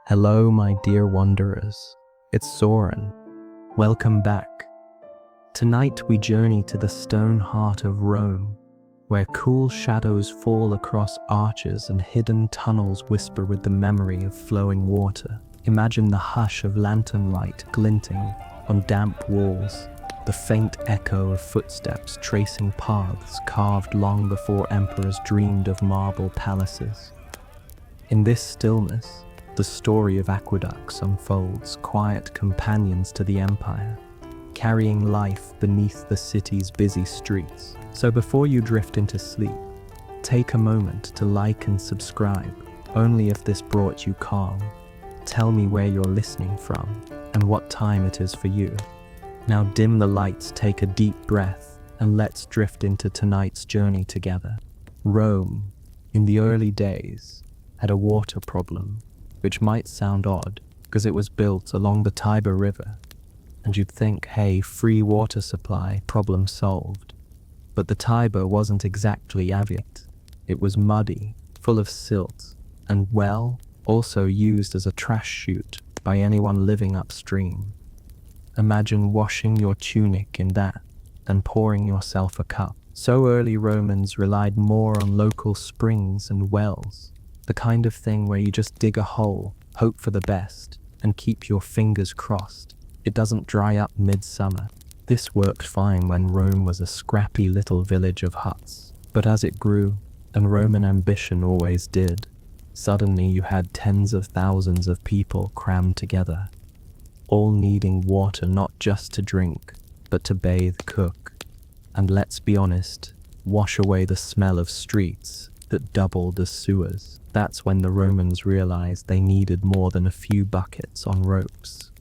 Hello, my dear wanderers. It's Soren. Welcome back. Tonight we journey to the stone heart of Rome, where cool shadows fall across arches and hidden tunnels whisper with the memory of flowing water. Imagine the hush of lantern light glinting on damp walls, the faint echo of footsteps tracing paths carved long before emperors dreamed of marble palaces. In this stillness, the story of Aqueducts unfolds, quiet companions to the empire, carrying life beneath the city's busy streets. So before you drift into sleep, take a moment to like and subscribe, only if this brought you calm. Tell me where you're listening from and what time it is for you. Now dim the lights, take a deep breath, and let's drift into tonight's journey together. Rome, in the early days, had a water problem, which might sound odd because it was built along the Tiber River, and you'd think, hey, free water supply, problem solved. But the Tiber wasn't exactly aviate. It was muddy, full of silt, and also used as a trash chute by anyone living upstream. Imagine washing your tunic in that, then pouring yourself a cup. So early Romans relied more on local springs and wells, the kind of thing where you just dig a hole, hope for the best, and keep your fingers crossed it doesn't dry up midsummer. This worked fine when Rome was a scrappy little village of huts. But as it grew, and Roman ambition always did, suddenly you had tens of thousands of people crammed together, all needing water not just to drink, but to bathe, cook, and let's be honest, wash away the smell of streets that doubled as sewers. That's when the Romans realized they needed more than a few buckets on ropes.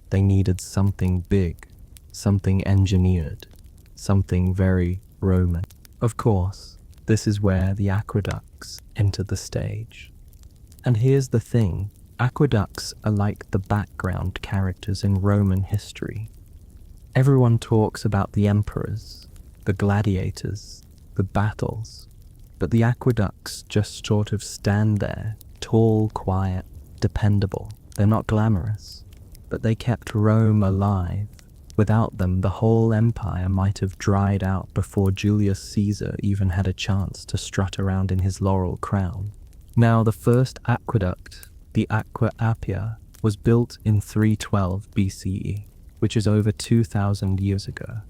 They needed something big, something engineered, something very Roman. Of course, this is where the aqueducts enter the stage. And here's the thing, aqueducts are like the background characters in Roman history. Everyone talks about the emperors, the gladiators, the battles, but the aqueducts just sort of stand there, tall, quiet, dependable. They're not glamorous, but they kept Rome alive. Without them, the whole empire might have dried out before Julius Caesar even had a chance to strut around in his laurel crown. Now, the first aqueduct, the Aqua Appia, was built in 312 BCE, which is over 2,000 years ago.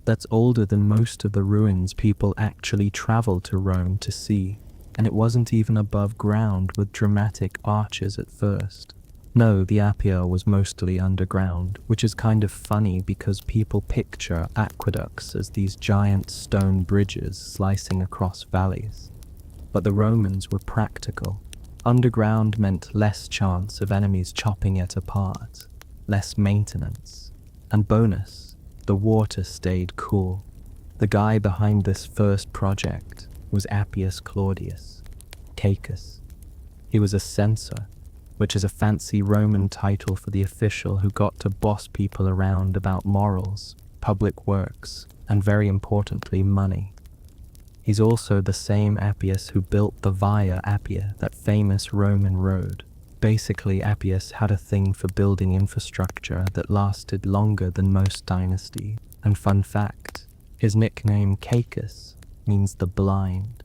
That's older than most of the ruins people actually traveled to Rome to see, and it wasn't even above ground with dramatic arches at first. No, the Appia was mostly underground, which is kind of funny because people picture aqueducts as these giant stone bridges slicing across valleys. But the Romans were practical. Underground meant less chance of enemies chopping it apart, less maintenance, and bonus, the water stayed cool. The guy behind this first project was Appius Claudius Caecus. He was a censor, which is a fancy Roman title for the official who got to boss people around about morals, public works, and very importantly, money. He's also the same Appius who built the Via Appia, that famous Roman road. Basically, Appius had a thing for building infrastructure that lasted longer than most dynasties. And fun fact, his nickname Caecus means the blind,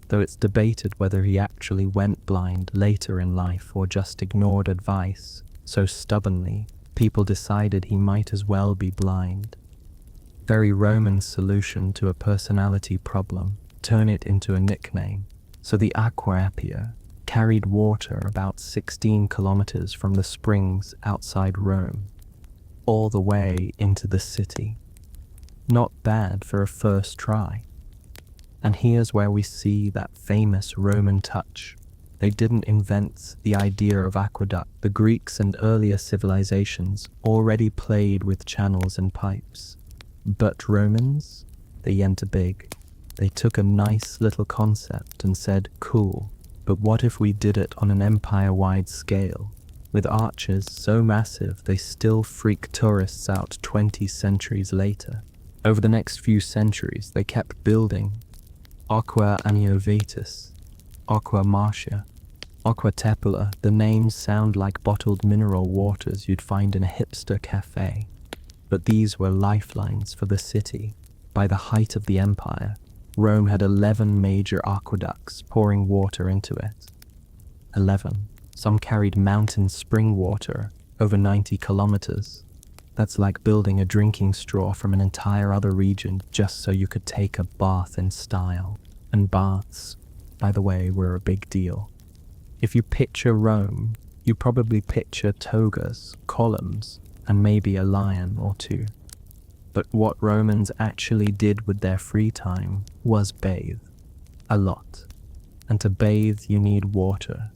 though it's debated whether he actually went blind later in life or just ignored advice so stubbornly people decided he might as well be blind. Very Roman solution to a personality problem, turn it into a nickname. So the Aqua Appia carried water about 16 kilometers from the springs outside Rome, all the way into the city. Not bad for a first try. And here's where we see that famous Roman touch. They didn't invent the idea of aqueduct. The Greeks and earlier civilizations already played with channels and pipes. But Romans, they enter big. They took a nice little concept and said, cool, but what if we did it on an empire-wide scale, with arches so massive they still freak tourists out 20 centuries later? Over the next few centuries, they kept building Aqua Aniovetus, Aqua Marcia, Aqua tepula, the names sound like bottled mineral waters you'd find in a hipster cafe. But these were lifelines for the city. By the height of the empire, Rome had 11 major aqueducts pouring water into it. 11. Some carried mountain spring water over 90 kilometers. That's like building a drinking straw from an entire other region just so you could take a bath in style. And baths, by the way, were a big deal. If you picture Rome, you probably picture togas, columns, and maybe a lion or two. But what Romans actually did with their free time was bathe. A lot. And to bathe you need water.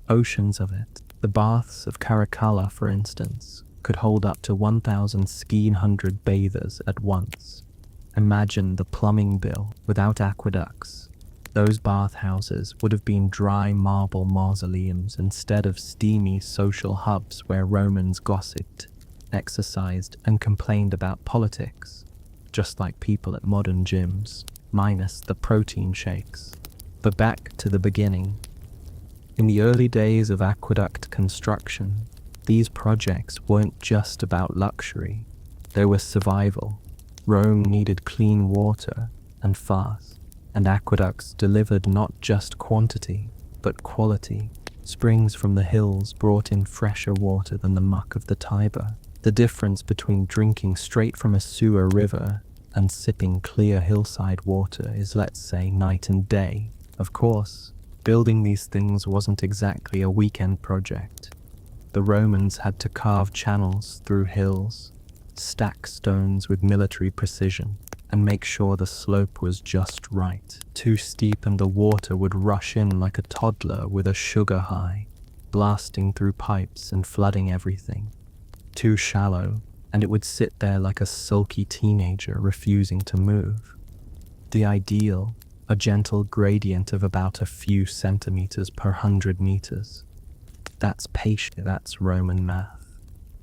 Oceans of it. The baths of Caracalla, for instance, could hold up to 1,600 bathers at once. Imagine the plumbing bill without aqueducts. Those bathhouses would have been dry marble mausoleums instead of steamy social hubs where Romans gossiped, exercised, and complained about politics, just like people at modern gyms, minus the protein shakes. But back to the beginning. In the early days of aqueduct construction, these projects weren't just about luxury. They were survival. Rome needed clean water, and fast, and aqueducts delivered not just quantity, but quality. Springs from the hills brought in fresher water than the muck of the Tiber. The difference between drinking straight from a sewer river and sipping clear hillside water is, let's say, night and day. Of course, building these things wasn't exactly a weekend project. The Romans had to carve channels through hills, stack stones with military precision, and make sure the slope was just right. Too steep and the water would rush in like a toddler with a sugar high, blasting through pipes and flooding everything. Too shallow, and it would sit there like a sulky teenager refusing to move. The ideal, a gentle gradient of about a few centimeters per 100 meters. That's patient, that's Roman math.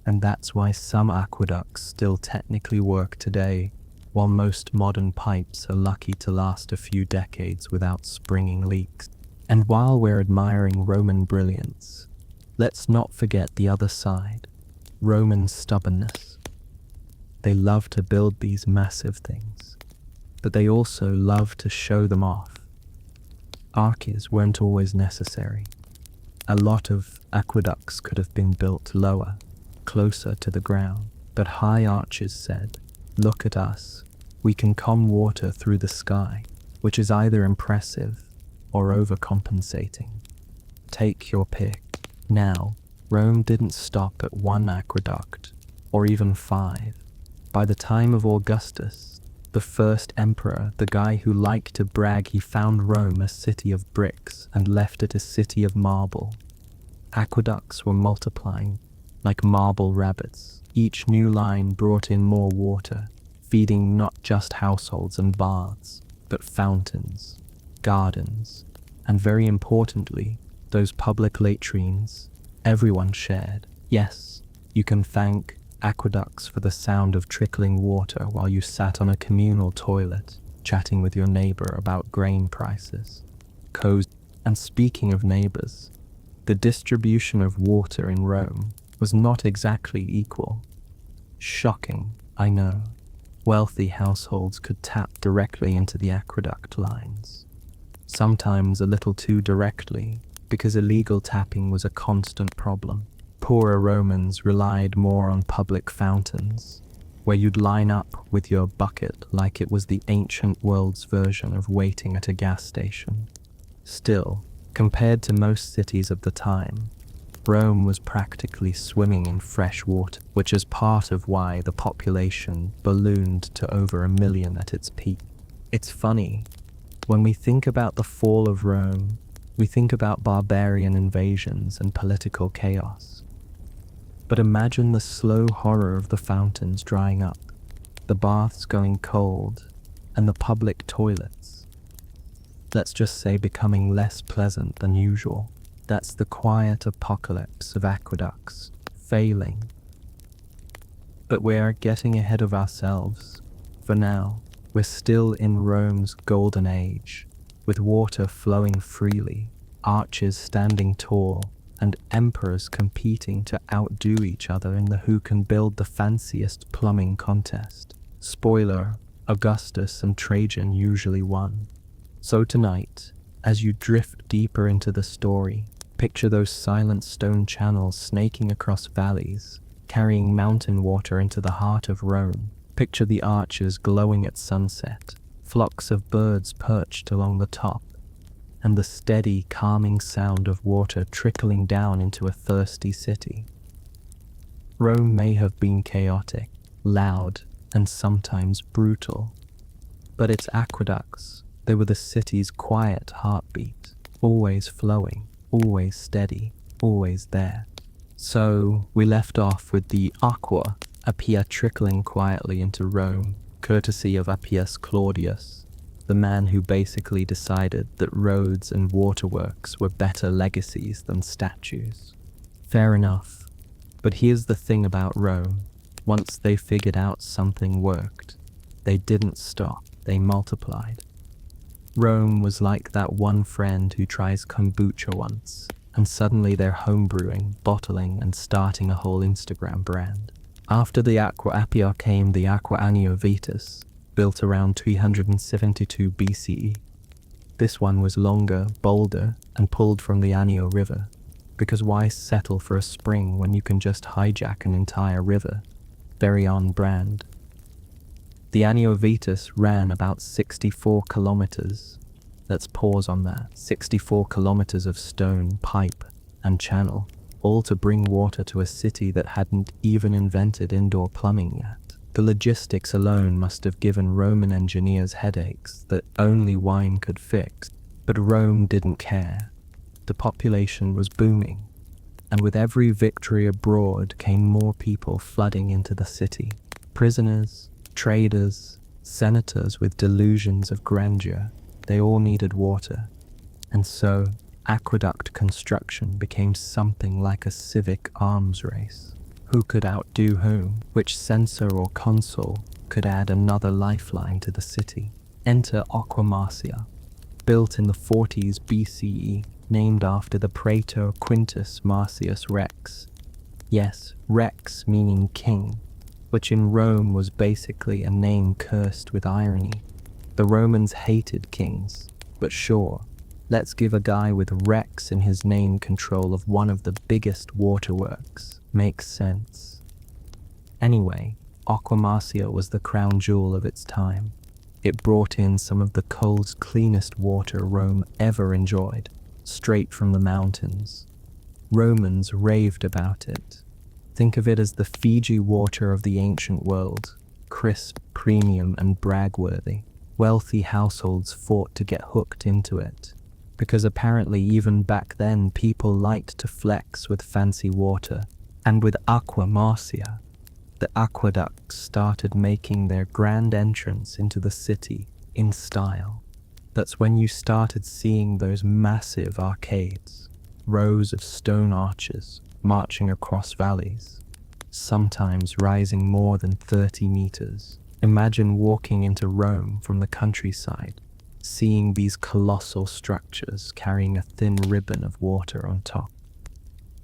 And that's why some aqueducts still technically work today, while most modern pipes are lucky to last a few decades without springing leaks. And while we're admiring Roman brilliance, let's not forget the other side, Roman stubbornness. They love to build these massive things, but they also love to show them off. Arches weren't always necessary. A lot of aqueducts could have been built lower, closer to the ground, but high arches said, "Look at us, we can calm water through the sky," which is either impressive or overcompensating. Take your pick. Now, Rome didn't stop at one aqueduct, or even 5. By the time of Augustus, the first emperor, the guy who liked to brag he found Rome a city of bricks and left it a city of marble. Aqueducts were multiplying like marble rabbits. Each new line brought in more water, feeding not just households and baths, but fountains, gardens, and very importantly, those public latrines everyone shared. Yes, you can thank aqueducts for the sound of trickling water while you sat on a communal toilet, chatting with your neighbor about grain prices. And speaking of neighbors, the distribution of water in Rome was not exactly equal. Shocking, I know. Wealthy households could tap directly into the aqueduct lines. Sometimes a little too directly, because illegal tapping was a constant problem. Poorer Romans relied more on public fountains, where you'd line up with your bucket like it was the ancient world's version of waiting at a gas station. Still, compared to most cities of the time, Rome was practically swimming in fresh water, which is part of why the population ballooned to over 1 million at its peak. It's funny, when we think about the fall of Rome, we think about barbarian invasions and political chaos. But imagine the slow horror of the fountains drying up, the baths going cold, and the public toilets, let's just say, becoming less pleasant than usual. That's the quiet apocalypse of aqueducts, failing. But we are getting ahead of ourselves. For now, we're still in Rome's golden age, with water flowing freely, arches standing tall, and emperors competing to outdo each other in the who can build the fanciest plumbing contest. Spoiler, Augustus and Trajan usually won. So tonight, as you drift deeper into the story, picture those silent stone channels snaking across valleys, carrying mountain water into the heart of Rome. Picture the arches glowing at sunset, flocks of birds perched along the top, and the steady, calming sound of water trickling down into a thirsty city. Rome may have been chaotic, loud, and sometimes brutal, but its aqueducts, they were the city's quiet heartbeat, always flowing, always steady, always there. So we left off with the Aqua Appia trickling quietly into Rome, courtesy of Appius Claudius, the man who basically decided that roads and waterworks were better legacies than statues. Fair enough, but here's the thing about Rome. Once they figured out something worked, they didn't stop, they multiplied. Rome was like that one friend who tries kombucha once, and suddenly they're homebrewing, bottling, and starting a whole Instagram brand. After the Aqua Appia came the Aqua Anio Vetus, built around 372 BCE. This one was longer, bolder, and pulled from the Anio River, because why settle for a spring when you can just hijack an entire river? Very on brand. The Anio Vetus ran about 64 kilometers. Let's pause on that. 64 kilometers of stone, pipe, and channel, all to bring water to a city that hadn't even invented indoor plumbing yet. The logistics alone must have given Roman engineers headaches that only wine could fix. But Rome didn't care. The population was booming, and with every victory abroad came more people flooding into the city. Prisoners, traders, senators with delusions of grandeur, they all needed water. And so, aqueduct construction became something like a civic arms race. Who could outdo whom? Which censor or consul could add another lifeline to the city? Enter Aqua Marcia, built in the 40s BCE, named after the praetor Quintus Marcius Rex. Yes, Rex meaning king, which in Rome was basically a name cursed with irony. The Romans hated kings, but sure, let's give a guy with Rex in his name control of one of the biggest waterworks. Makes sense. Anyway, Aqua Marcia was the crown jewel of its time. It brought in some of the cold's cleanest water Rome ever enjoyed, straight from the mountains. Romans raved about it. Think of it as the Fiji water of the ancient world, crisp, premium, and brag-worthy. Wealthy households fought to get hooked into it, because apparently even back then people liked to flex with fancy water. And with Aqua Marcia, the aqueducts started making their grand entrance into the city in style. That's when you started seeing those massive arcades, rows of stone arches marching across valleys, sometimes rising more than 30 meters. Imagine walking into Rome from the countryside, seeing these colossal structures carrying a thin ribbon of water on top.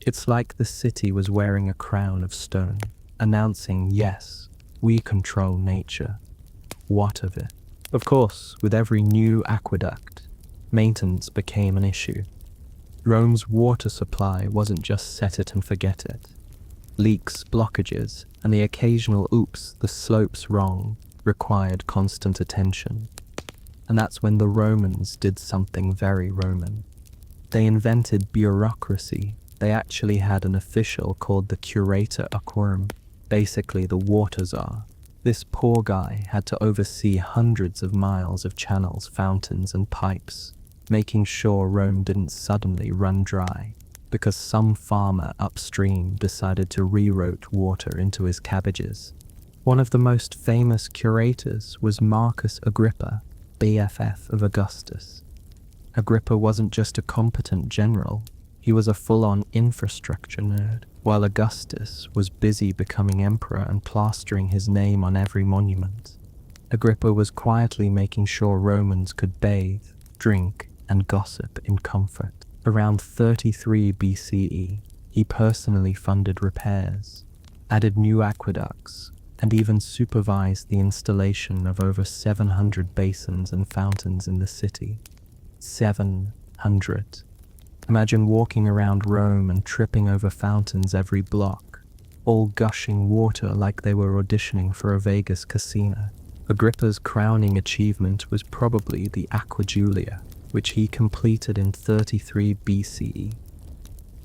It's like the city was wearing a crown of stone, announcing, yes, we control nature. What of it? Of course, with every new aqueduct, maintenance became an issue. Rome's water supply wasn't just set it and forget it. Leaks, blockages, and the occasional oops, the slope's wrong, required constant attention. And that's when the Romans did something very Roman. They invented bureaucracy. They actually had an official called the curator aquarum, basically the water czar. This poor guy had to oversee hundreds of miles of channels, fountains, and pipes, making sure Rome didn't suddenly run dry because some farmer upstream decided to reroute water into his cabbages. One of the most famous curators was Marcus Agrippa, BFF of Augustus. Agrippa wasn't just a competent general, he was a full-on infrastructure nerd, while Augustus was busy becoming emperor and plastering his name on every monument. Agrippa was quietly making sure Romans could bathe, drink, and gossip in comfort. Around 33 BCE, he personally funded repairs, added new aqueducts, and even supervised the installation of over 700 basins and fountains in the city. 700. Imagine walking around Rome and tripping over fountains every block, all gushing water like they were auditioning for a Vegas casino. Agrippa's crowning achievement was probably the Aqueducts, which he completed in 33 BCE.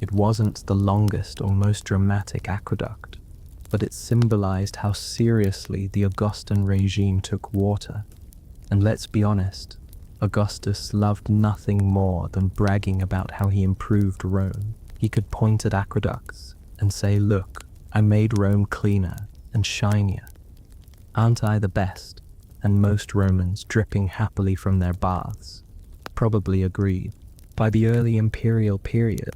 It wasn't the longest or most dramatic aqueduct, but it symbolized how seriously the Augustan regime took water. And let's be honest, Augustus loved nothing more than bragging about how he improved Rome. He could point at aqueducts and say, "Look, I made Rome cleaner and shinier. Aren't I the best?" And most Romans, dripping happily from their baths, probably agreed. By the early imperial period,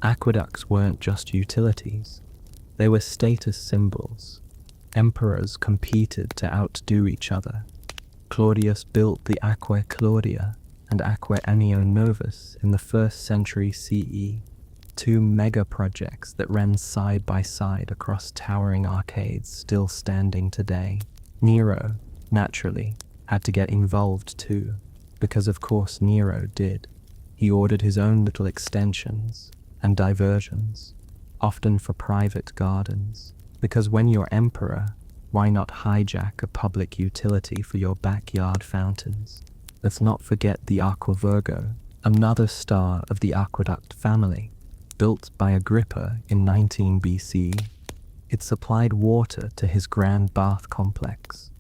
aqueducts weren't just utilities. They were status symbols. Emperors competed to outdo each other. Claudius built the Aquae Claudia and Aquae Annio Novus in the 1st century CE, two mega projects that ran side by side across towering arcades still standing today. Nero, naturally, had to get involved too, because of course Nero did. He ordered his own little extensions and diversions, often for private gardens, because when you're emperor, why not hijack a public utility for your backyard fountains? Let's not forget the Aqua Virgo, another star of the aqueduct family, built by Agrippa in 19 BC. It supplied water to his grand bath complex.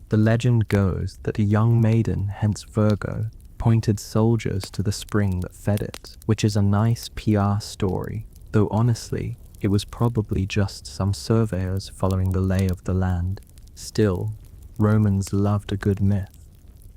The legend goes that a young maiden, hence Virgo, pointed soldiers to the spring that fed it, which is a nice PR story, though honestly, it was probably just some surveyors following the lay of the land. Still, Romans loved a good myth,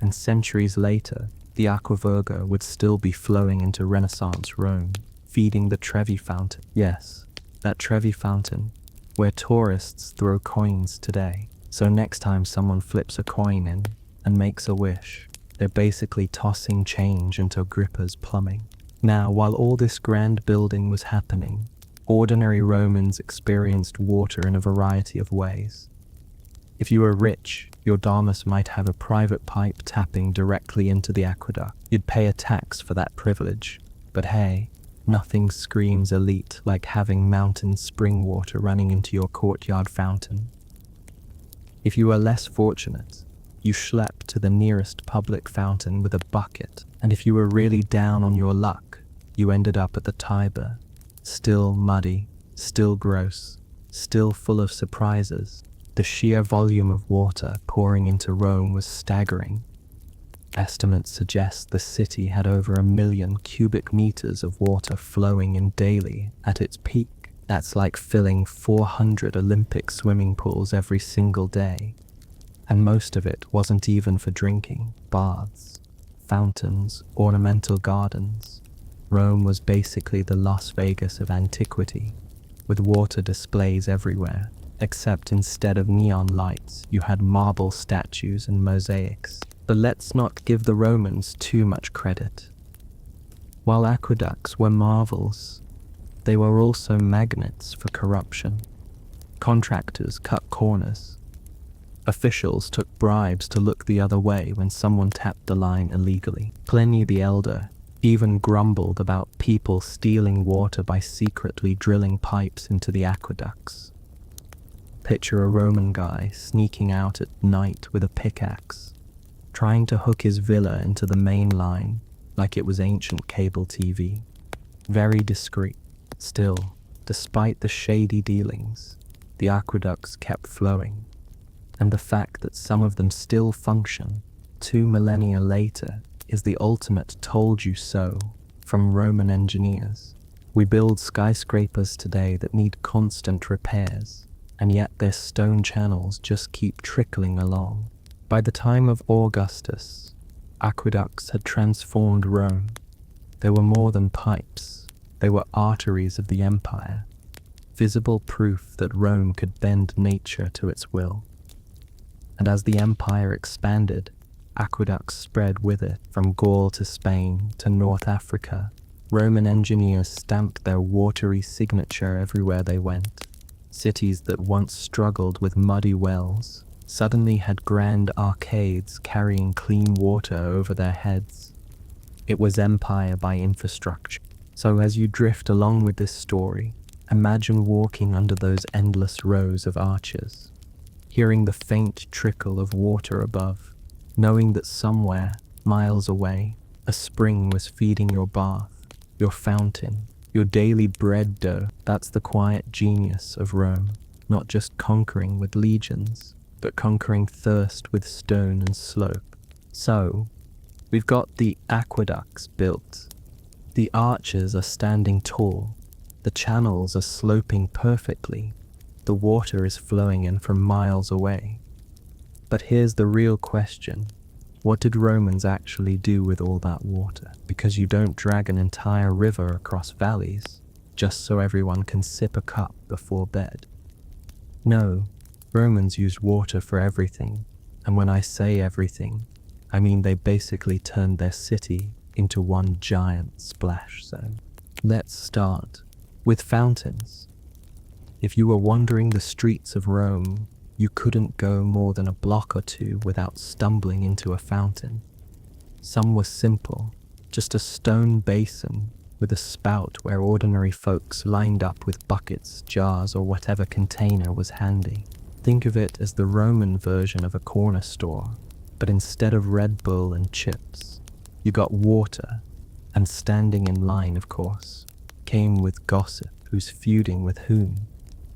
and centuries later, the Aqua Virgo would still be flowing into Renaissance Rome, feeding the Trevi Fountain. Yes, that Trevi Fountain, where tourists throw coins today. So next time someone flips a coin in and makes a wish, they're basically tossing change into Agrippa's plumbing. Now, while all this grand building was happening, ordinary Romans experienced water in a variety of ways. If you were rich, your damus might have a private pipe tapping directly into the aqueduct. You'd pay a tax for that privilege. But hey, nothing screams elite like having mountain spring water running into your courtyard fountain. If you were less fortunate, you schlepped to the nearest public fountain with a bucket, and if you were really down on your luck, you ended up at the Tiber, still muddy, still gross, still full of surprises. The sheer volume of water pouring into Rome was staggering. Estimates suggest the city had over 1 million cubic meters of water flowing in daily at its peak. That's like filling 400 Olympic swimming pools every single day. And most of it wasn't even for drinking. Baths, fountains, ornamental gardens. Rome was basically the Las Vegas of antiquity, with water displays everywhere, except instead of neon lights, you had marble statues and mosaics. But let's not give the Romans too much credit. While aqueducts were marvels, they were also magnets for corruption. Contractors cut corners. Officials took bribes to look the other way when someone tapped the line illegally. Pliny the Elder even grumbled about people stealing water by secretly drilling pipes into the aqueducts. Picture a Roman guy sneaking out at night with a pickaxe, trying to hook his villa into the main line like it was ancient cable TV. Very discreet. Still, despite the shady dealings, the aqueducts kept flowing, and the fact that some of them still function 2 millennia later is the ultimate told you so from Roman engineers. We build skyscrapers today that need constant repairs, and yet their stone channels just keep trickling along. By the time of Augustus, aqueducts had transformed Rome. They were more than pipes. They were arteries of the empire, visible proof that Rome could bend nature to its will. And as the empire expanded, aqueducts spread with it from Gaul to Spain to North Africa, Roman engineers stamped their watery signature everywhere they went. Cities that once struggled with muddy wells suddenly had grand arcades carrying clean water over their heads. It was empire by infrastructure. So as you drift along with this story, imagine walking under those endless rows of arches, hearing the faint trickle of water above, knowing that somewhere, miles away, a spring was feeding your bath, your fountain, your daily bread dough. That's the quiet genius of Rome, not just conquering with legions, but conquering thirst with stone and slope. So, we've got the aqueducts built. The arches are standing tall, the channels are sloping perfectly, the water is flowing in from miles away. But here's the real question. What did Romans actually do with all that water? Because you don't drag an entire river across valleys just so everyone can sip a cup before bed. No, Romans used water for everything, and when I say everything, I mean they basically turned their city into one giant splash zone. Let's start with fountains. If you were wandering the streets of Rome, you couldn't go more than a block or two without stumbling into a fountain. Some were simple, just a stone basin with a spout where ordinary folks lined up with buckets, jars, or whatever container was handy. Think of it as the Roman version of a corner store, but instead of Red Bull and chips, you got water, and standing in line, of course, came with gossip, who's feuding with whom,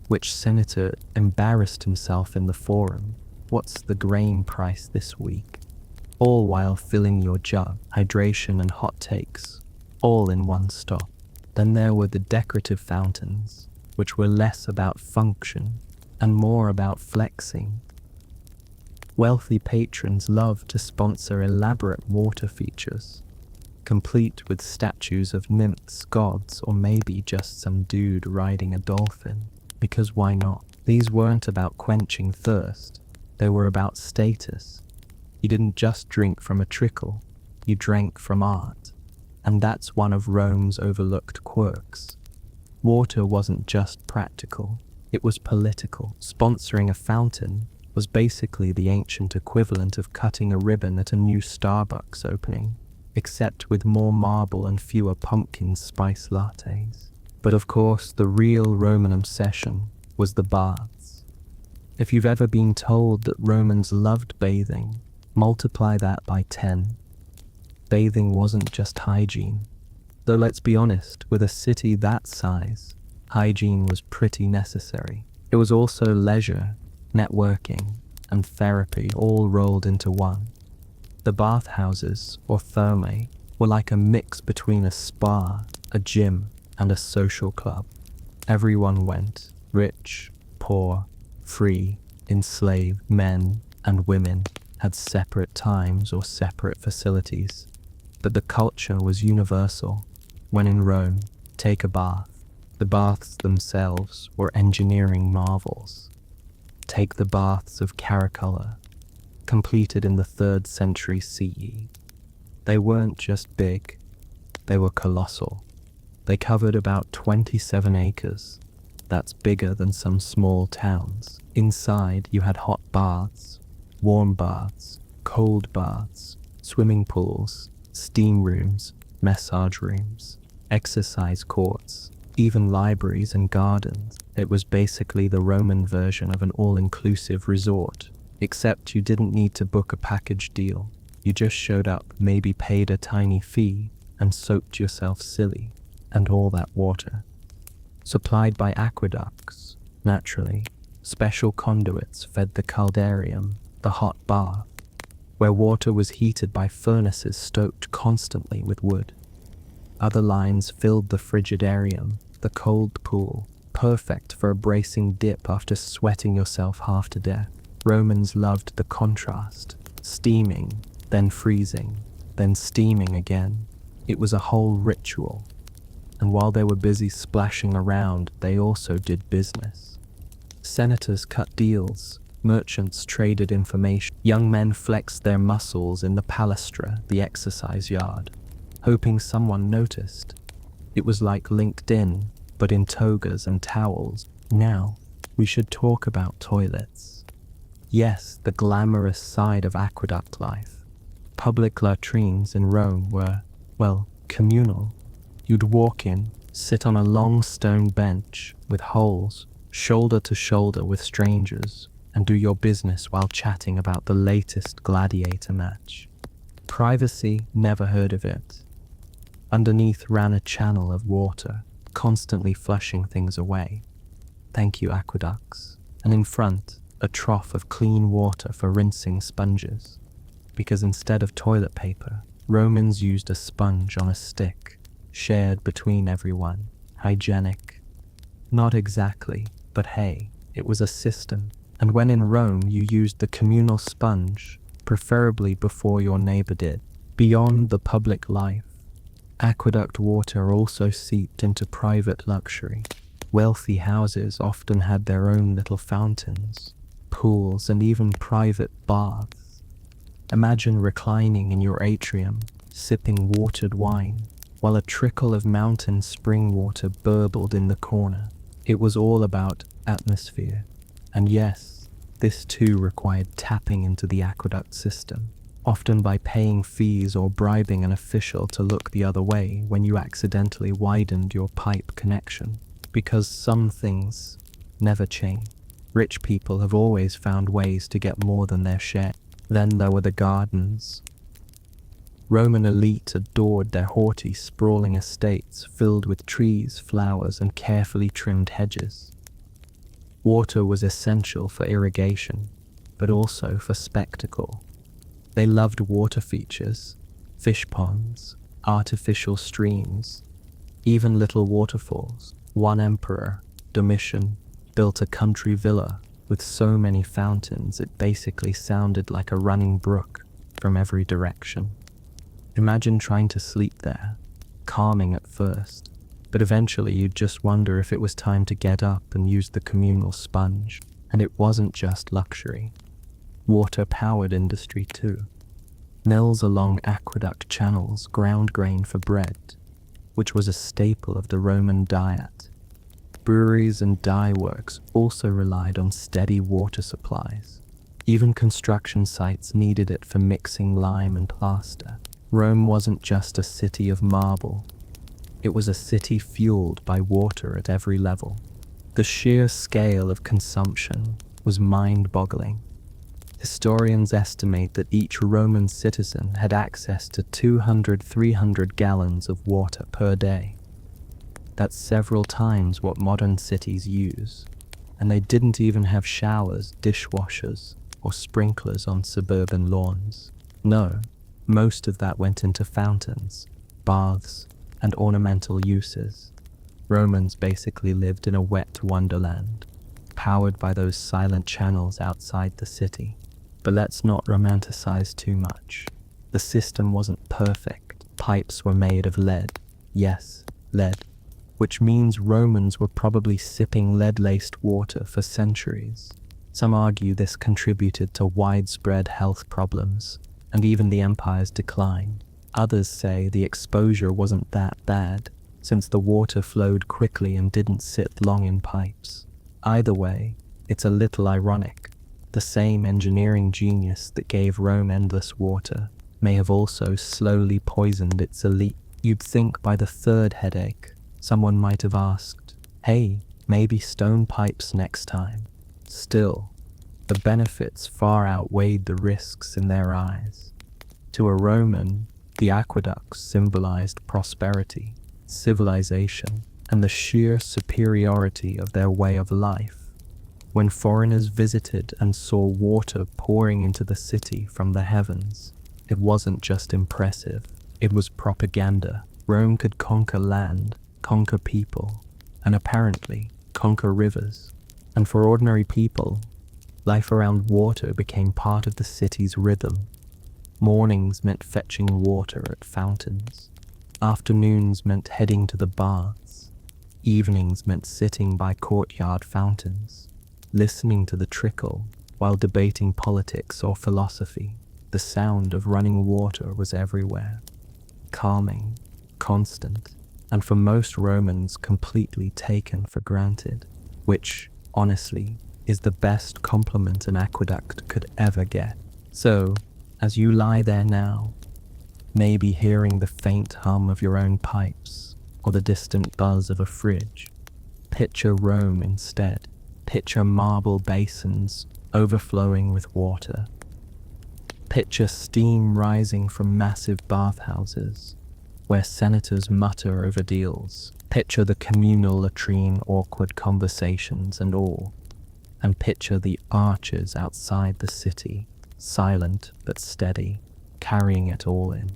which senator embarrassed himself in the forum, what's the grain price this week, all while filling your jug, hydration and hot takes, all in one stop. Then there were the decorative fountains, which were less about function and more about flexing. Wealthy patrons loved to sponsor elaborate water features, complete with statues of nymphs, gods, or maybe just some dude riding a dolphin. Because why not? These weren't about quenching thirst, they were about status. You didn't just drink from a trickle, you drank from art. And that's one of Rome's overlooked quirks. Water wasn't just practical, it was political. Sponsoring a fountain was basically the ancient equivalent of cutting a ribbon at a new Starbucks opening, except with more marble and fewer pumpkin spice lattes. But of course, the real Roman obsession was the baths. If you've ever been told that Romans loved bathing, multiply that by 10. Bathing wasn't just hygiene. Though let's be honest, with a city that size, hygiene was pretty necessary. It was also leisure, networking, and therapy all rolled into one. The bathhouses, or thermae, were like a mix between a spa, a gym, and a social club. Everyone went, rich, poor, free, enslaved, men and women had separate times or separate facilities, but the culture was universal. When in Rome, take a bath. The baths themselves were engineering marvels. Take the baths of Caracalla, completed in the 3rd century CE. They weren't just big, they were colossal. They covered about 27 acres. That's bigger than some small towns. Inside, you had hot baths, warm baths, cold baths, swimming pools, steam rooms, massage rooms, exercise courts, even libraries and gardens. It was basically the Roman version of an all-inclusive resort, except you didn't need to book a package deal. You just showed up, maybe paid a tiny fee, and soaked yourself silly. And all that water, supplied by aqueducts, naturally, special conduits fed the caldarium, the hot bath, where water was heated by furnaces stoked constantly with wood. Other lines filled the frigidarium, the cold pool, perfect for a bracing dip after sweating yourself half to death. Romans loved the contrast, steaming, then freezing, then steaming again. It was a whole ritual. And while they were busy splashing around, they also did business. Senators cut deals, merchants traded information, young men flexed their muscles in the palastra, the exercise yard, hoping someone noticed. It was like LinkedIn, but in togas and towels. Now, we should talk about toilets. Yes, the glamorous side of aqueduct life. Public latrines in Rome were, well, communal. You'd walk in, sit on a long stone bench with holes, shoulder to shoulder with strangers, and do your business while chatting about the latest gladiator match. Privacy, never heard of it. Underneath ran a channel of water, constantly flushing things away. Thank you, aqueducts. And in front, a trough of clean water for rinsing sponges. Because instead of toilet paper, Romans used a sponge on a stick, shared between everyone. Hygienic. Not exactly, but hey, it was a system. And when in Rome you used the communal sponge, preferably before your neighbor did. Beyond the public life, aqueduct water also seeped into private luxury. Wealthy houses often had their own little fountains, pools, and even private baths. Imagine reclining in your atrium, sipping watered wine, while a trickle of mountain spring water burbled in the corner. It was all about atmosphere. And yes, this too required tapping into the aqueduct system, often by paying fees or bribing an official to look the other way when you accidentally widened your pipe connection. Because some things never change. Rich people have always found ways to get more than their share. Then there were the gardens. Roman elite adored their haughty, sprawling estates filled with trees, flowers, and carefully trimmed hedges. Water was essential for irrigation, but also for spectacle. They loved water features, fish ponds, artificial streams, even little waterfalls. One emperor, Domitian, built a country villa with so many fountains it basically sounded like a running brook from every direction. Imagine trying to sleep there, calming at first, but eventually you'd just wonder if it was time to get up and use the communal sponge. And it wasn't just luxury. Water-powered industry too. Mills along aqueduct channels ground grain for bread, which was a staple of the Roman diet. Breweries and dye works also relied on steady water supplies. Even construction sites needed it for mixing lime and plaster. Rome wasn't just a city of marble. It was a city fueled by water at every level. The sheer scale of consumption was mind-boggling. Historians estimate that each Roman citizen had access to 200-300 gallons of water per day. That's several times what modern cities use. And they didn't even have showers, dishwashers, or sprinklers on suburban lawns. No, most of that went into fountains, baths, and ornamental uses. Romans basically lived in a wet wonderland, powered by those silent channels outside the city. But let's not romanticize too much. The system wasn't perfect. Pipes were made of lead. Yes, lead. Which means Romans were probably sipping lead-laced water for centuries. Some argue this contributed to widespread health problems, and even the empire's decline. Others say the exposure wasn't that bad, since the water flowed quickly and didn't sit long in pipes. Either way, it's a little ironic. The same engineering genius that gave Rome endless water may have also slowly poisoned its elite. You'd think by the third headache, someone might have asked, hey, maybe stone pipes next time. Still, the benefits far outweighed the risks in their eyes. To a Roman, the aqueducts symbolized prosperity, civilization, and the sheer superiority of their way of life. When foreigners visited and saw water pouring into the city from the heavens, it wasn't just impressive, it was propaganda. Rome could conquer land, conquer people, and apparently conquer rivers. And for ordinary people, life around water became part of the city's rhythm. Mornings meant fetching water at fountains. Afternoons meant heading to the baths. Evenings meant sitting by courtyard fountains, listening to the trickle while debating politics or philosophy. The sound of running water was everywhere. Calming, constant, and for most Romans completely taken for granted, which, honestly, is the best compliment an aqueduct could ever get. So, as you lie there now, maybe hearing the faint hum of your own pipes or the distant buzz of a fridge, picture Rome instead. Picture marble basins overflowing with water. Picture steam rising from massive bathhouses where senators mutter over deals. Picture the communal latrine, awkward conversations and all. And picture the archers outside the city, silent but steady, carrying it all in.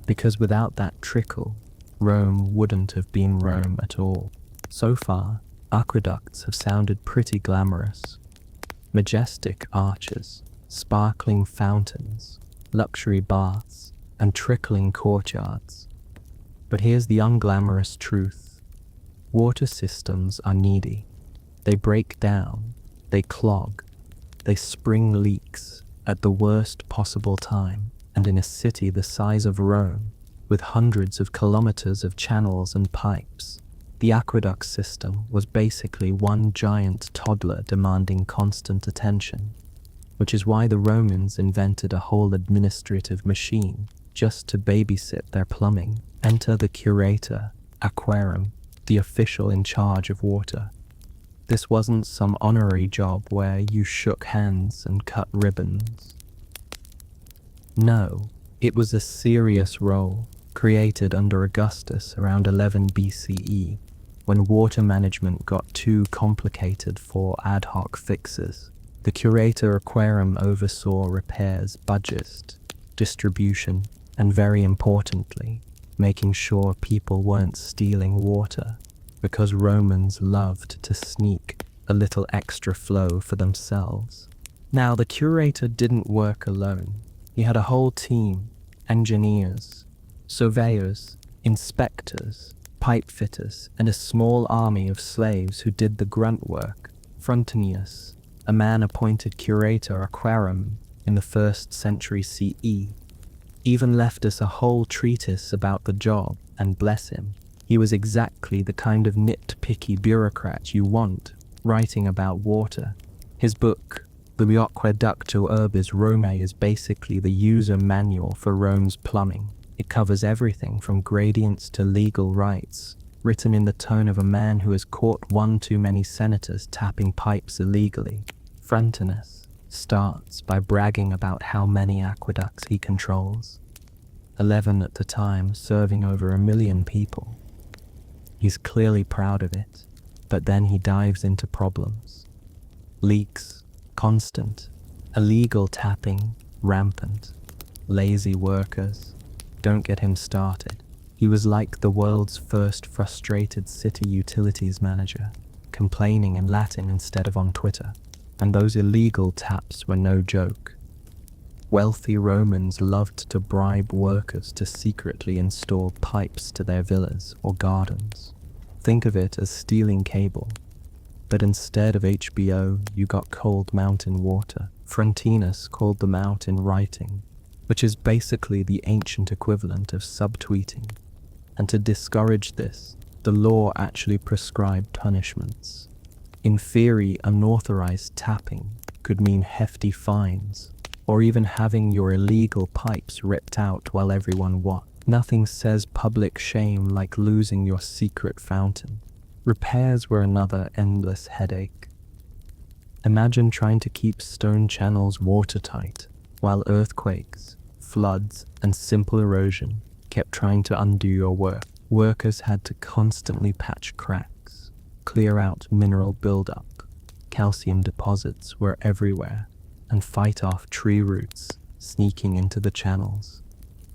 Because without that trickle, Rome wouldn't have been Rome at all. So far, aqueducts have sounded pretty glamorous. Majestic arches, sparkling fountains, luxury baths, and trickling courtyards. But here's the unglamorous truth. Water systems are needy. They break down, they clog, they spring leaks at the worst possible time. And in a city the size of Rome, with hundreds of kilometers of channels and pipes, the aqueduct system was basically one giant toddler demanding constant attention, which is why the Romans invented a whole administrative machine just to babysit their plumbing. Enter the curator, aquarum, the official in charge of water. This wasn't some honorary job where you shook hands and cut ribbons. No, it was a serious role, created under Augustus around 11 BCE, when water management got too complicated for ad hoc fixes. The curator aquarum oversaw repairs, budget, distribution, and very importantly, making sure people weren't stealing water, because Romans loved to sneak a little extra flow for themselves. Now, the curator didn't work alone. He had a whole team: engineers, surveyors, inspectors, pipe fitters, and a small army of slaves who did the grunt work. Frontinius, a man appointed curator aquarum in the 1st century CE, even left us a whole treatise about the job, and bless him, he was exactly the kind of nitpicky bureaucrat you want writing about water. His book, the Aqueducto Urbis Romae, is basically the user manual for Rome's plumbing. It covers everything from gradients to legal rights, written in the tone of a man who has caught one too many senators tapping pipes illegally. Frontinus starts by bragging about how many aqueducts he controls, 11 at the time, serving over 1 million people. He's clearly proud of it, but then he dives into problems. Leaks, constant, illegal tapping, rampant, lazy workers. Don't get him started. He was like the world's first frustrated city utilities manager, complaining in Latin instead of on Twitter. And those illegal taps were no joke. Wealthy Romans loved to bribe workers to secretly install pipes to their villas or gardens. Think of it as stealing cable. But instead of HBO, you got cold mountain water. Frontinus called them out in writing, which is basically the ancient equivalent of subtweeting. And to discourage this, the law actually prescribed punishments. In theory, unauthorized tapping could mean hefty fines, or even having your illegal pipes ripped out while everyone watched. Nothing says public shame like losing your secret fountain. Repairs were another endless headache. Imagine trying to keep stone channels watertight, while earthquakes, floods, and simple erosion kept trying to undo your work. Workers had to constantly patch cracks, clear out mineral buildup, calcium deposits were everywhere, and fight off tree roots sneaking into the channels.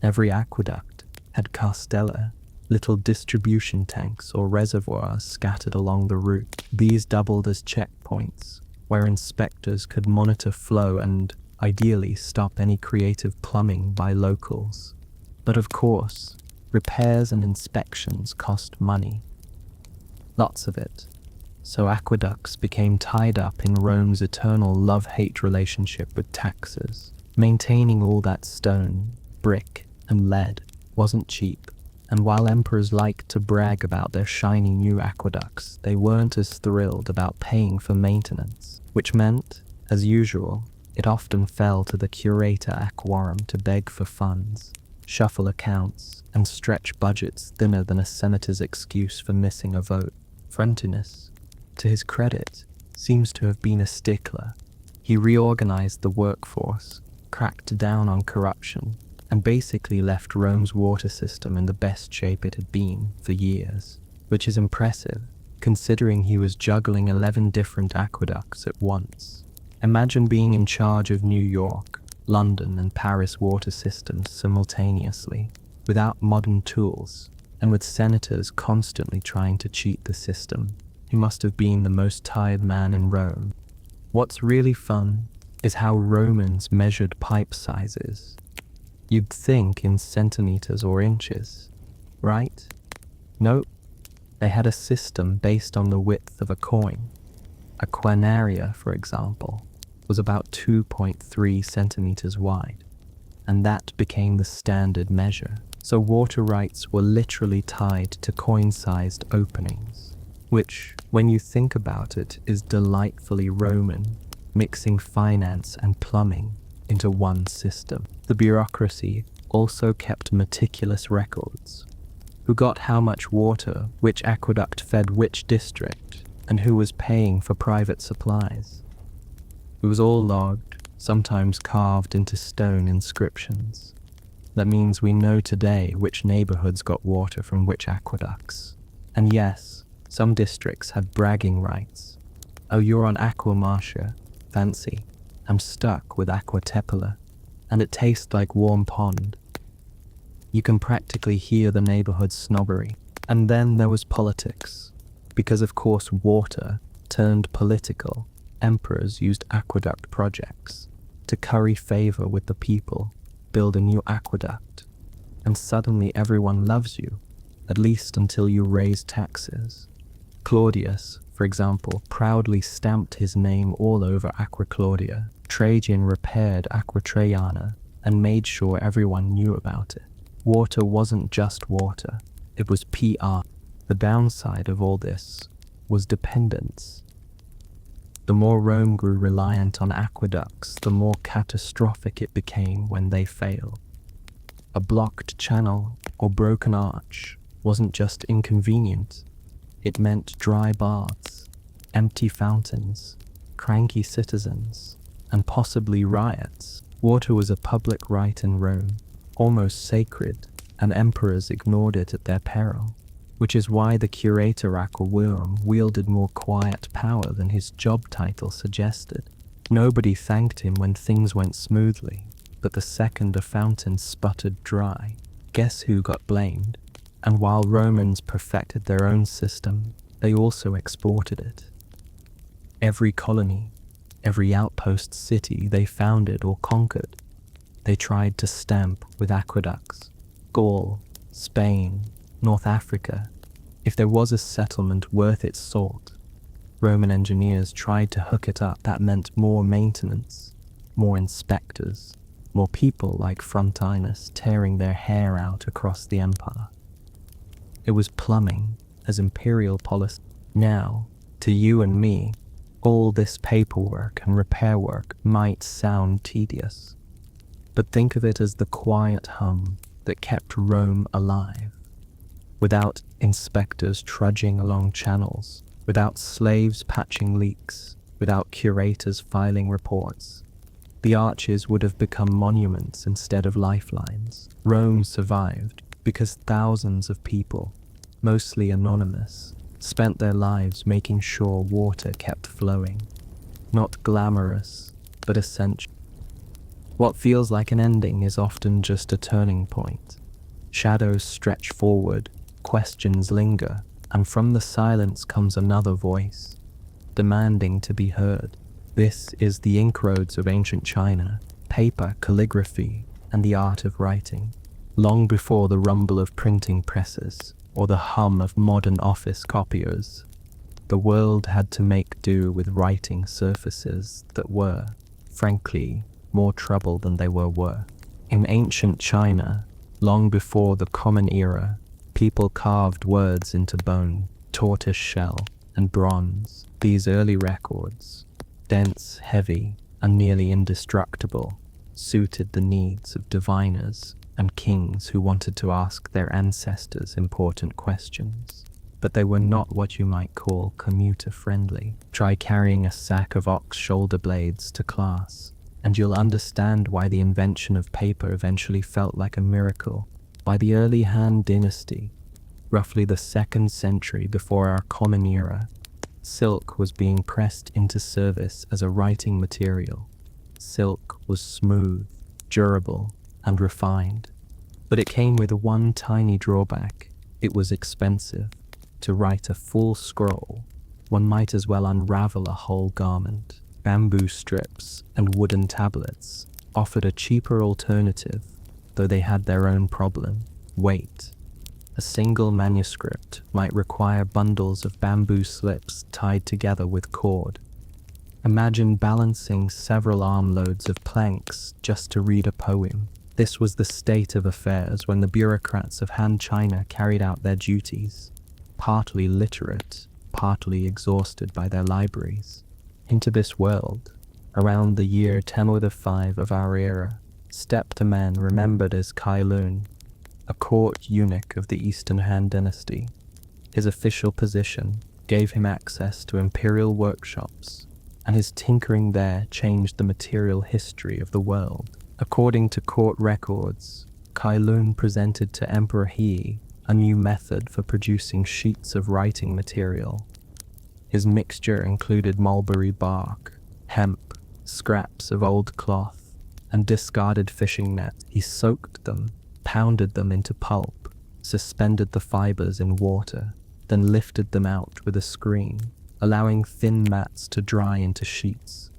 Every aqueduct had castella, little distribution tanks or reservoirs scattered along the route. These doubled as checkpoints, where inspectors could monitor flow and, ideally, stop any creative plumbing by locals. But of course, repairs and inspections cost money. Lots of it. So aqueducts became tied up in Rome's eternal love-hate relationship with taxes. Maintaining all that stone, brick, and lead wasn't cheap, And while emperors liked to brag about their shiny new aqueducts, they weren't as thrilled about paying for maintenance, which meant, as usual, it often fell to the curator aquarum to beg for funds, shuffle accounts, and stretch budgets thinner than a senator's excuse for missing a vote. Frontinus, to his credit, seems to have been a stickler. He reorganized the workforce, cracked down on corruption, and basically left Rome's water system in the best shape it had been for years, which is impressive, considering he was juggling 11 different aqueducts at once. Imagine being in charge of New York, London, and Paris water systems simultaneously, without modern tools, and with senators constantly trying to cheat the system. He must have been the most tired man in Rome. What's really fun is how Romans measured pipe sizes. You'd think in centimeters or inches, right? Nope. They had a system based on the width of a coin. A quinaria, for example, was about 2.3 centimeters wide, and that became the standard measure. So water rights were literally tied to coin-sized openings, which, when you think about it, is delightfully Roman, mixing finance and plumbing into one system. The bureaucracy also kept meticulous records. Who got how much water, which aqueduct fed which district, and who was paying for private supplies. It was all logged, sometimes carved into stone inscriptions. That means we know today which neighborhoods got water from which aqueducts. And yes, some districts had bragging rights. Oh, you're on Aqua Marcia, fancy. I'm stuck with Aqua Tepula, and it tastes like warm pond. You can practically hear the neighborhood's snobbery. And then there was politics. Because of course water turned political, emperors used aqueduct projects to curry favor with the people, build a new aqueduct, and suddenly everyone loves you, at least until you raise taxes. Claudius, for example, proudly stamped his name all over Aqua Claudia. Trajan repaired Aqua Traiana and made sure everyone knew about it. Water wasn't just water, it was PR. The downside of all this was dependence. The more Rome grew reliant on aqueducts, the more catastrophic it became when they failed. A blocked channel or broken arch wasn't just inconvenient, it meant dry baths, empty fountains, cranky citizens, and possibly riots. Water was a public right in Rome, almost sacred, and emperors ignored it at their peril, which is why the curator aquarum wielded more quiet power than his job title suggested. Nobody thanked him when things went smoothly, but the second a fountain sputtered dry, guess who got blamed? And while Romans perfected their own system, they also exported it. Every colony, every outpost city they founded or conquered, they tried to stamp with aqueducts. Gaul, Spain, North Africa. If there was a settlement worth its salt, Roman engineers tried to hook it up. That meant more maintenance, more inspectors, more people like Frontinus tearing their hair out across the empire. It was plumbing as imperial policy. Now, to you and me, all this paperwork and repair work might sound tedious, but think of it as the quiet hum that kept Rome alive. Without inspectors trudging along channels, without slaves patching leaks, without curators filing reports, the arches would have become monuments instead of lifelines. Rome survived because thousands of people, mostly anonymous, spent their lives making sure water kept flowing. Not glamorous, but essential. What feels like an ending is often just a turning point. Shadows stretch forward, questions linger, and from the silence comes another voice, demanding to be heard. This is the ink roads of ancient China, paper, calligraphy, and the art of writing. Long before the rumble of printing presses or the hum of modern office copiers, the world had to make do with writing surfaces that were, frankly, more trouble than they were worth. In ancient China, long before the Common Era, People carved words into bone, tortoise shell, and bronze. These early records, dense, heavy, and nearly indestructible, suited the needs of diviners and kings who wanted to ask their ancestors important questions. But they were not what you might call commuter-friendly. Try carrying a sack of ox shoulder blades to class, and you'll understand why the invention of paper eventually felt like a miracle. By the early Han Dynasty, roughly the 2nd century before our Common Era, silk was being pressed into service as a writing material. Silk was smooth, durable, and refined. But it came with one tiny drawback. It was expensive. To write a full scroll, one might as well unravel a whole garment. Bamboo strips and wooden tablets offered a cheaper alternative, though they had their own problem: weight. A single manuscript might require bundles of bamboo slips tied together with cord. Imagine balancing several armloads of planks just to read a poem. This was the state of affairs when the bureaucrats of Han China carried out their duties, partly literate, partly exhausted by their libraries. Into this world, around the year 1005 of our era, stepped a man remembered as Kai Lun, a court eunuch of the Eastern Han Dynasty. His official position gave him access to imperial workshops, and his tinkering there changed the material history of the world. According to court records, Kai Lun presented to Emperor He a new method for producing sheets of writing material. His mixture included mulberry bark, hemp, scraps of old cloth, and discarded fishing nets. He soaked them, pounded them into pulp, suspended the fibers in water, then lifted them out with a screen, allowing thin mats to dry into sheets.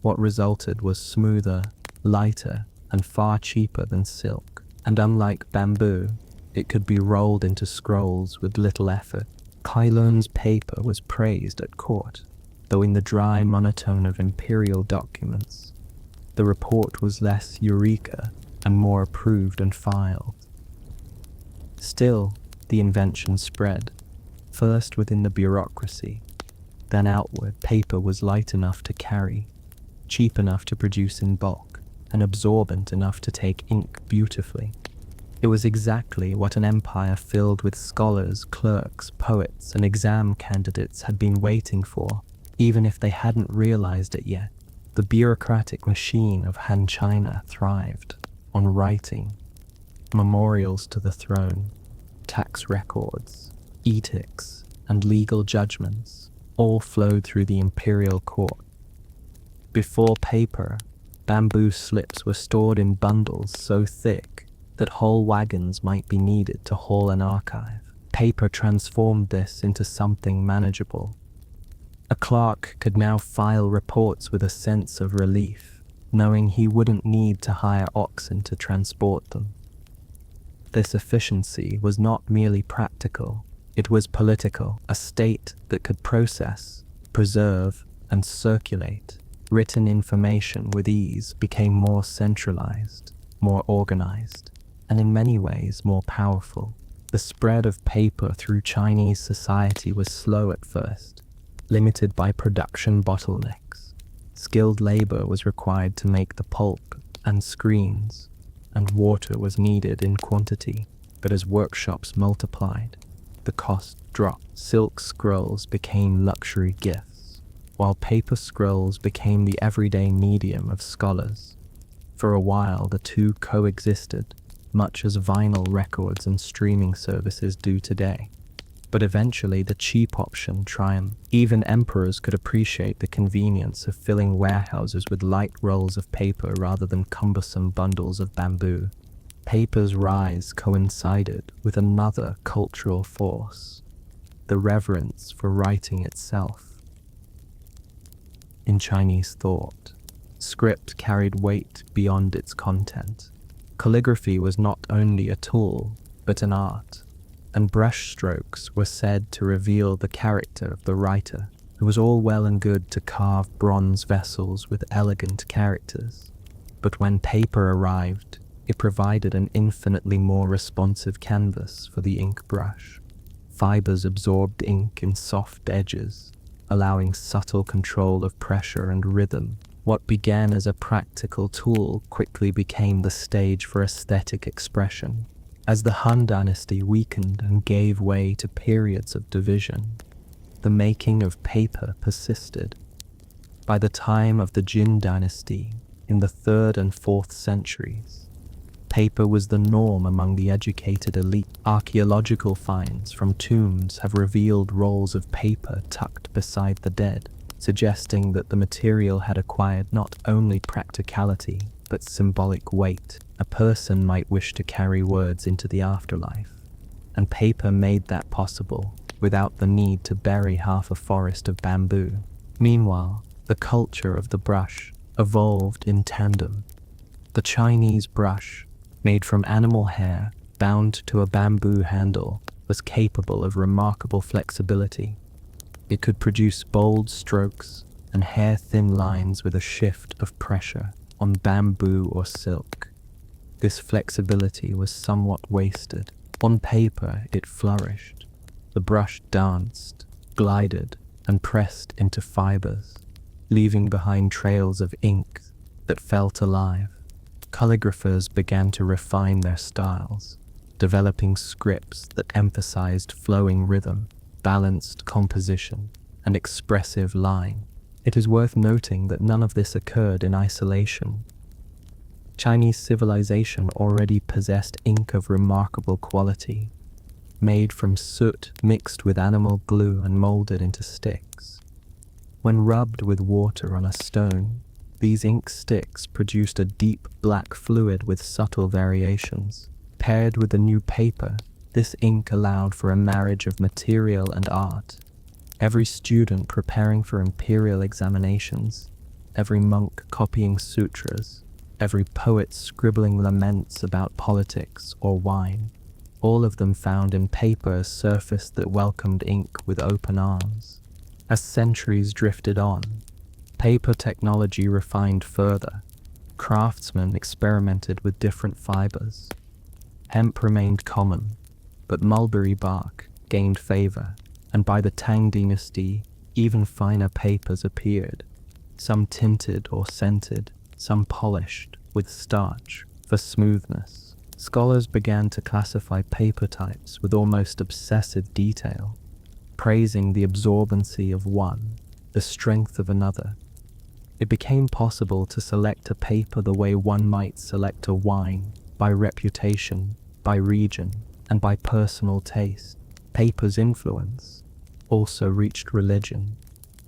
What resulted was smoother, lighter, and far cheaper than silk. And unlike bamboo, it could be rolled into scrolls with little effort. Kai Lun's paper was praised at court, though in the dry monotone of imperial documents, the report was less eureka and more approved and filed. Still, the invention spread, first within the bureaucracy, then outward. Paper was light enough to carry, cheap enough to produce in bulk, and absorbent enough to take ink beautifully. It was exactly what an empire filled with scholars, clerks, poets, and exam candidates had been waiting for, even if they hadn't realized it yet. The bureaucratic machine of Han China thrived on writing. Memorials to the throne, tax records, edicts, and legal judgments all flowed through the imperial court. Before paper, bamboo slips were stored in bundles so thick that whole wagons might be needed to haul an archive. Paper transformed this into something manageable. A clerk could now file reports with a sense of relief, knowing he wouldn't need to hire oxen to transport them. This efficiency was not merely practical, it was political. A state that could process, preserve, and circulate written information with ease became more centralized, more organized, and in many ways more powerful. The spread of paper through Chinese society was slow at first, limited by production bottlenecks. Skilled labor was required to make the pulp and screens, and water was needed in quantity. But as workshops multiplied, the cost dropped. Silk scrolls became luxury gifts, while paper scrolls became the everyday medium of scholars. For a while, the two coexisted, much as vinyl records and streaming services do today. But eventually the cheap option triumphed. Even emperors could appreciate the convenience of filling warehouses with light rolls of paper rather than cumbersome bundles of bamboo. Paper's rise coincided with another cultural force, the reverence for writing itself. In Chinese thought, script carried weight beyond its content. Calligraphy was not only a tool, but an art, and brushstrokes were said to reveal the character of the writer. It was all well and good to carve bronze vessels with elegant characters, but when paper arrived, It provided an infinitely more responsive canvas for the ink brush. Fibers absorbed ink in soft edges, allowing subtle control of pressure and rhythm. What began as a practical tool quickly became the stage for aesthetic expression. As the Han Dynasty weakened and gave way to periods of division, the making of paper persisted. By the time of the Jin Dynasty, in the 3rd and 4th centuries, paper was the norm among the educated elite. Archaeological finds from tombs have revealed rolls of paper tucked beside the dead, suggesting that the material had acquired not only practicality, but symbolic weight. A person might wish to carry words into the afterlife, and paper made that possible without the need to bury half a forest of bamboo. Meanwhile, the culture of the brush evolved in tandem. The Chinese brush, made from animal hair bound to a bamboo handle, was capable of remarkable flexibility. It could produce bold strokes and hair-thin lines with a shift of pressure on bamboo or silk. This flexibility was somewhat wasted. On paper, it flourished. The brush danced, glided, and pressed into fibers, leaving behind trails of ink that felt alive. Calligraphers began to refine their styles, developing scripts that emphasized flowing rhythm, balanced composition, and expressive line. It is worth noting that none of this occurred in isolation. Chinese civilization already possessed ink of remarkable quality, made from soot mixed with animal glue and molded into sticks. When rubbed with water on a stone, these ink sticks produced a deep black fluid with subtle variations. Paired with the new paper, this ink allowed for a marriage of material and art. Every student preparing for imperial examinations, every monk copying sutras, every poet scribbling laments about politics or wine, all of them found in paper a surface that welcomed ink with open arms. As centuries drifted on, paper technology refined further. Craftsmen experimented with different fibers. Hemp remained common, but mulberry bark gained favor, and by the Tang dynasty, even finer papers appeared, some tinted or scented, some polished with starch for smoothness. Scholars began to classify paper types with almost obsessive detail, praising the absorbency of one, the strength of another. It became possible to select a paper the way one might select a wine, by reputation, by region, and by personal taste. Paper's influence also reached religion.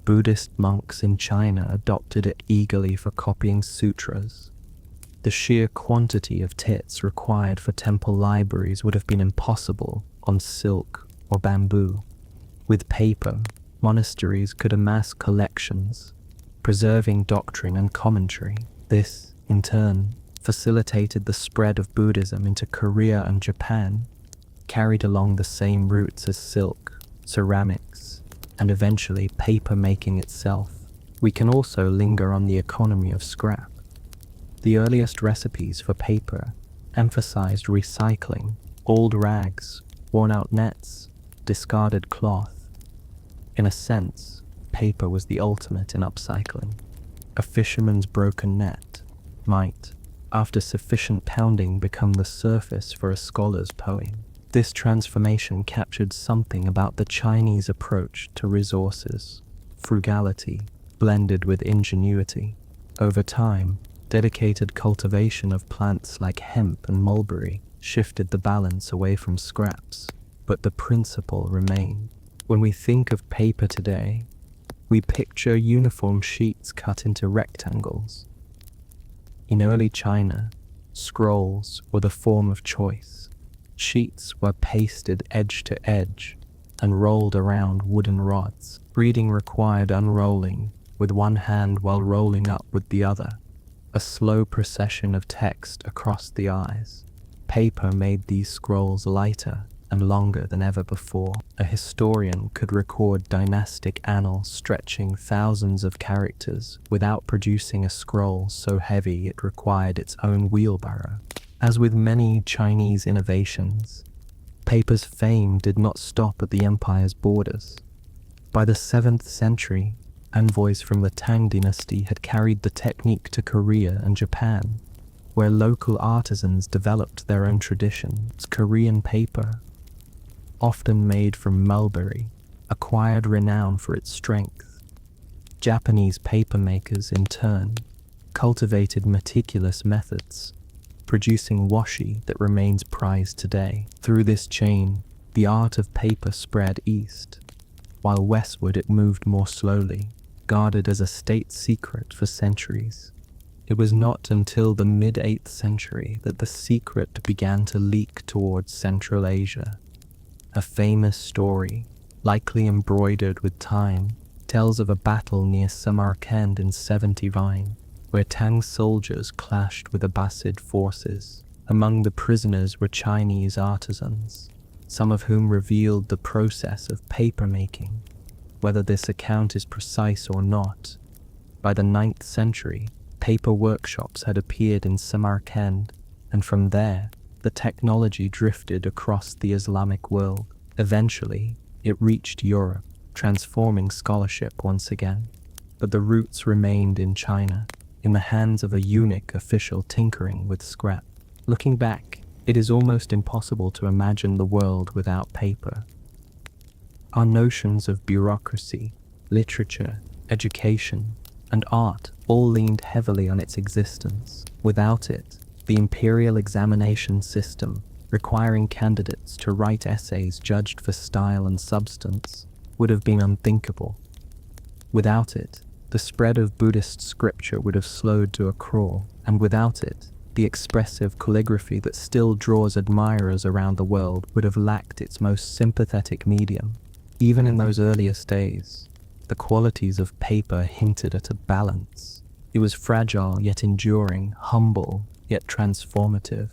Buddhist monks in China adopted it eagerly for copying sutras. The sheer quantity of tits required for temple libraries would have been impossible on silk or bamboo. With paper, monasteries could amass collections, preserving doctrine and commentary. This, in turn, facilitated the spread of Buddhism into Korea and Japan, carried along the same routes as silk, ceramics, and eventually paper making itself. We can also linger on the economy of scrap. The earliest recipes for paper emphasized recycling, old rags, worn-out nets, discarded cloth. In a sense, paper was the ultimate in upcycling. A fisherman's broken net might, after sufficient pounding, become the surface for a scholar's poem. This transformation captured something about the Chinese approach to resources, frugality blended with ingenuity. Over time, dedicated cultivation of plants like hemp and mulberry shifted the balance away from scraps, but the principle remained. When we think of paper today, we picture uniform sheets cut into rectangles. In early China, scrolls were the form of choice. Sheets were pasted edge to edge and rolled around wooden rods. Reading required unrolling with one hand while rolling up with the other, a slow procession of text across the eyes. Paper made these scrolls lighter and longer than ever before. A historian could record dynastic annals stretching thousands of characters without producing a scroll so heavy it required its own wheelbarrow. As with many Chinese innovations, paper's fame did not stop at the empire's borders. By the 7th century, envoys from the Tang dynasty had carried the technique to Korea and Japan, where local artisans developed their own traditions. Korean paper, often made from mulberry, acquired renown for its strength. Japanese paper makers, in turn, cultivated meticulous methods, producing washi that remains prized today. Through this chain, the art of paper spread east, while westward it moved more slowly, guarded as a state secret for centuries. It was not until the mid-8th century that the secret began to leak towards Central Asia. A famous story, likely embroidered with time, tells of a battle near Samarkand in 79, where Tang soldiers clashed with Abbasid forces. Among the prisoners were Chinese artisans, some of whom revealed the process of paper making. Whether this account is precise or not, by the 9th century, paper workshops had appeared in Samarkand, and from there, the technology drifted across the Islamic world. Eventually, it reached Europe, transforming scholarship once again. But the roots remained in China, in the hands of a unique official tinkering with scrap. Looking back, it is almost impossible to imagine the world without paper. Our notions of bureaucracy, literature, education, and art all leaned heavily on its existence. Without it, the imperial examination system, requiring candidates to write essays judged for style and substance, would have been unthinkable. Without it, the spread of Buddhist scripture would have slowed to a crawl, and without it, the expressive calligraphy that still draws admirers around the world would have lacked its most sympathetic medium. Even in those earliest days, the qualities of paper hinted at a balance. It was fragile yet enduring, humble yet transformative.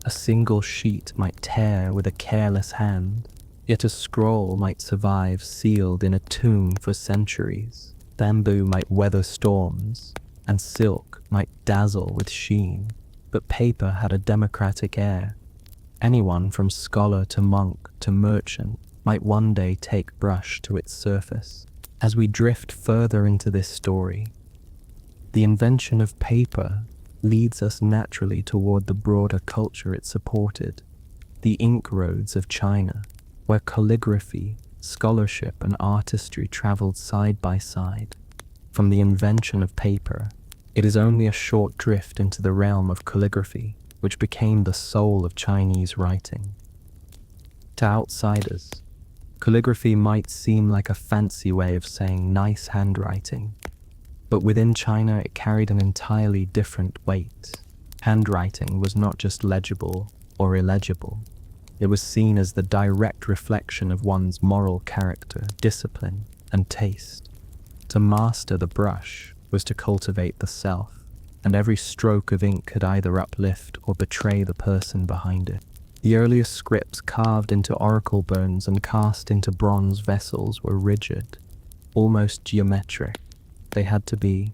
A single sheet might tear with a careless hand, yet a scroll might survive sealed in a tomb for centuries. Bamboo might weather storms, and silk might dazzle with sheen, but paper had a democratic air. Anyone from scholar to monk to merchant might one day take brush to its surface. As we drift further into this story, the invention of paper leads us naturally toward the broader culture it supported, the ink roads of China, where calligraphy, scholarship, and artistry traveled side by side. From the invention of paper, it is only a short drift into the realm of calligraphy, which became the soul of Chinese writing. To outsiders, calligraphy might seem like a fancy way of saying nice handwriting, but within China it carried an entirely different weight. Handwriting was not just legible or illegible. It was seen as the direct reflection of one's moral character, discipline, and taste. To master the brush was to cultivate the self, and every stroke of ink could either uplift or betray the person behind it. The earliest scripts carved into oracle bones and cast into bronze vessels were rigid, almost geometric. They had to be,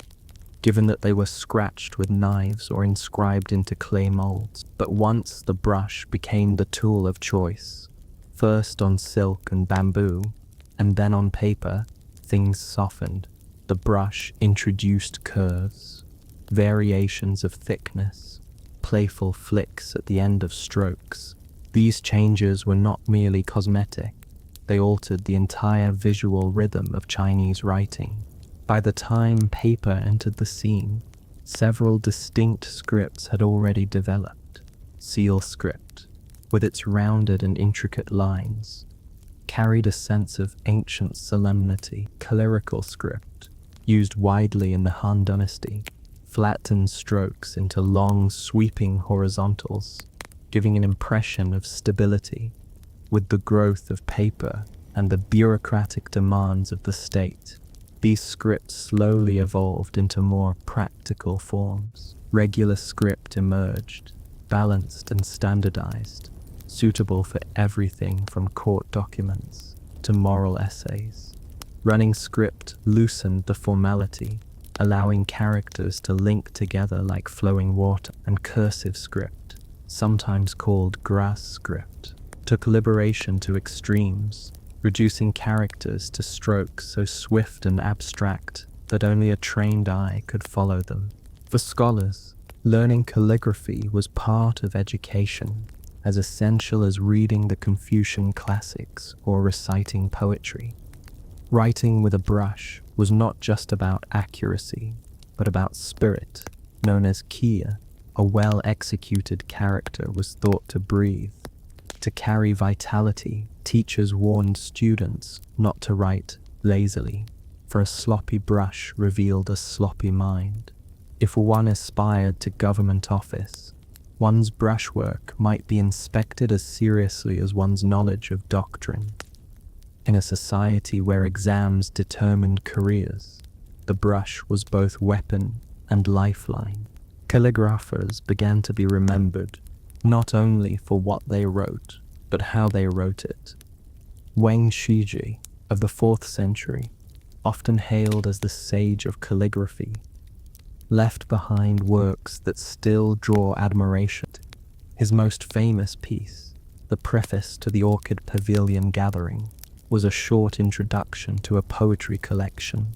given that they were scratched with knives or inscribed into clay molds. But once the brush became the tool of choice, first on silk and bamboo, and then on paper, things softened. The brush introduced curves, variations of thickness, playful flicks at the end of strokes. These changes were not merely cosmetic, they altered the entire visual rhythm of Chinese writing. By the time paper entered the scene, several distinct scripts had already developed. Seal script, with its rounded and intricate lines, carried a sense of ancient solemnity. Clerical script, used widely in the Han Dynasty, flattened strokes into long, sweeping horizontals, giving an impression of stability. With the growth of paper and the bureaucratic demands of the state, these scripts slowly evolved into more practical forms. Regular script emerged, balanced and standardized, suitable for everything from court documents to moral essays. Running script loosened the formality, allowing characters to link together like flowing water, and cursive script, sometimes called grass script, took liberation to extremes, reducing characters to strokes so swift and abstract that only a trained eye could follow them. For scholars, learning calligraphy was part of education, as essential as reading the Confucian classics or reciting poetry. Writing with a brush was not just about accuracy, but about spirit, known as kia. A well-executed character was thought to breathe. To carry vitality, teachers warned students not to write lazily, for a sloppy brush revealed a sloppy mind. If one aspired to government office, one's brushwork might be inspected as seriously as one's knowledge of doctrine. In a society where exams determined careers, the brush was both weapon and lifeline. Calligraphers began to be remembered not only for what they wrote, but how they wrote it. Wang Shiji, of the 4th century, often hailed as the sage of calligraphy, left behind works that still draw admiration. His most famous piece, the preface to the Orchid Pavilion Gathering, was a short introduction to a poetry collection.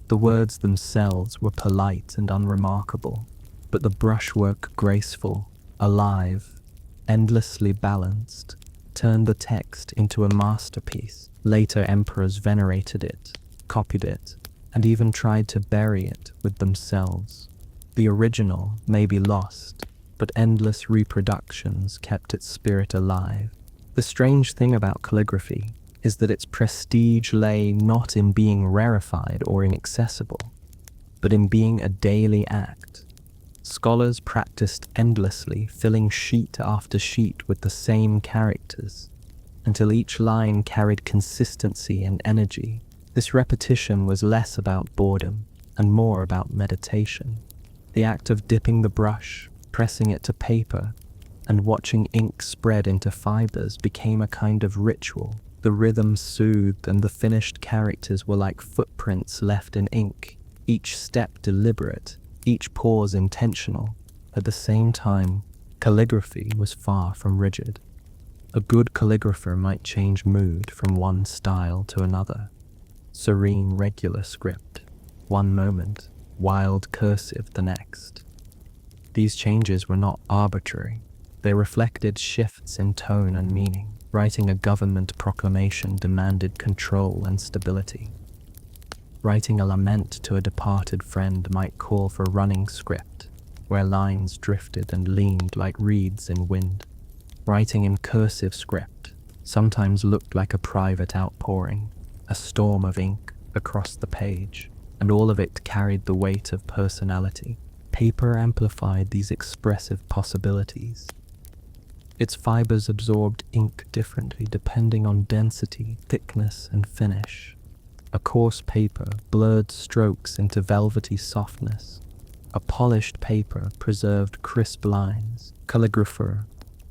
The words themselves were polite and unremarkable, but the brushwork graceful, alive, endlessly balanced, turned the text into a masterpiece. Later emperors venerated it, copied it, and even tried to bury it with themselves. The original may be lost, but endless reproductions kept its spirit alive. The strange thing about calligraphy is that its prestige lay not in being rarefied or inaccessible, but in being a daily act. Scholars practiced endlessly, filling sheet after sheet with the same characters, until each line carried consistency and energy. This repetition was less about boredom and more about meditation. The act of dipping the brush, pressing it to paper, and watching ink spread into fibers became a kind of ritual. The rhythm soothed, and the finished characters were like footprints left in ink, each step deliberate, each pause intentional. At the same time, calligraphy was far from rigid. A good calligrapher might change mood from one style to another. Serene, regular script, one moment, wild cursive the next. These changes were not arbitrary. They reflected shifts in tone and meaning. Writing a government proclamation demanded control and stability. Writing a lament to a departed friend might call for running script, where lines drifted and leaned like reeds in wind. Writing in cursive script sometimes looked like a private outpouring, a storm of ink across the page, and all of it carried the weight of personality. Paper amplified these expressive possibilities. Its fibers absorbed ink differently depending on density, thickness, and finish. A coarse paper blurred strokes into velvety softness. A polished paper preserved crisp lines. Calligrapher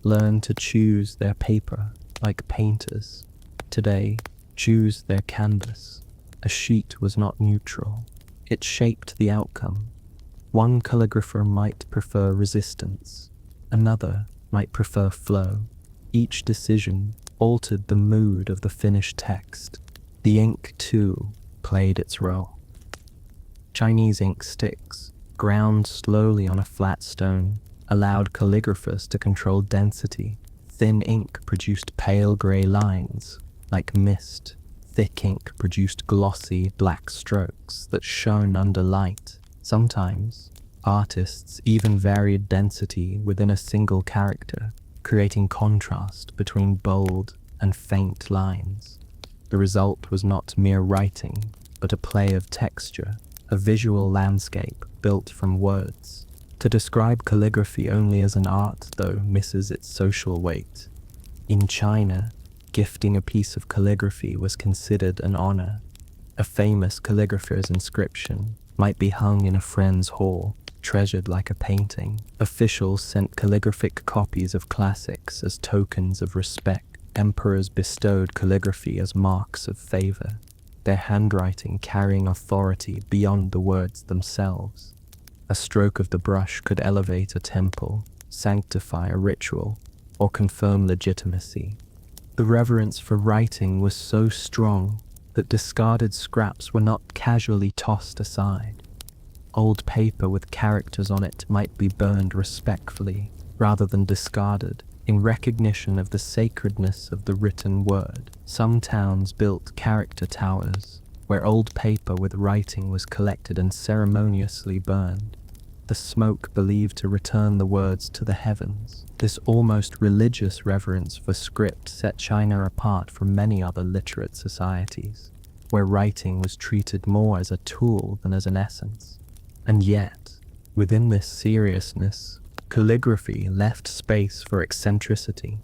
learned to choose their paper like painters. Today, choose their canvas. A sheet was not neutral. It shaped the outcome. One calligrapher might prefer resistance. Another might prefer flow. Each decision altered the mood of the finished text. The ink, too, played its role. Chinese ink sticks, ground slowly on a flat stone, allowed calligraphers to control density. Thin ink produced pale grey lines, like mist. Thick ink produced glossy black strokes that shone under light. Sometimes, artists even varied density within a single character, creating contrast between bold and faint lines. The result was not mere writing, but a play of texture, a visual landscape built from words. To describe calligraphy only as an art, though, misses its social weight. In China, gifting a piece of calligraphy was considered an honor. A famous calligrapher's inscription might be hung in a friend's hall, treasured like a painting. Officials sent calligraphic copies of classics as tokens of respect. Emperors bestowed calligraphy as marks of favor, their handwriting carrying authority beyond the words themselves. A stroke of the brush could elevate a temple, sanctify a ritual, or confirm legitimacy. The reverence for writing was so strong that discarded scraps were not casually tossed aside. Old paper with characters on it might be burned respectfully rather than discarded in recognition of the sacredness of the written word. Some towns built character towers where old paper with writing was collected and ceremoniously burned, the smoke believed to return the words to the heavens. This almost religious reverence for script set China apart from many other literate societies, where writing was treated more as a tool than as an essence. And yet, within this seriousness, calligraphy left space for eccentricity.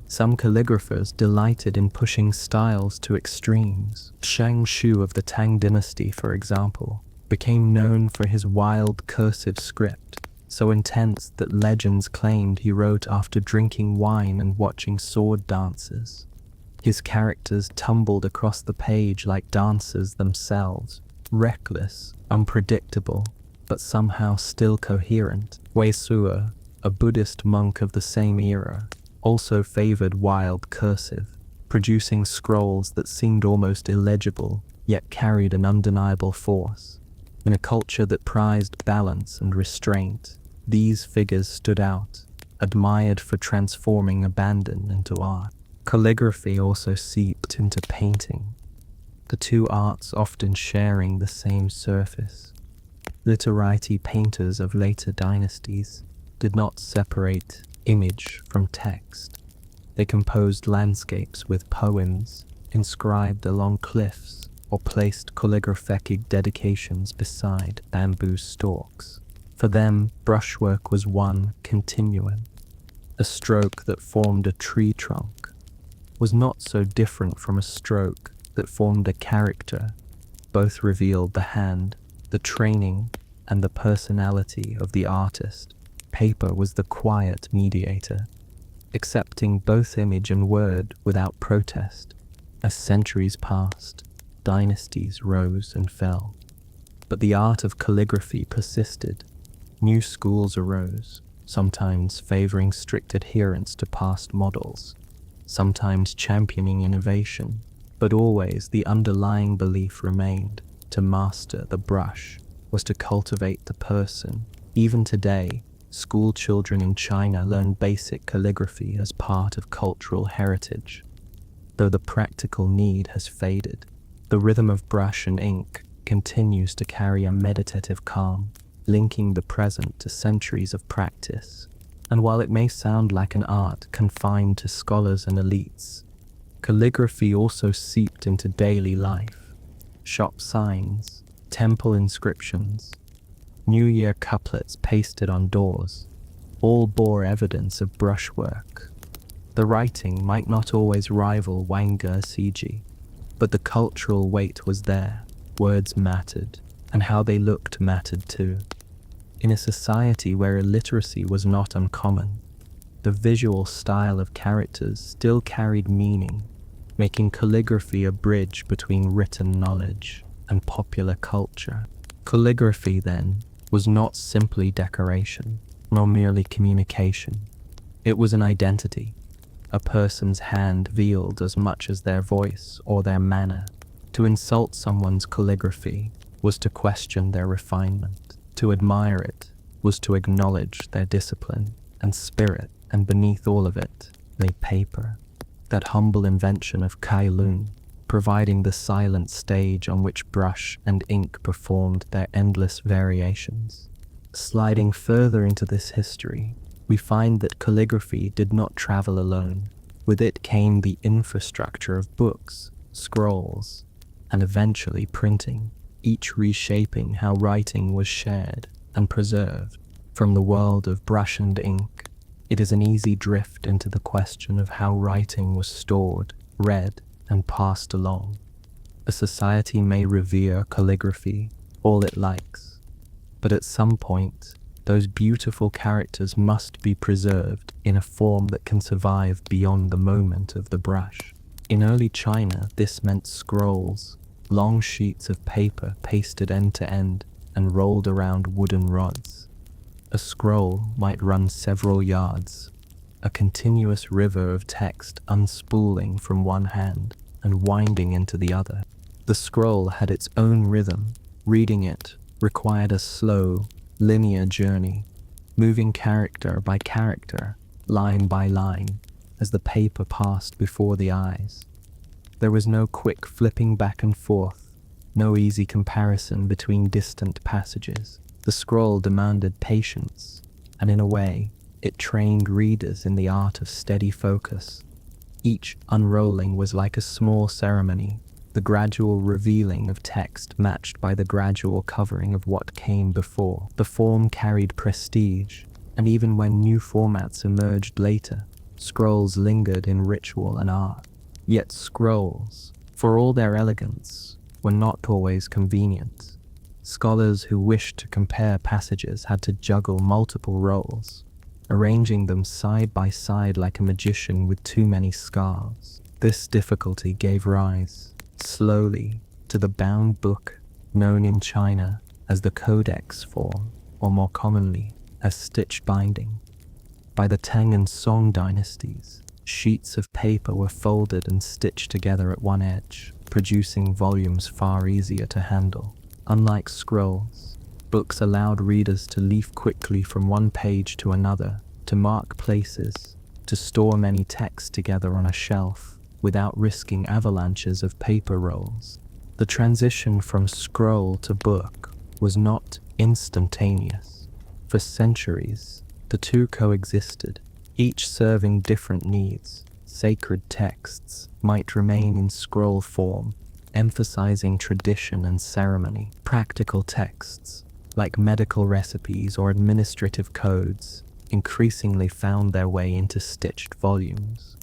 Some calligraphers delighted in pushing styles to extremes. Shang Shu of the Tang dynasty, for example, became known for his wild cursive script, so intense that legends claimed he wrote after drinking wine and watching sword dances. His characters tumbled across the page like dancers themselves, reckless, unpredictable, but somehow still coherent. Wei Suo, a Buddhist monk of the same era, also favored wild cursive, producing scrolls that seemed almost illegible, yet carried an undeniable force. In a culture that prized balance and restraint, these figures stood out, admired for transforming abandon into art. Calligraphy also seeped into painting, the two arts often sharing the same surface. Literati painters of later dynasties did not separate image from text. They composed landscapes with poems inscribed along cliffs or placed calligraphic dedications beside bamboo stalks. For them, brushwork was one continuum. A stroke that formed a tree trunk was not so different from a stroke that formed a character. Both revealed the hand, the training, and the personality of the artist. Paper was the quiet mediator, accepting both image and word without protest. As centuries passed, dynasties rose and fell. But the art of calligraphy persisted. New schools arose, sometimes favoring strict adherence to past models, sometimes championing innovation, but always the underlying belief remained: to master the brush was to cultivate the person. Even today, school children in China learn basic calligraphy as part of cultural heritage. Though the practical need has faded, the rhythm of brush and ink continues to carry a meditative calm, linking the present to centuries of practice. And while it may sound like an art confined to scholars and elites, calligraphy also seeped into daily life. Shop signs, temple inscriptions, New Year couplets pasted on doors, all bore evidence of brushwork. The writing might not always rival Wang Ge, but the cultural weight was there. Words mattered, and how they looked mattered too. In a society where illiteracy was not uncommon, the visual style of characters still carried meaning, making calligraphy a bridge between written knowledge and popular culture. Calligraphy, then, was not simply decoration, nor merely communication. It was an identity. A person's hand veiled as much as their voice or their manner. To insult someone's calligraphy was to question their refinement. To admire it was to acknowledge their discipline and spirit, and beneath all of it lay paper, that humble invention of Kai Lun, providing the silent stage on which brush and ink performed their endless variations. Sliding further into this history, we find that calligraphy did not travel alone. With it came the infrastructure of books, scrolls, and eventually printing, each reshaping how writing was shared and preserved. From the world of brush and ink, it is an easy drift into the question of how writing was stored, read, and passed along. A society may revere calligraphy all it likes, but at some point, those beautiful characters must be preserved in a form that can survive beyond the moment of the brush. In early China, this meant scrolls, long sheets of paper pasted end to end and rolled around wooden rods. A scroll might run several yards, a continuous river of text unspooling from one hand and winding into the other. The scroll had its own rhythm. Reading it required a slow, linear journey, moving character by character, line by line, as the paper passed before the eyes. There was no quick flipping back and forth, no easy comparison between distant passages. The scroll demanded patience, and in a way, it trained readers in the art of steady focus. Each unrolling was like a small ceremony, the gradual revealing of text matched by the gradual covering of what came before. The form carried prestige, and even when new formats emerged later, scrolls lingered in ritual and art. Yet scrolls, for all their elegance, were not always convenient. Scholars who wished to compare passages had to juggle multiple rolls, arranging them side by side like a magician with too many scarves. This difficulty gave rise, slowly, to the bound book known in China as the codex form, or more commonly as stitched binding. By the Tang and Song dynasties, sheets of paper were folded and stitched together at one edge, producing volumes far easier to handle. Unlike scrolls, books allowed readers to leaf quickly from one page to another, to mark places, to store many texts together on a shelf, without risking avalanches of paper rolls. The transition from scroll to book was not instantaneous. For centuries, the two coexisted, each serving different needs. Sacred texts might remain in scroll form, emphasizing tradition and ceremony. Practical texts, like medical recipes or administrative codes, increasingly found their way into stitched volumes.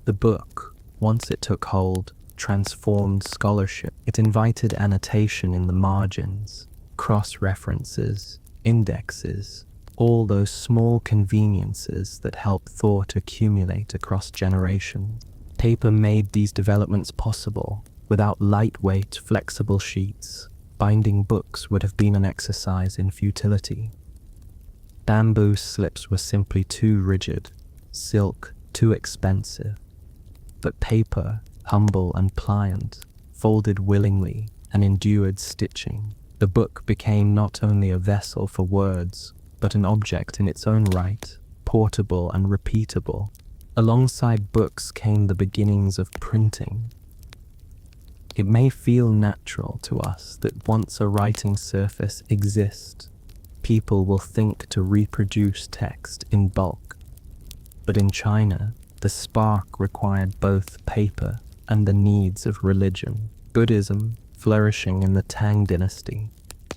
The book, once it took hold, transformed scholarship. It invited annotation in the margins, cross-references, indexes, all those small conveniences that help thought accumulate across generations. Paper made these developments possible. Without lightweight, flexible sheets, binding books would have been an exercise in futility. Bamboo slips were simply too rigid, silk too expensive. But paper, humble and pliant, folded willingly and endured stitching. The book became not only a vessel for words, but an object in its own right, portable and repeatable. Alongside books came the beginnings of printing. It may feel natural to us that once a writing surface exists, people will think to reproduce text in bulk. But in China, the spark required both paper and the needs of religion. Buddhism, flourishing in the Tang dynasty,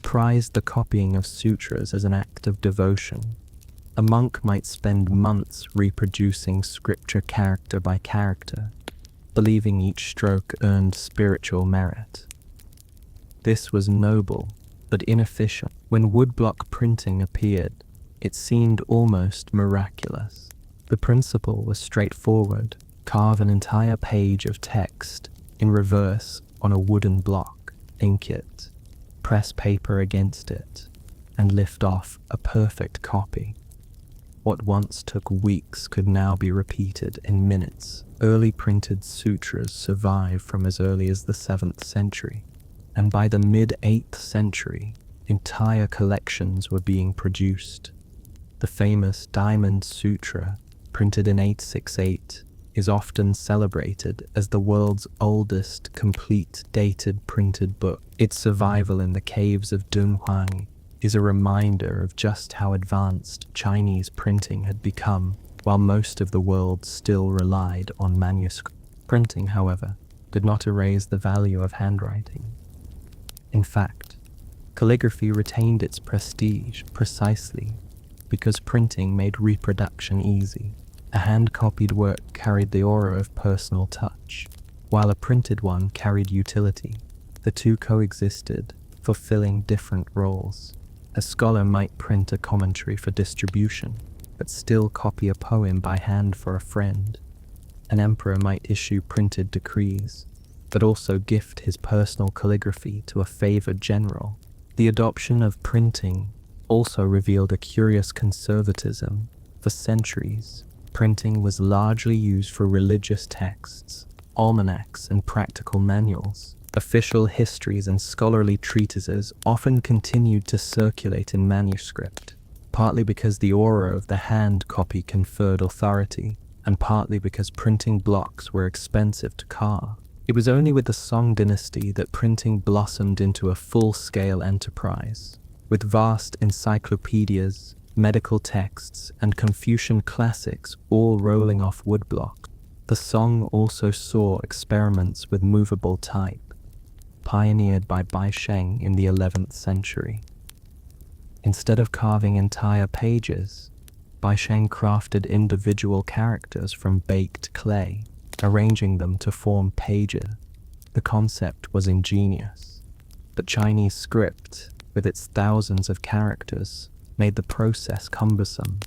prized the copying of sutras as an act of devotion. A monk might spend months reproducing scripture character by character, believing each stroke earned spiritual merit. This was noble, but inefficient. When woodblock printing appeared, it seemed almost miraculous. The principle was straightforward: carve an entire page of text in reverse on a wooden block, ink it, press paper against it, and lift off a perfect copy. What once took weeks could now be repeated in minutes. Early printed sutras survived from as early as the 7th century, and by the mid-8th century, entire collections were being produced. The famous Diamond Sutra, printed in 868, is often celebrated as the world's oldest complete dated printed book. Its survival in the caves of Dunhuang is a reminder of just how advanced Chinese printing had become, while most of the world still relied on manuscript. Printing, however, did not erase the value of handwriting. In fact, calligraphy retained its prestige precisely because printing made reproduction easy. A hand-copied work carried the aura of personal touch, while a printed one carried utility. The two coexisted, fulfilling different roles. A scholar might print a commentary for distribution, but still copy a poem by hand for a friend. An emperor might issue printed decrees, but also gift his personal calligraphy to a favored general. The adoption of printing also revealed a curious conservatism. For centuries, printing was largely used for religious texts, almanacs, and practical manuals. Official histories and scholarly treatises often continued to circulate in manuscript, partly because the aura of the hand copy conferred authority, and partly because printing blocks were expensive to carve. It was only with the Song dynasty that printing blossomed into a full-scale enterprise, with vast encyclopedias, medical texts, and Confucian classics all rolling off woodblock. The Song also saw experiments with movable type, pioneered by Bai Sheng in the 11th century. Instead of carving entire pages, Bai Sheng crafted individual characters from baked clay, arranging them to form pages. The concept was ingenious, but Chinese script, with its thousands of characters, made the process cumbersome.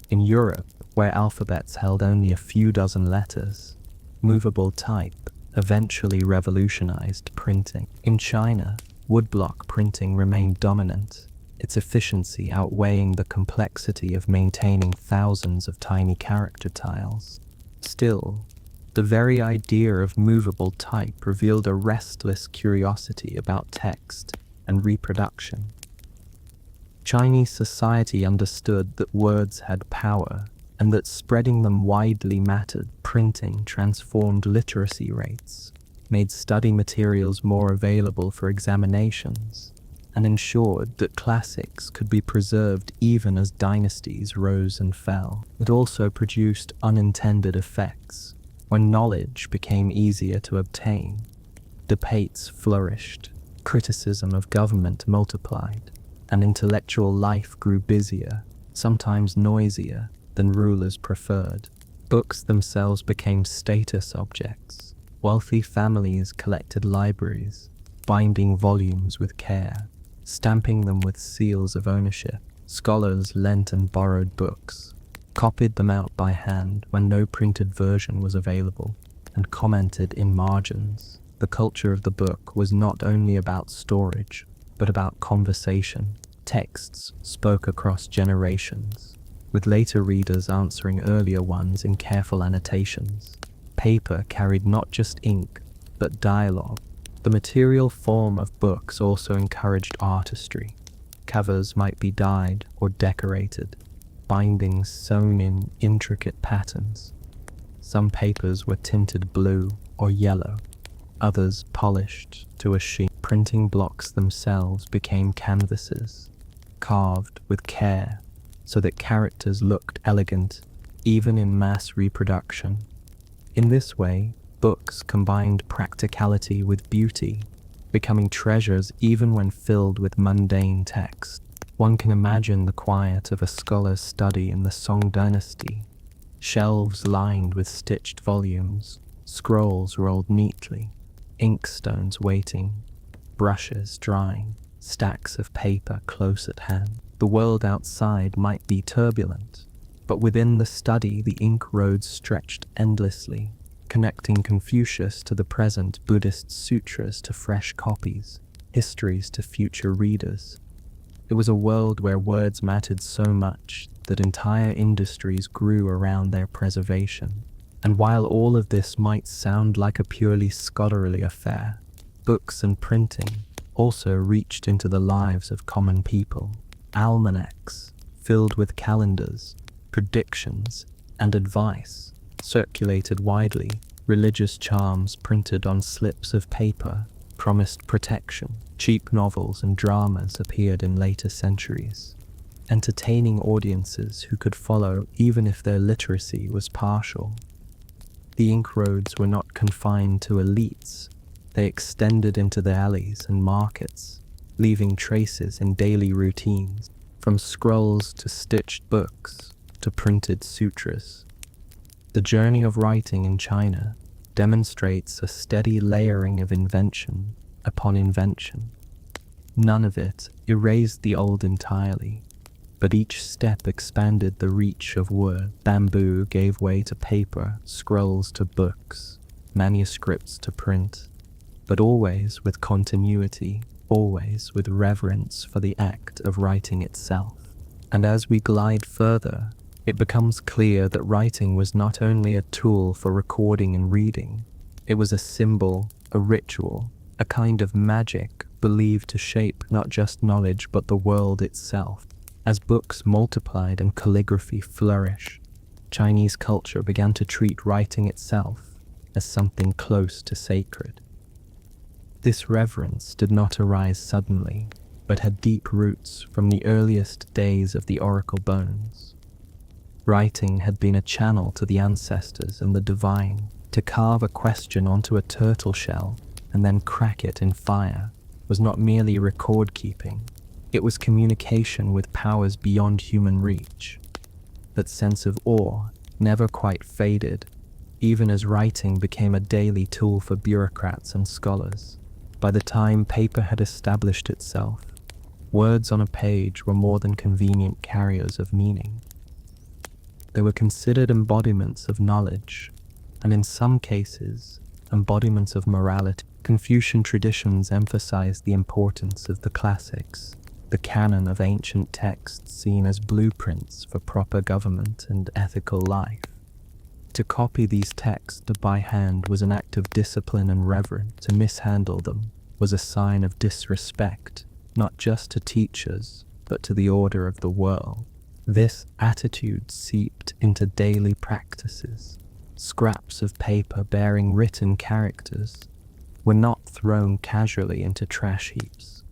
In Europe, where alphabets held only a few dozen letters, movable type eventually revolutionized printing. In China, woodblock printing remained dominant, its efficiency outweighing the complexity of maintaining thousands of tiny character tiles. Still, the very idea of movable type revealed a restless curiosity about text and reproduction. Chinese society understood that words had power and that spreading them widely mattered. Printing transformed literacy rates, made study materials more available for examinations, and ensured that classics could be preserved even as dynasties rose and fell. It also produced unintended effects. When knowledge became easier to obtain, debates flourished, criticism of government multiplied, and intellectual life grew busier, sometimes noisier, than rulers preferred. Books themselves became status objects. Wealthy families collected libraries, binding volumes with care, stamping them with seals of ownership. Scholars lent and borrowed books, copied them out by hand when no printed version was available, and commented in margins. The culture of the book was not only about storage, but about conversation. Texts spoke across generations, with later readers answering earlier ones in careful annotations. Paper carried not just ink, but dialogue. The material form of books also encouraged artistry. Covers might be dyed or decorated, bindings sewn in intricate patterns. Some papers were tinted blue or yellow, others polished to a sheen. Printing blocks themselves became canvases, carved with care so that characters looked elegant even in mass reproduction. In this way, books combined practicality with beauty, becoming treasures even when filled with mundane text. One can imagine the quiet of a scholar's study in the Song dynasty, shelves lined with stitched volumes, scrolls rolled neatly, inkstones waiting, brushes drying, stacks of paper close at hand. The world outside might be turbulent, but within the study the ink roads stretched endlessly, connecting Confucius to the present, Buddhist sutras to fresh copies, histories to future readers. It was a world where words mattered so much that entire industries grew around their preservation. And while all of this might sound like a purely scholarly affair, books and printing also reached into the lives of common people. Almanacs, filled with calendars, predictions, and advice, circulated widely. Religious charms printed on slips of paper promised protection. Cheap novels and dramas appeared in later centuries, entertaining audiences who could follow even if their literacy was partial. The ink roads were not confined to elites. They extended into the alleys and markets, leaving traces in daily routines, from scrolls to stitched books to printed sutras. The journey of writing in China demonstrates a steady layering of invention upon invention. None of it erased the old entirely, but each step expanded the reach of word. Bamboo gave way to paper, scrolls to books, manuscripts to print, but always with continuity. always with reverence for the act of writing itself. And as we glide further, it becomes clear that writing was not only a tool for recording and reading, it was a symbol, a ritual, a kind of magic believed to shape not just knowledge but the world itself. As books multiplied and calligraphy flourished, Chinese culture began to treat writing itself as something close to sacred. This reverence did not arise suddenly, but had deep roots from the earliest days of the oracle bones. Writing had been a channel to the ancestors and the divine. To carve a question onto a turtle shell and then crack it in fire was not merely record keeping, it was communication with powers beyond human reach. That sense of awe never quite faded, even as writing became a daily tool for bureaucrats and scholars. By the time paper had established itself, words on a page were more than convenient carriers of meaning. They were considered embodiments of knowledge, and in some cases, embodiments of morality. Confucian traditions emphasized the importance of the classics, the canon of ancient texts seen as blueprints for proper government and ethical life. To copy these texts by hand was an act of discipline and reverence. To mishandle them was a sign of disrespect, not just to teachers, but to the order of the world. This attitude seeped into daily practices. Scraps of paper bearing written characters were not thrown casually into trash heaps.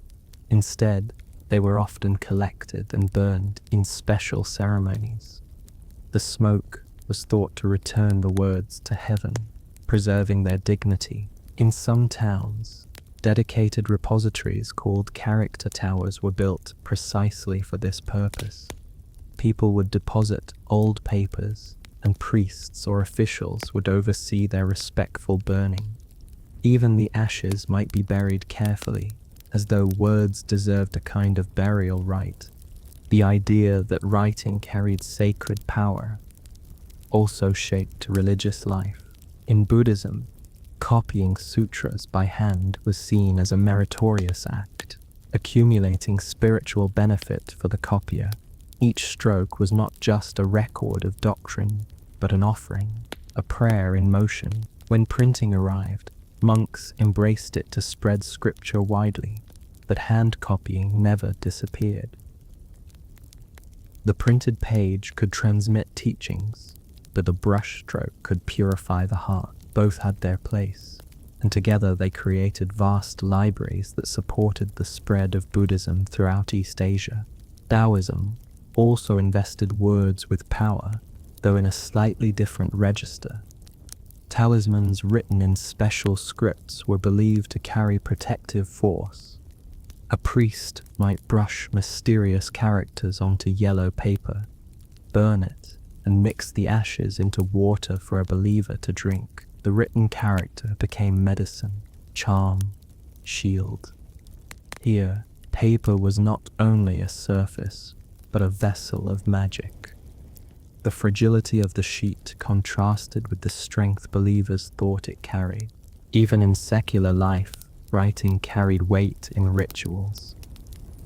Instead, they were often collected and burned in special ceremonies. The smoke was thought to return the words to heaven, preserving their dignity. In some towns, dedicated repositories called character towers were built precisely for this purpose. People would deposit old papers, and priests or officials would oversee their respectful burning. Even the ashes might be buried carefully, as though words deserved a kind of burial rite. The idea that writing carried sacred power also shaped religious life. In Buddhism, copying sutras by hand was seen as a meritorious act, accumulating spiritual benefit for the copier. Each stroke was not just a record of doctrine, but an offering, a prayer in motion. When printing arrived, monks embraced it to spread scripture widely, but hand copying never disappeared. The printed page could transmit teachings, but the brushstroke could purify the heart. Both had their place, and together they created vast libraries that supported the spread of Buddhism throughout East Asia. Taoism also invested words with power, though in a slightly different register. Talismans written in special scripts were believed to carry protective force. A priest might brush mysterious characters onto yellow paper, burn it, and mix the ashes into water for a believer to drink. The written character became medicine, charm, shield. Here, paper was not only a surface, but a vessel of magic. The fragility of the sheet contrasted with the strength believers thought it carried. Even in secular life, writing carried weight in rituals.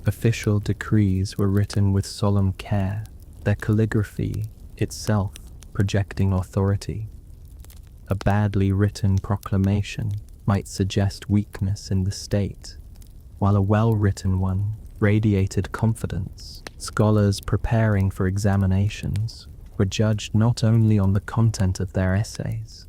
Official decrees were written with solemn care, their calligraphy itself projecting authority. A badly written proclamation might suggest weakness in the state, while a well-written one radiated confidence. Scholars preparing for examinations were judged not only on the content of their essays,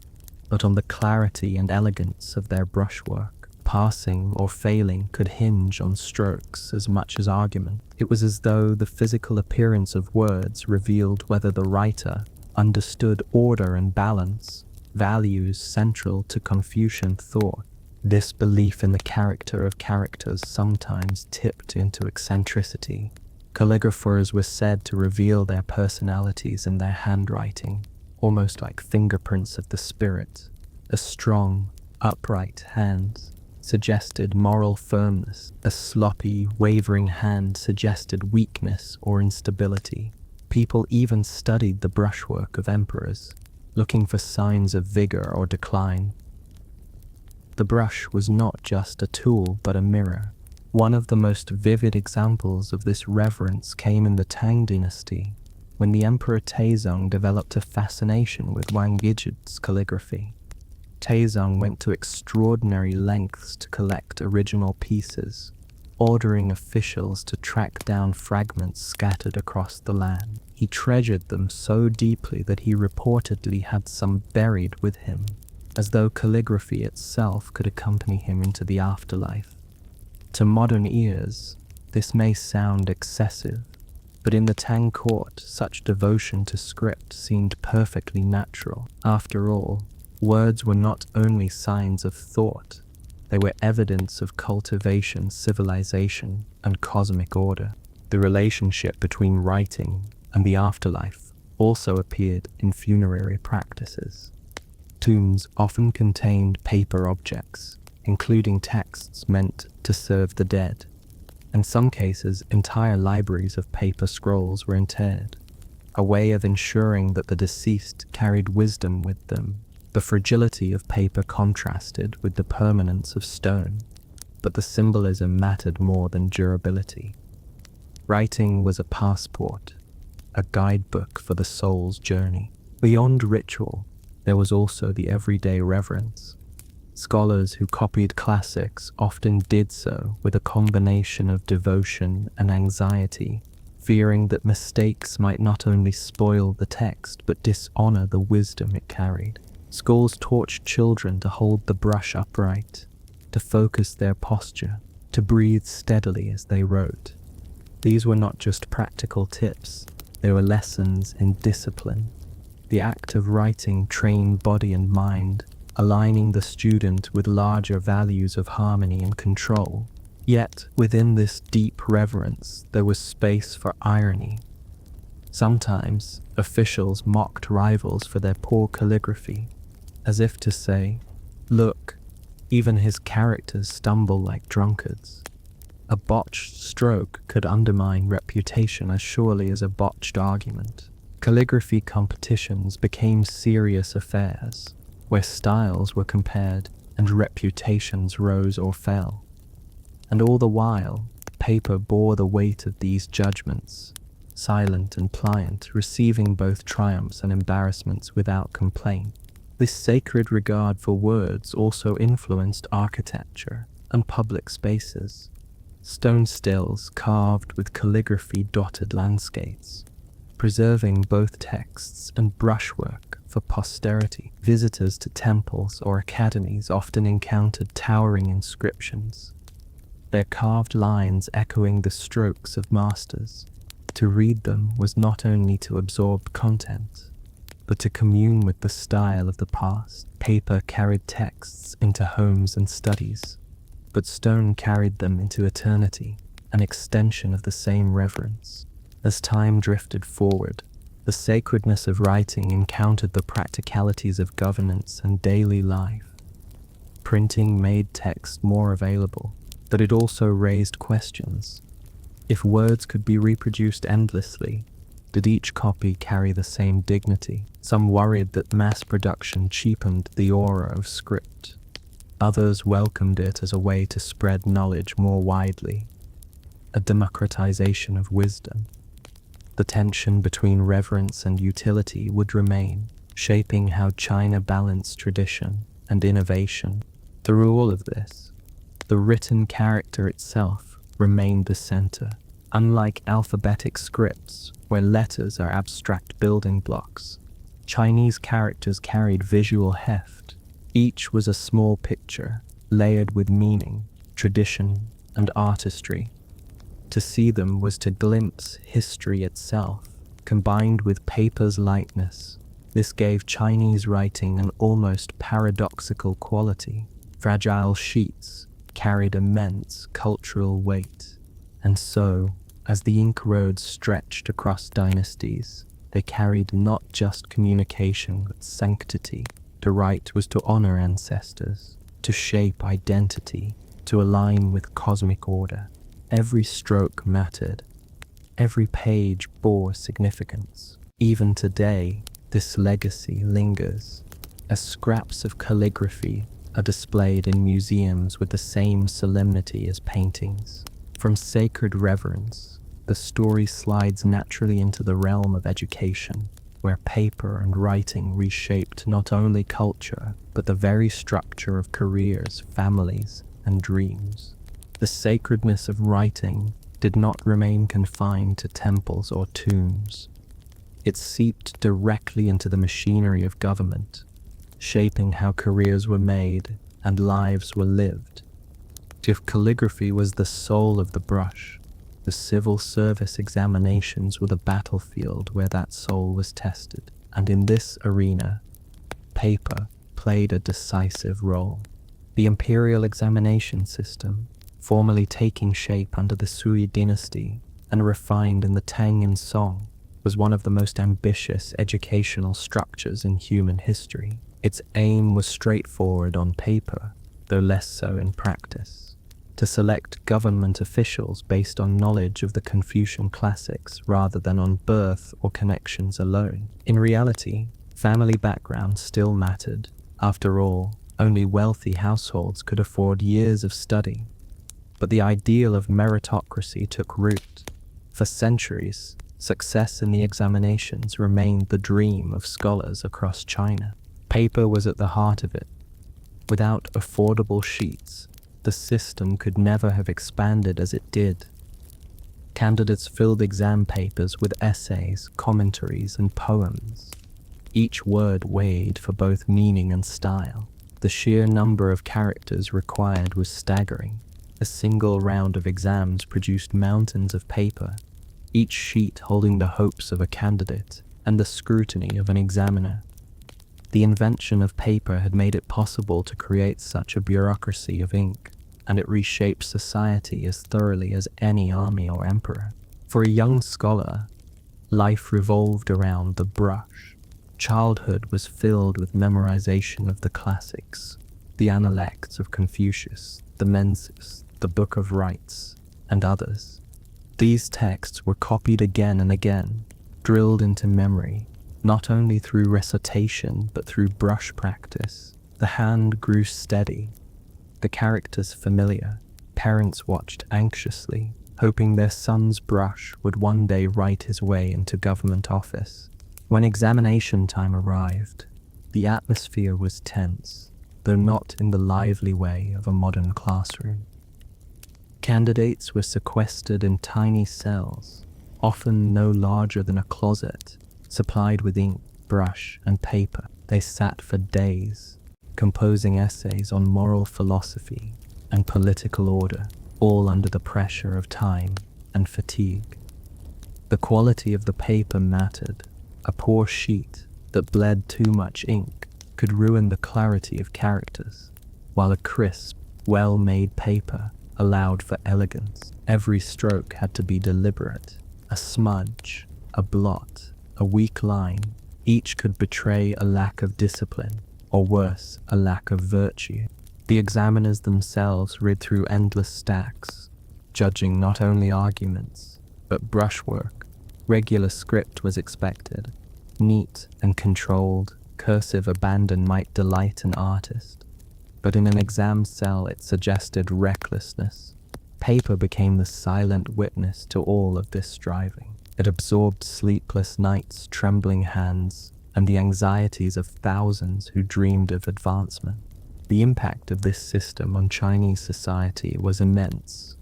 but on the clarity and elegance of their brushwork. Passing or failing could hinge on strokes as much as argument. It was as though the physical appearance of words revealed whether the writer understood order and balance, values central to Confucian thought. This belief in the character of characters sometimes tipped into eccentricity. Calligraphers were said to reveal their personalities in their handwriting, almost like fingerprints of the spirit. A strong, upright hand suggested moral firmness. A sloppy, wavering hand suggested weakness or instability. People even studied the brushwork of emperors, looking for signs of vigor or decline. The brush was not just a tool but a mirror. One of the most vivid examples of this reverence came in the Tang dynasty, when the Emperor Taizong developed a fascination with Wang Gijid's calligraphy. Taizong went to extraordinary lengths to collect original pieces, ordering officials to track down fragments scattered across the land. He treasured them so deeply that he reportedly had some buried with him, as though calligraphy itself could accompany him into the afterlife. To modern ears, this may sound excessive, but in the Tang court, such devotion to script seemed perfectly natural. After all, words were not only signs of thought, they were evidence of cultivation, civilization, and cosmic order. The relationship between writing and the afterlife also appeared in funerary practices. Tombs often contained paper objects, including texts meant to serve the dead. In some cases, entire libraries of paper scrolls were interred, a way of ensuring that the deceased carried wisdom with them. The fragility of paper contrasted with the permanence of stone, but the symbolism mattered more than durability. Writing was a passport, a guidebook for the soul's journey. Beyond ritual, there was also the everyday reverence. Scholars who copied classics often did so with a combination of devotion and anxiety, fearing that mistakes might not only spoil the text but dishonor the wisdom it carried. Schools taught children to hold the brush upright, to focus their posture, to breathe steadily as they wrote. These were not just practical tips, they were lessons in discipline. The act of writing trained body and mind, aligning the student with larger values of harmony and control. Yet, within this deep reverence, there was space for irony. Sometimes, officials mocked rivals for their poor calligraphy, as if to say, "Look, even his characters stumble like drunkards." A botched stroke could undermine reputation as surely as a botched argument. Calligraphy competitions became serious affairs, where styles were compared and reputations rose or fell. And all the while, paper bore the weight of these judgments, silent and pliant, receiving both triumphs and embarrassments without complaint. This sacred regard for words also influenced architecture and public spaces. Stone stills carved with calligraphy dotted landscapes, preserving both texts and brushwork for posterity. Visitors to temples or academies often encountered towering inscriptions, their carved lines echoing the strokes of masters. To read them was not only to absorb content, but to commune with the style of the past. Paper carried texts into homes and studies, but stone carried them into eternity, an extension of the same reverence. As time drifted forward, the sacredness of writing encountered the practicalities of governance and daily life. Printing made text more available, but it also raised questions. If words could be reproduced endlessly, did each copy carry the same dignity? Some worried that mass production cheapened the aura of script. Others welcomed it as a way to spread knowledge more widely, a democratization of wisdom. The tension between reverence and utility would remain, shaping how China balanced tradition and innovation. Through all of this, the written character itself remained the center. Unlike alphabetic scripts, where letters are abstract building blocks, Chinese characters carried visual heft. Each was a small picture, layered with meaning, tradition, and artistry. To see them was to glimpse history itself, combined with paper's lightness. This gave Chinese writing an almost paradoxical quality. Fragile sheets carried immense cultural weight, and so, as the ink roads stretched across dynasties, they carried not just communication but sanctity. To write was to honor ancestors, to shape identity, to align with cosmic order. Every stroke mattered. Every page bore significance. Even today, this legacy lingers, as scraps of calligraphy are displayed in museums with the same solemnity as paintings. From sacred reverence, the story slides naturally into the realm of education, where paper and writing reshaped not only culture, but the very structure of careers, families, and dreams. The sacredness of writing did not remain confined to temples or tombs. It seeped directly into the machinery of government, shaping how careers were made and lives were lived. If calligraphy was the soul of the brush, the civil service examinations were the battlefield where that soul was tested, and in this arena, paper played a decisive role. The imperial examination system, formerly taking shape under the Sui dynasty and refined in the Tang and Song, was one of the most ambitious educational structures in human history. Its aim was straightforward on paper, though less so in practice: to select government officials based on knowledge of the Confucian classics rather than on birth or connections alone. In reality, family background still mattered. After all, only wealthy households could afford years of study. But the ideal of meritocracy took root. For centuries, success in the examinations remained the dream of scholars across China. Paper was at the heart of it. Without affordable sheets, the system could never have expanded as it did. Candidates filled exam papers with essays, commentaries, and poems. Each word weighed for both meaning and style. The sheer number of characters required was staggering. A single round of exams produced mountains of paper, each sheet holding the hopes of a candidate and the scrutiny of an examiner. The invention of paper had made it possible to create such a bureaucracy of ink, and it reshaped society as thoroughly as any army or emperor. For a young scholar, life revolved around the brush. Childhood was filled with memorization of the classics, the Analects of Confucius, the Menses, the Book of Rites, and others. These texts were copied again and again, drilled into memory, not only through recitation but through brush practice. The hand grew steady, the characters familiar. Parents watched anxiously, hoping their son's brush would one day write his way into government office. When examination time arrived, the atmosphere was tense, though not in the lively way of a modern classroom. Candidates were sequestered in tiny cells, often no larger than a closet, supplied with ink, brush, and paper. They sat for days, composing essays on moral philosophy and political order, all under the pressure of time and fatigue. The quality of the paper mattered. A poor sheet that bled too much ink could ruin the clarity of characters, while a crisp, well-made paper allowed for elegance. Every stroke had to be deliberate. A smudge, a blot, a weak line, each could betray a lack of discipline, or worse, a lack of virtue. The examiners themselves read through endless stacks, judging not only arguments, but brushwork. Regular script was expected. Neat and controlled, cursive abandon might delight an artist, but in an exam cell it suggested recklessness. Paper became the silent witness to all of this striving. It absorbed sleepless nights, trembling hands, and the anxieties of thousands who dreamed of advancement. The impact of this system on Chinese society was immense.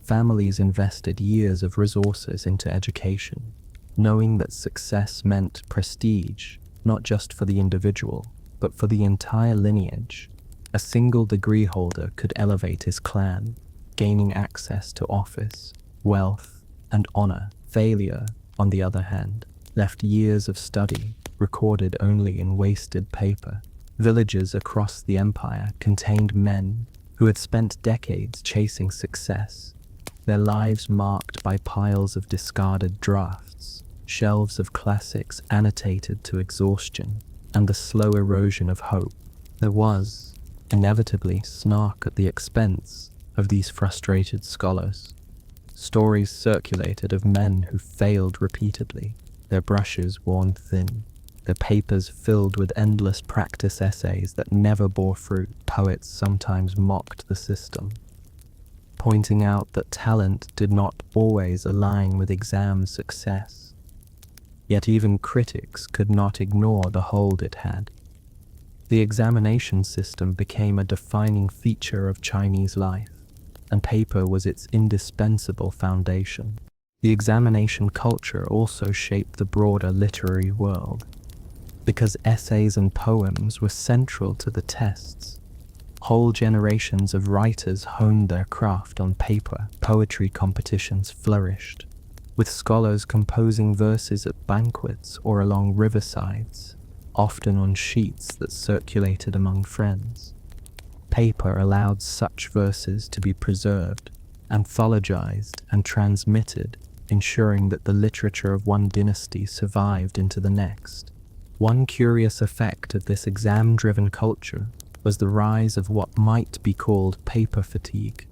Families invested years of resources into education, knowing that success meant prestige, not just for the individual, but for the entire lineage. A single degree holder could elevate his clan, gaining access to office, wealth, and honor. Failure, on the other hand, left years of study recorded only in wasted paper. Villages across the empire contained men who had spent decades chasing success, their lives marked by piles of discarded drafts, shelves of classics annotated to exhaustion, and the slow erosion of hope. There was, inevitably, snark at the expense of these frustrated scholars. Stories circulated of men who failed repeatedly, their brushes worn thin, their papers filled with endless practice essays that never bore fruit. Poets sometimes mocked the system, pointing out that talent did not always align with exam success. Yet even critics could not ignore the hold it had. The examination system became a defining feature of Chinese life, and paper was its indispensable foundation. The examination culture also shaped the broader literary world. Because essays and poems were central to the tests, whole generations of writers honed their craft on paper. Poetry competitions flourished, with scholars composing verses at banquets or along riversides, often on sheets that circulated among friends. Paper allowed such verses to be preserved, anthologized, and transmitted, ensuring that the literature of one dynasty survived into the next. One curious effect of this exam-driven culture was the rise of what might be called paper fatigue.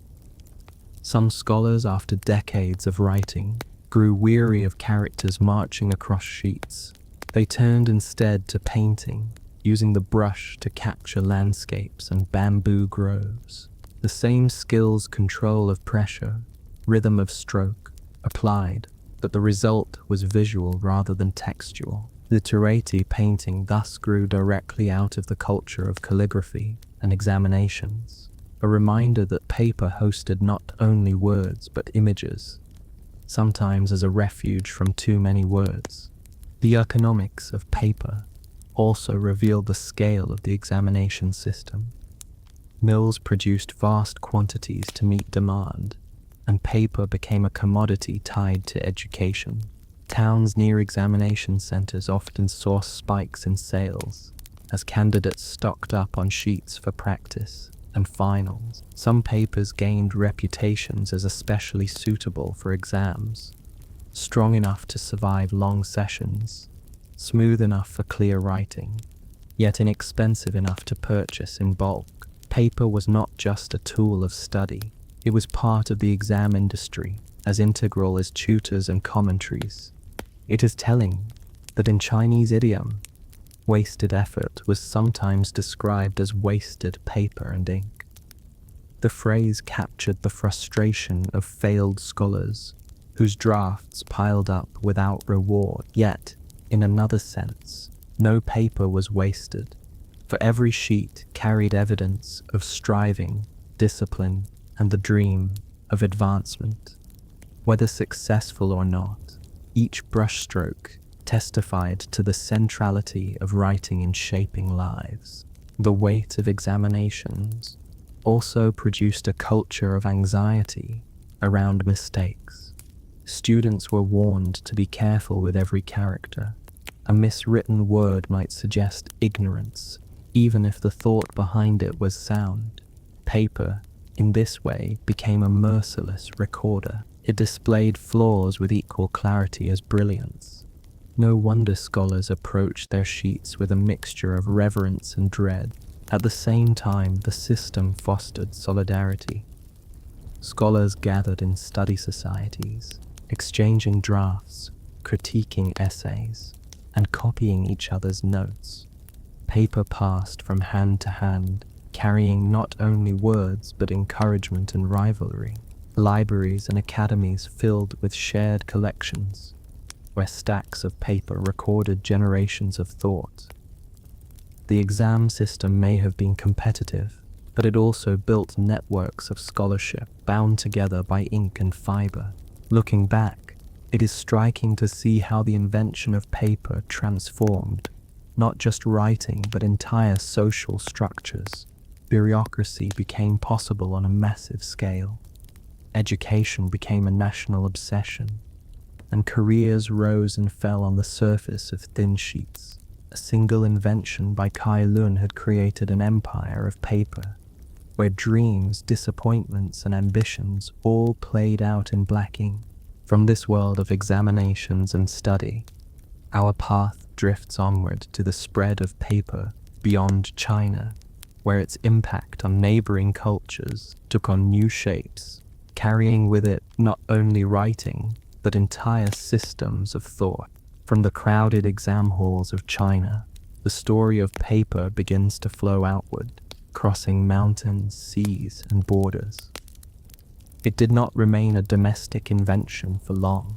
Some scholars, after decades of writing, grew weary of characters marching across sheets. They turned instead to painting, using the brush to capture landscapes and bamboo groves. The same skills, control of pressure, rhythm of stroke, applied, but the result was visual rather than textual. Literati painting thus grew directly out of the culture of calligraphy and examinations, a reminder that paper hosted not only words but images, sometimes as a refuge from too many words. The economics of paper also revealed the scale of the examination system. Mills produced vast quantities to meet demand, and paper became a commodity tied to education. Towns near examination centers often saw spikes in sales, as candidates stocked up on sheets for practice and finals. Some papers gained reputations as especially suitable for exams, strong enough to survive long sessions, smooth enough for clear writing, yet inexpensive enough to purchase in bulk. Paper was not just a tool of study, it was part of the exam industry, as integral as tutors and commentaries. It is telling that in Chinese idiom, wasted effort was sometimes described as wasted paper and ink. The phrase captured the frustration of failed scholars whose drafts piled up without reward. Yet, in another sense, no paper was wasted, for every sheet carried evidence of striving, discipline, and the dream of advancement. Whether successful or not, each brushstroke testified to the centrality of writing in shaping lives. The weight of examinations also produced a culture of anxiety around mistakes. Students were warned to be careful with every character. A miswritten word might suggest ignorance, even if the thought behind it was sound. Paper, in this way, became a merciless recorder. It displayed flaws with equal clarity as brilliance. No wonder scholars approached their sheets with a mixture of reverence and dread. At the same time, the system fostered solidarity. Scholars gathered in study societies, exchanging drafts, critiquing essays, and copying each other's notes. Paper passed from hand to hand, carrying not only words but encouragement and rivalry. Libraries and academies filled with shared collections, where stacks of paper recorded generations of thought. The exam system may have been competitive, but it also built networks of scholarship bound together by ink and fiber. Looking back, it is striking to see how the invention of paper transformed not just writing but entire social structures. Bureaucracy became possible on a massive scale. Education became a national obsession, and careers rose and fell on the surface of thin sheets. A single invention by Kai Lun had created an empire of paper, where dreams, disappointments, and ambitions all played out in black ink. From this world of examinations and study, our path drifts onward to the spread of paper beyond China, where its impact on neighboring cultures took on new shapes, carrying with it not only writing, but entire systems of thought. From the crowded exam halls of China, the story of paper begins to flow outward, crossing mountains, seas, and borders. It did not remain a domestic invention for long.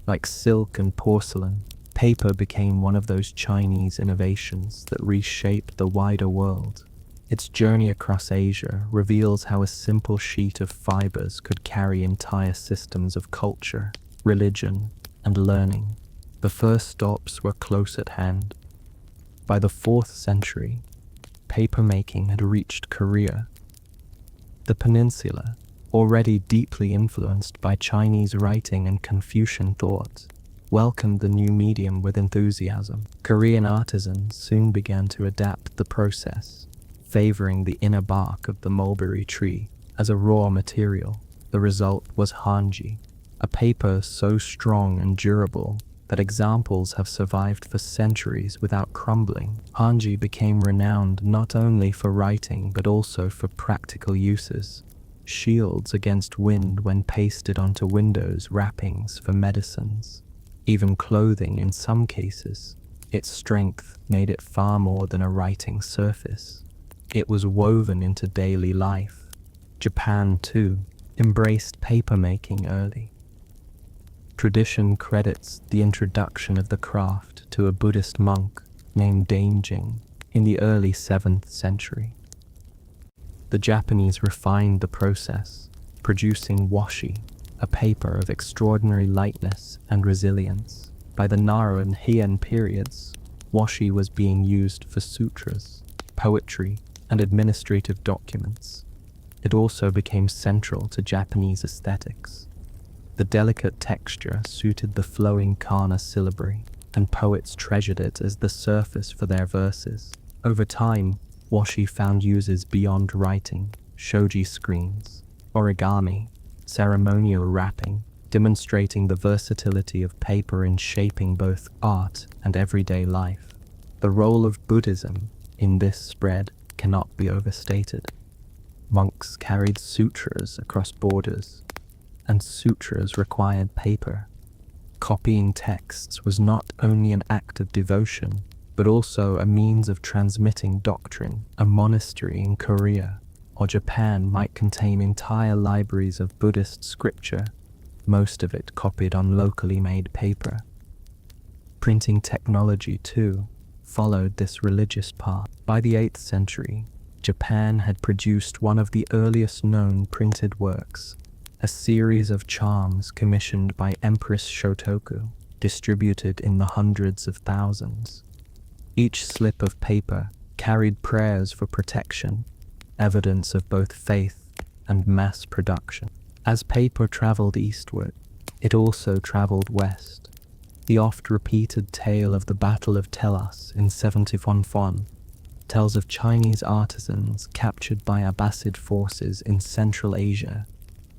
Like silk and porcelain, paper became one of those Chinese innovations that reshaped the wider world. Its journey across Asia reveals how a simple sheet of fibers could carry entire systems of culture, religion, and learning. The first stops were close at hand. By the 4th century, papermaking had reached Korea. The peninsula, already deeply influenced by Chinese writing and Confucian thought, welcomed the new medium with enthusiasm. Korean artisans soon began to adapt the process, favoring the inner bark of the mulberry tree as a raw material. The result was hanji, a paper so strong and durable that examples have survived for centuries without crumbling. Hanji became renowned not only for writing but also for practical uses. Shields against wind when pasted onto windows, wrappings for medicines, even clothing in some cases. Its strength made it far more than a writing surface. It was woven into daily life. Japan, too, embraced papermaking early. Tradition credits the introduction of the craft to a Buddhist monk named Dainjing in the early 7th century. The Japanese refined the process, producing washi, a paper of extraordinary lightness and resilience. By the Nara and Heian periods, washi was being used for sutras, poetry, and administrative documents. It also became central to Japanese aesthetics. The delicate texture suited the flowing kana syllabary, and poets treasured it as the surface for their verses. Over time, washi found uses beyond writing: shoji screens, origami, ceremonial wrapping, demonstrating the versatility of paper in shaping both art and everyday life. The role of Buddhism in this spread cannot be overstated. Monks carried sutras across borders, and sutras required paper. Copying texts was not only an act of devotion, but also a means of transmitting doctrine. A monastery in Korea or Japan might contain entire libraries of Buddhist scripture, most of it copied on locally made paper. Printing technology, too, followed this religious path. By the 8th century, Japan had produced one of the earliest known printed works, a series of charms commissioned by Empress Shotoku, distributed in the hundreds of thousands. Each slip of paper carried prayers for protection, evidence of both faith and mass production. As paper traveled eastward, it also traveled west. The oft-repeated tale of the Battle of Telas in 71 tells of Chinese artisans captured by Abbasid forces in Central Asia,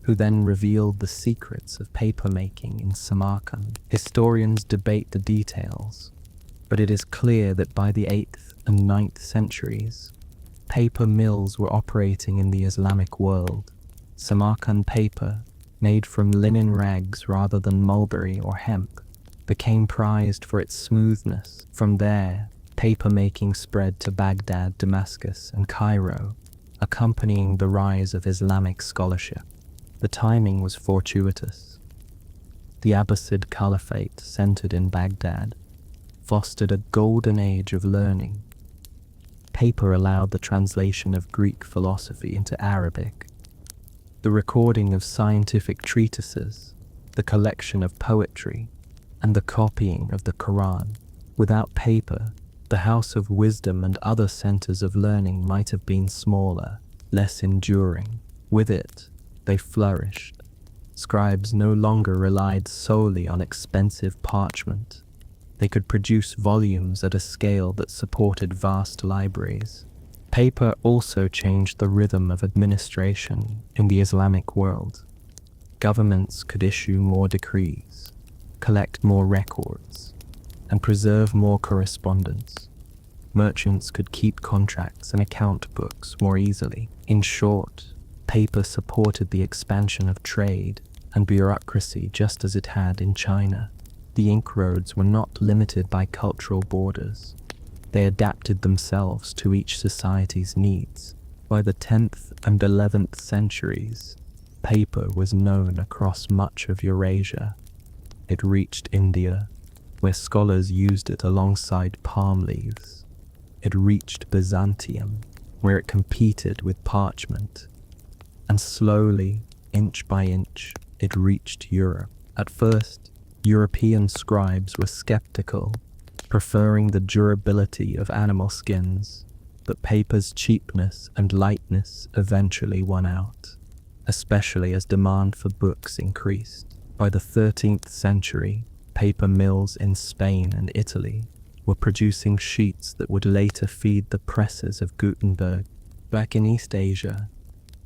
who then revealed the secrets of papermaking in Samarkand. Historians debate the details, but it is clear that by the 8th and 9th centuries, paper mills were operating in the Islamic world. Samarkand paper, made from linen rags rather than mulberry or hemp, became prized for its smoothness. From there, papermaking spread to Baghdad, Damascus, and Cairo, accompanying the rise of Islamic scholarship. The timing was fortuitous. The Abbasid Caliphate, centered in Baghdad, fostered a golden age of learning. Paper allowed the translation of Greek philosophy into Arabic, the recording of scientific treatises, the collection of poetry, and the copying of the Quran. Without paper, the house of wisdom and other centers of learning might have been smaller, less enduring. With it, they flourished. Scribes no longer relied solely on expensive parchment. They could produce volumes at a scale that supported vast libraries. Paper also changed the rhythm of administration in the Islamic world. Governments could issue more decrees, collect more records, and preserve more correspondence. Merchants could keep contracts and account books more easily. In short, paper supported the expansion of trade and bureaucracy just as it had in China. The ink roads were not limited by cultural borders. They adapted themselves to each society's needs. By the 10th and 11th centuries, paper was known across much of Eurasia. It reached India, where scholars used it alongside palm leaves. It reached Byzantium, where it competed with parchment. And slowly, inch by inch, it reached Europe. At first, European scribes were skeptical, preferring the durability of animal skins, but paper's cheapness and lightness eventually won out, especially as demand for books increased. By the 13th century, paper mills in Spain and Italy were producing sheets that would later feed the presses of Gutenberg. Back in East Asia,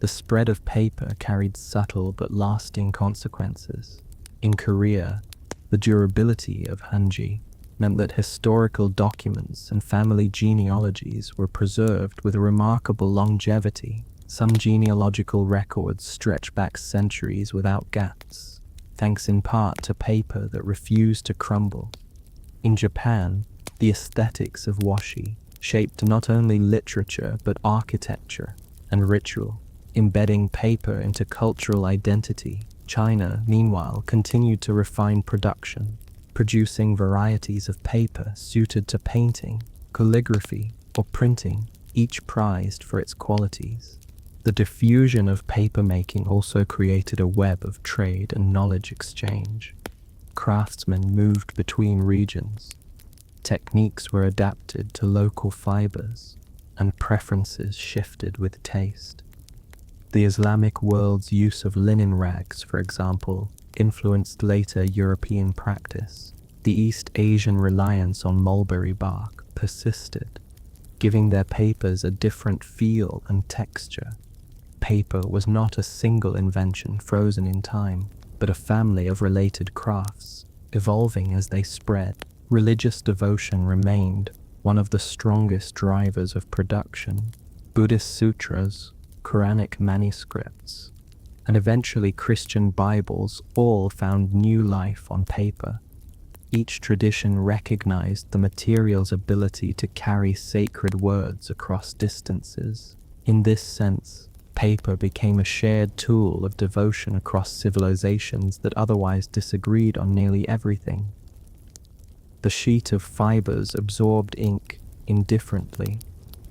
the spread of paper carried subtle but lasting consequences. In Korea, the durability of hanji meant that historical documents and family genealogies were preserved with remarkable longevity. Some genealogical records stretch back centuries without gaps, thanks in part to paper that refused to crumble. In Japan, the aesthetics of washi shaped not only literature but architecture and ritual, embedding paper into cultural identity. China, meanwhile, continued to refine production, producing varieties of paper suited to painting, calligraphy, or printing, each prized for its qualities. The diffusion of paper-making also created a web of trade and knowledge exchange. Craftsmen moved between regions. Techniques were adapted to local fibers, and preferences shifted with taste. The Islamic world's use of linen rags, for example, influenced later European practice. The East Asian reliance on mulberry bark persisted, giving their papers a different feel and texture. Paper was not a single invention frozen in time, but a family of related crafts, evolving as they spread. Religious devotion remained one of the strongest drivers of production. Buddhist sutras, Quranic manuscripts, and eventually Christian Bibles all found new life on paper. Each tradition recognized the material's ability to carry sacred words across distances. In this sense, paper became a shared tool of devotion across civilizations that otherwise disagreed on nearly everything. The sheet of fibers absorbed ink indifferently,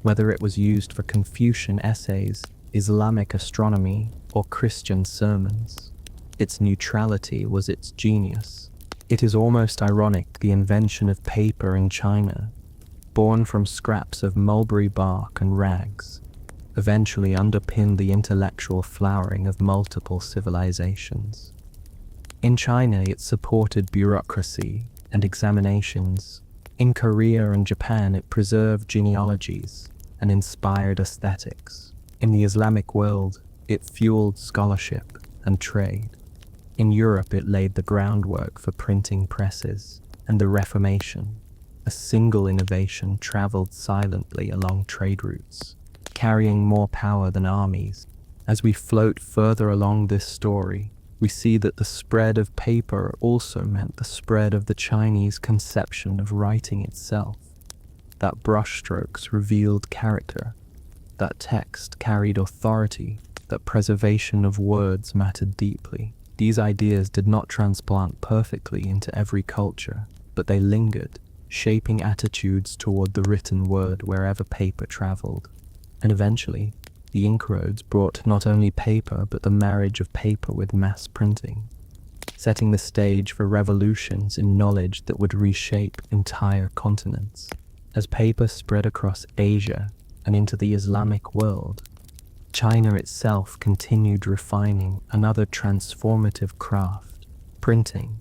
whether it was used for Confucian essays, Islamic astronomy, or Christian sermons. Its neutrality was its genius. It is almost ironic the invention of paper in China, born from scraps of mulberry bark and rags, eventually underpinned the intellectual flowering of multiple civilizations. In China, it supported bureaucracy and examinations. In Korea and Japan, it preserved genealogies and inspired aesthetics. In the Islamic world, it fueled scholarship and trade. In Europe, it laid the groundwork for printing presses and the Reformation. A single innovation traveled silently along trade routes, carrying more power than armies. As we float further along this story, we see that the spread of paper also meant the spread of the Chinese conception of writing itself. That brushstrokes revealed character, that text carried authority, that preservation of words mattered deeply. These ideas did not transplant perfectly into every culture, but they lingered, shaping attitudes toward the written word wherever paper traveled. And eventually, the ink roads brought not only paper but the marriage of paper with mass printing, setting the stage for revolutions in knowledge that would reshape entire continents. As paper spread across Asia and into the Islamic world, China itself continued refining another transformative craft, printing.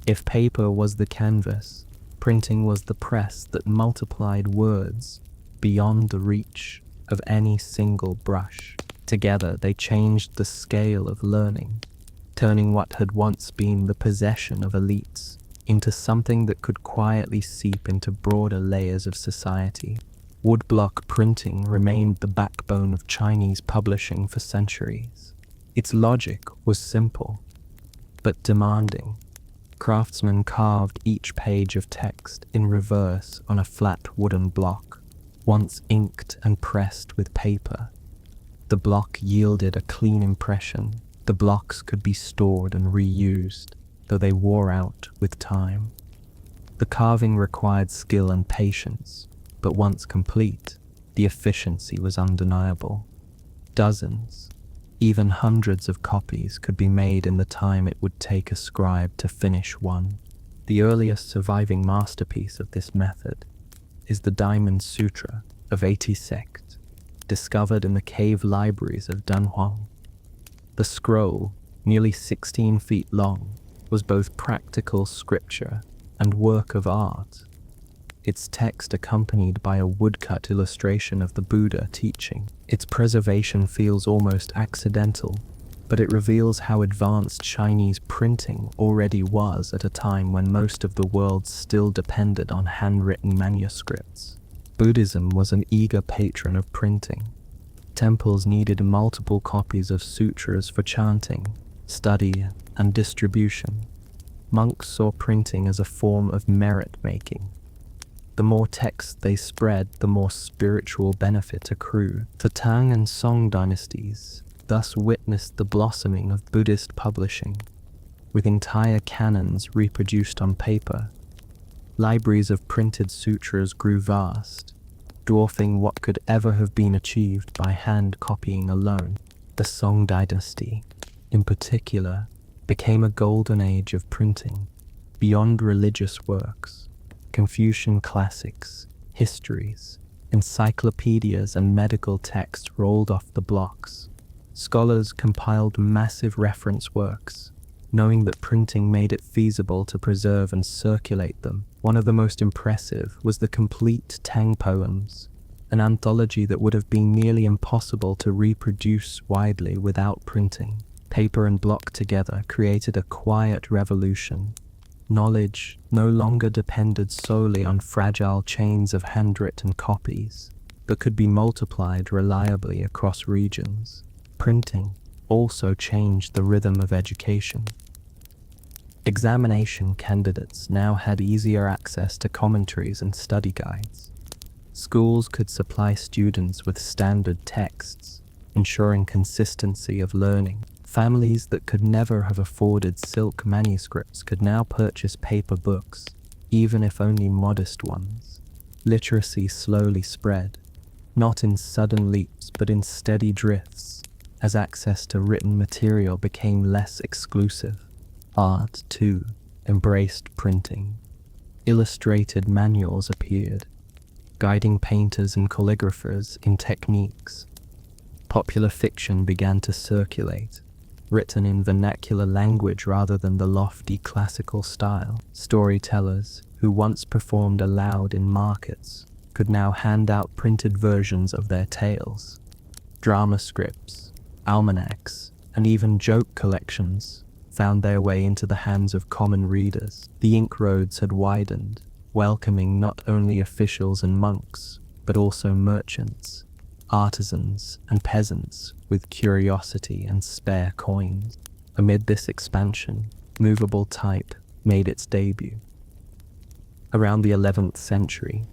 If paper was the canvas, printing was the press that multiplied words beyond the reach of any single brush. Together they changed the scale of learning, turning what had once been the possession of elites into something that could quietly seep into broader layers of society. Woodblock printing remained the backbone of Chinese publishing for centuries. Its logic was simple, but demanding. Craftsmen carved each page of text in reverse on a flat wooden block, once inked and pressed with paper. The block yielded a clean impression. The blocks could be stored and reused, though they wore out with time. The carving required skill and patience, but once complete, the efficiency was undeniable. Dozens, even hundreds of copies could be made in the time it would take a scribe to finish one. The earliest surviving masterpiece of this method is the Diamond Sutra of 80 sect, discovered in the cave libraries of Dunhuang. The scroll, nearly 16 feet long, was both practical scripture and work of art, its text accompanied by a woodcut illustration of the Buddha teaching. Its preservation feels almost accidental, but it reveals how advanced Chinese printing already was at a time when most of the world still depended on handwritten manuscripts. Buddhism was an eager patron of printing. Temples needed multiple copies of sutras for chanting, study, and distribution. Monks saw printing as a form of merit-making. The more text they spread, the more spiritual benefit accrued. The Tang and Song dynasties thus witnessed the blossoming of Buddhist publishing, with entire canons reproduced on paper. Libraries of printed sutras grew vast, dwarfing what could ever have been achieved by hand copying alone. The Song dynasty, in particular, became a golden age of printing. Beyond religious works, Confucian classics, histories, encyclopedias, and medical texts rolled off the blocks. Scholars compiled massive reference works, knowing that printing made it feasible to preserve and circulate them. One of the most impressive was the complete Tang poems, an anthology that would have been nearly impossible to reproduce widely without printing. Paper and block together created a quiet revolution. Knowledge no longer depended solely on fragile chains of handwritten copies, but could be multiplied reliably across regions. Printing also changed the rhythm of education. Examination candidates now had easier access to commentaries and study guides. Schools could supply students with standard texts, ensuring consistency of learning. Families that could never have afforded silk manuscripts could now purchase paper books, even if only modest ones. Literacy slowly spread, not in sudden leaps but in steady drifts, as access to written material became less exclusive. Art, too, embraced printing. Illustrated manuals appeared, guiding painters and calligraphers in techniques. Popular fiction began to circulate, written in vernacular language rather than the lofty classical style. Storytellers, who once performed aloud in markets, could now hand out printed versions of their tales. Drama scripts, almanacs, and even joke collections found their way into the hands of common readers. The ink roads had widened, welcoming not only officials and monks, but also merchants, artisans, and peasants with curiosity and spare coins. Amid this expansion, movable type made its debut. Around the 11th century,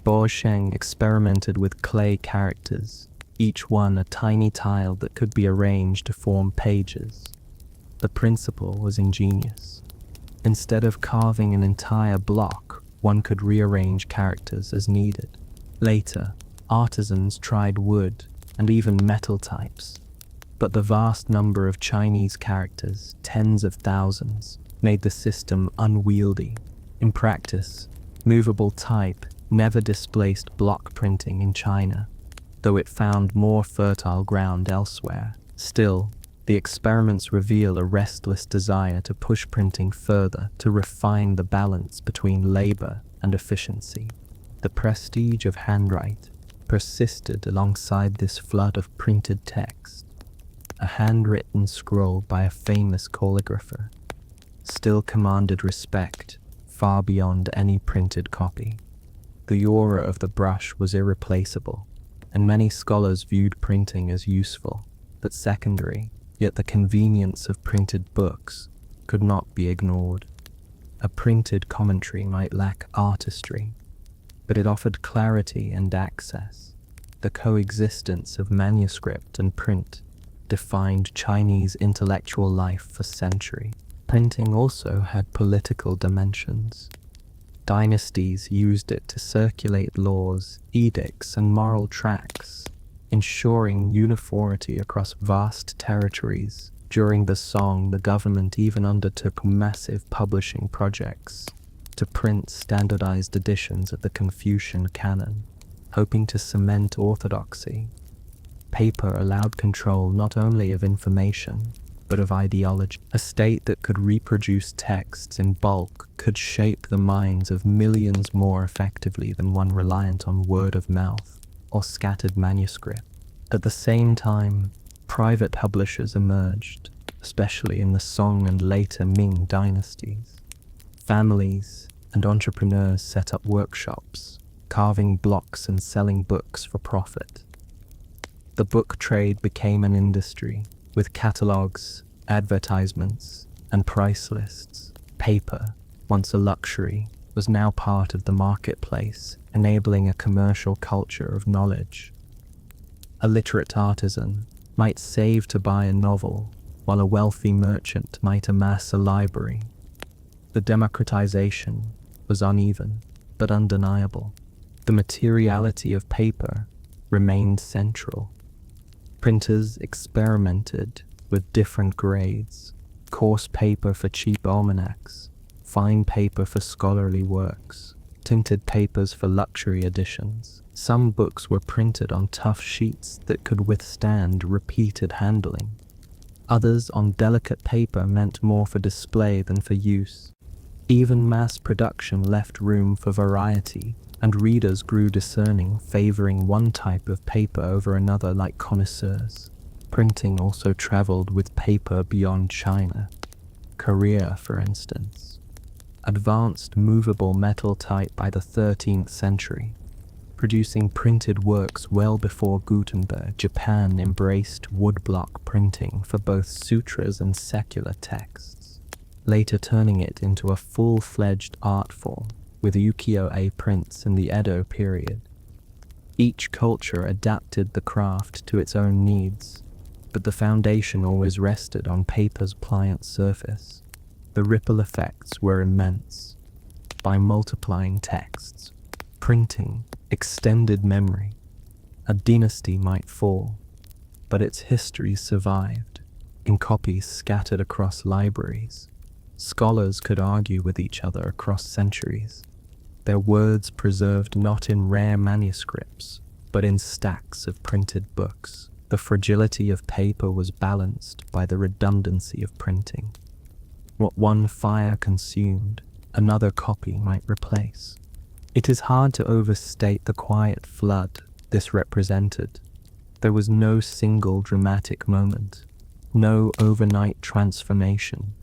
Bo Sheng experimented with clay characters, each one a tiny tile that could be arranged to form pages. The principle was ingenious. Instead of carving an entire block, one could rearrange characters as needed. Later, artisans tried wood and even metal types, but the vast number of Chinese characters, tens of thousands, made the system unwieldy. In practice, movable type never displaced block printing in China, though it found more fertile ground elsewhere. Still, the experiments reveal a restless desire to push printing further, to refine the balance between labor and efficiency. The prestige of handwriting persisted alongside this flood of printed text. A handwritten scroll by a famous calligrapher still commanded respect far beyond any printed copy. The aura of the brush was irreplaceable, and many scholars viewed printing as useful but secondary, yet the convenience of printed books could not be ignored. A printed commentary might lack artistry, but it offered clarity and access. The coexistence of manuscript and print defined Chinese intellectual life for centuries. Printing also had political dimensions. Dynasties used it to circulate laws, edicts, and moral tracts, ensuring uniformity across vast territories. During the Song, the government even undertook massive publishing projects to print standardized editions of the Confucian canon, hoping to cement orthodoxy. Paper allowed control not only of information, but of ideology. A state that could reproduce texts in bulk could shape the minds of millions more effectively than one reliant on word of mouth or scattered manuscript. At the same time, private publishers emerged, especially in the Song and later Ming dynasties. Families and entrepreneurs set up workshops, carving blocks and selling books for profit. The book trade became an industry, with catalogs, advertisements, and price lists. Paper, once a luxury, was now part of the marketplace, enabling a commercial culture of knowledge. A literate artisan might save to buy a novel, while a wealthy merchant might amass a library. The democratization was uneven, but undeniable. The materiality of paper remained central. Printers experimented with different grades: coarse paper for cheap almanacs, fine paper for scholarly works, tinted papers for luxury editions. Some books were printed on tough sheets that could withstand repeated handling. Others on delicate paper meant more for display than for use. Even mass production left room for variety, and readers grew discerning, favoring one type of paper over another like connoisseurs. Printing also traveled with paper beyond China. Korea, for instance, advanced movable metal type by the 13th century, producing printed works well before Gutenberg. Japan embraced woodblock printing for both sutras and secular texts, later turning it into a full-fledged art form, with ukiyo-e prints in the Edo period. Each culture adapted the craft to its own needs, but the foundation always rested on paper's pliant surface. The ripple effects were immense. By multiplying texts, printing extended memory. A dynasty might fall, but its history survived, in copies scattered across libraries. Scholars could argue with each other across centuries, their words preserved not in rare manuscripts, but in stacks of printed books. The fragility of paper was balanced by the redundancy of printing. What one fire consumed, another copy might replace. It is hard to overstate the quiet flood this represented. There was no single dramatic moment, no overnight transformation.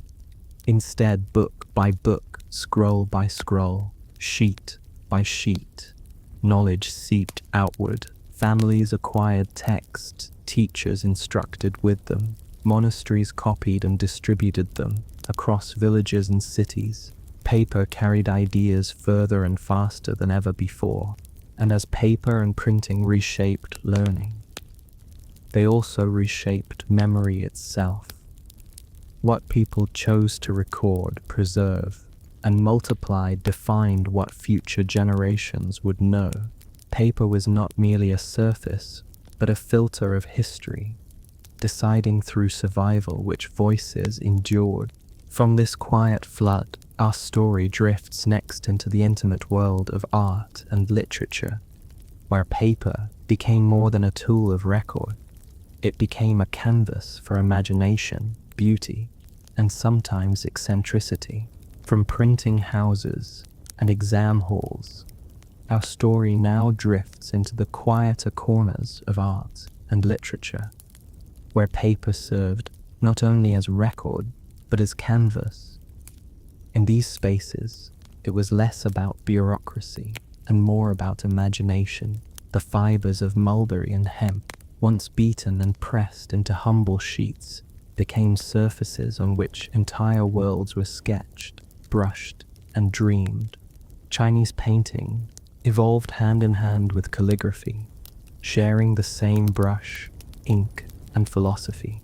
Instead, book by book, scroll by scroll, sheet by sheet, knowledge seeped outward. Families acquired text, teachers instructed with them, monasteries copied and distributed them across villages and cities. Paper carried ideas further and faster than ever before, and as paper and printing reshaped learning, they also reshaped memory itself. What people chose to record, preserve, and multiply defined what future generations would know. Paper was not merely a surface, but a filter of history, deciding through survival which voices endured. From this quiet flood, our story drifts next into the intimate world of art and literature, where paper became more than a tool of record. It became a canvas for imagination, beauty, and sometimes eccentricity. From printing houses and exam halls, our story now drifts into the quieter corners of art and literature, where paper served not only as record, but as canvas. In these spaces, it was less about bureaucracy and more about imagination. The fibers of mulberry and hemp, once beaten and pressed into humble sheets, became surfaces on which entire worlds were sketched, brushed, and dreamed. Chinese painting evolved hand in hand with calligraphy, sharing the same brush, ink, and philosophy.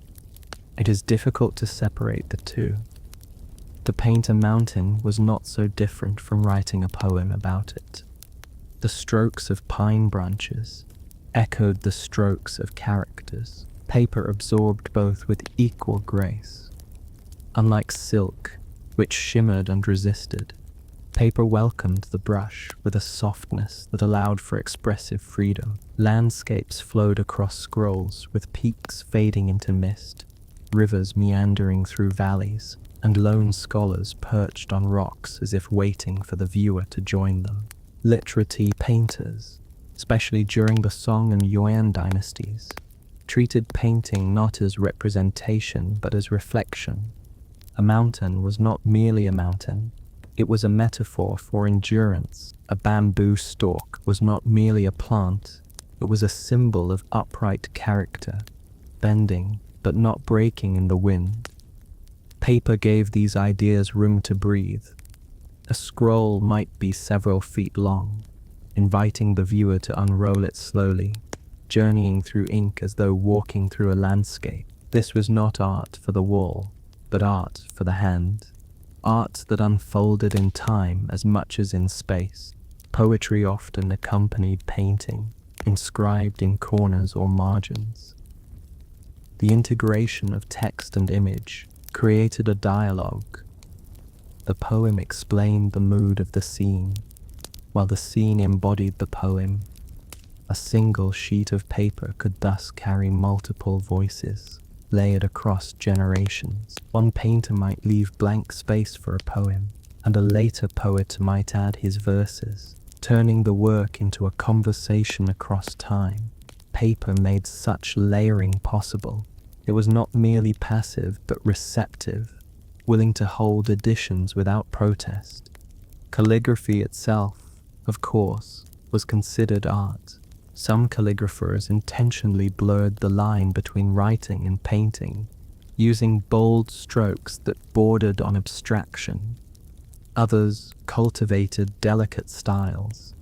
It is difficult to separate the two. To paint a mountain was not so different from writing a poem about it. The strokes of pine branches echoed the strokes of characters. Paper absorbed both with equal grace. Unlike silk, which shimmered and resisted, paper welcomed the brush with a softness that allowed for expressive freedom. Landscapes flowed across scrolls, with peaks fading into mist, rivers meandering through valleys, and lone scholars perched on rocks as if waiting for the viewer to join them. Literati painters, especially during the Song and Yuan dynasties, treated painting not as representation but as reflection. A mountain was not merely a mountain, it was a metaphor for endurance. A bamboo stalk was not merely a plant, it was a symbol of upright character, bending but not breaking in the wind. Paper gave these ideas room to breathe. A scroll might be several feet long, inviting the viewer to unroll it slowly, journeying through ink as though walking through a landscape. This was not art for the wall, but art for the hand. Art that unfolded in time as much as in space. Poetry often accompanied painting, inscribed in corners or margins. The integration of text and image created a dialogue. The poem explained the mood of the scene, while the scene embodied the poem. A single sheet of paper could thus carry multiple voices, layered across generations. One painter might leave blank space for a poem, and a later poet might add his verses, turning the work into a conversation across time. Paper made such layering possible. It was not merely passive but receptive, willing to hold additions without protest. Calligraphy itself, of course, was considered art. Some calligraphers intentionally blurred the line between writing and painting, using bold strokes that bordered on abstraction. Others cultivated delicate styles,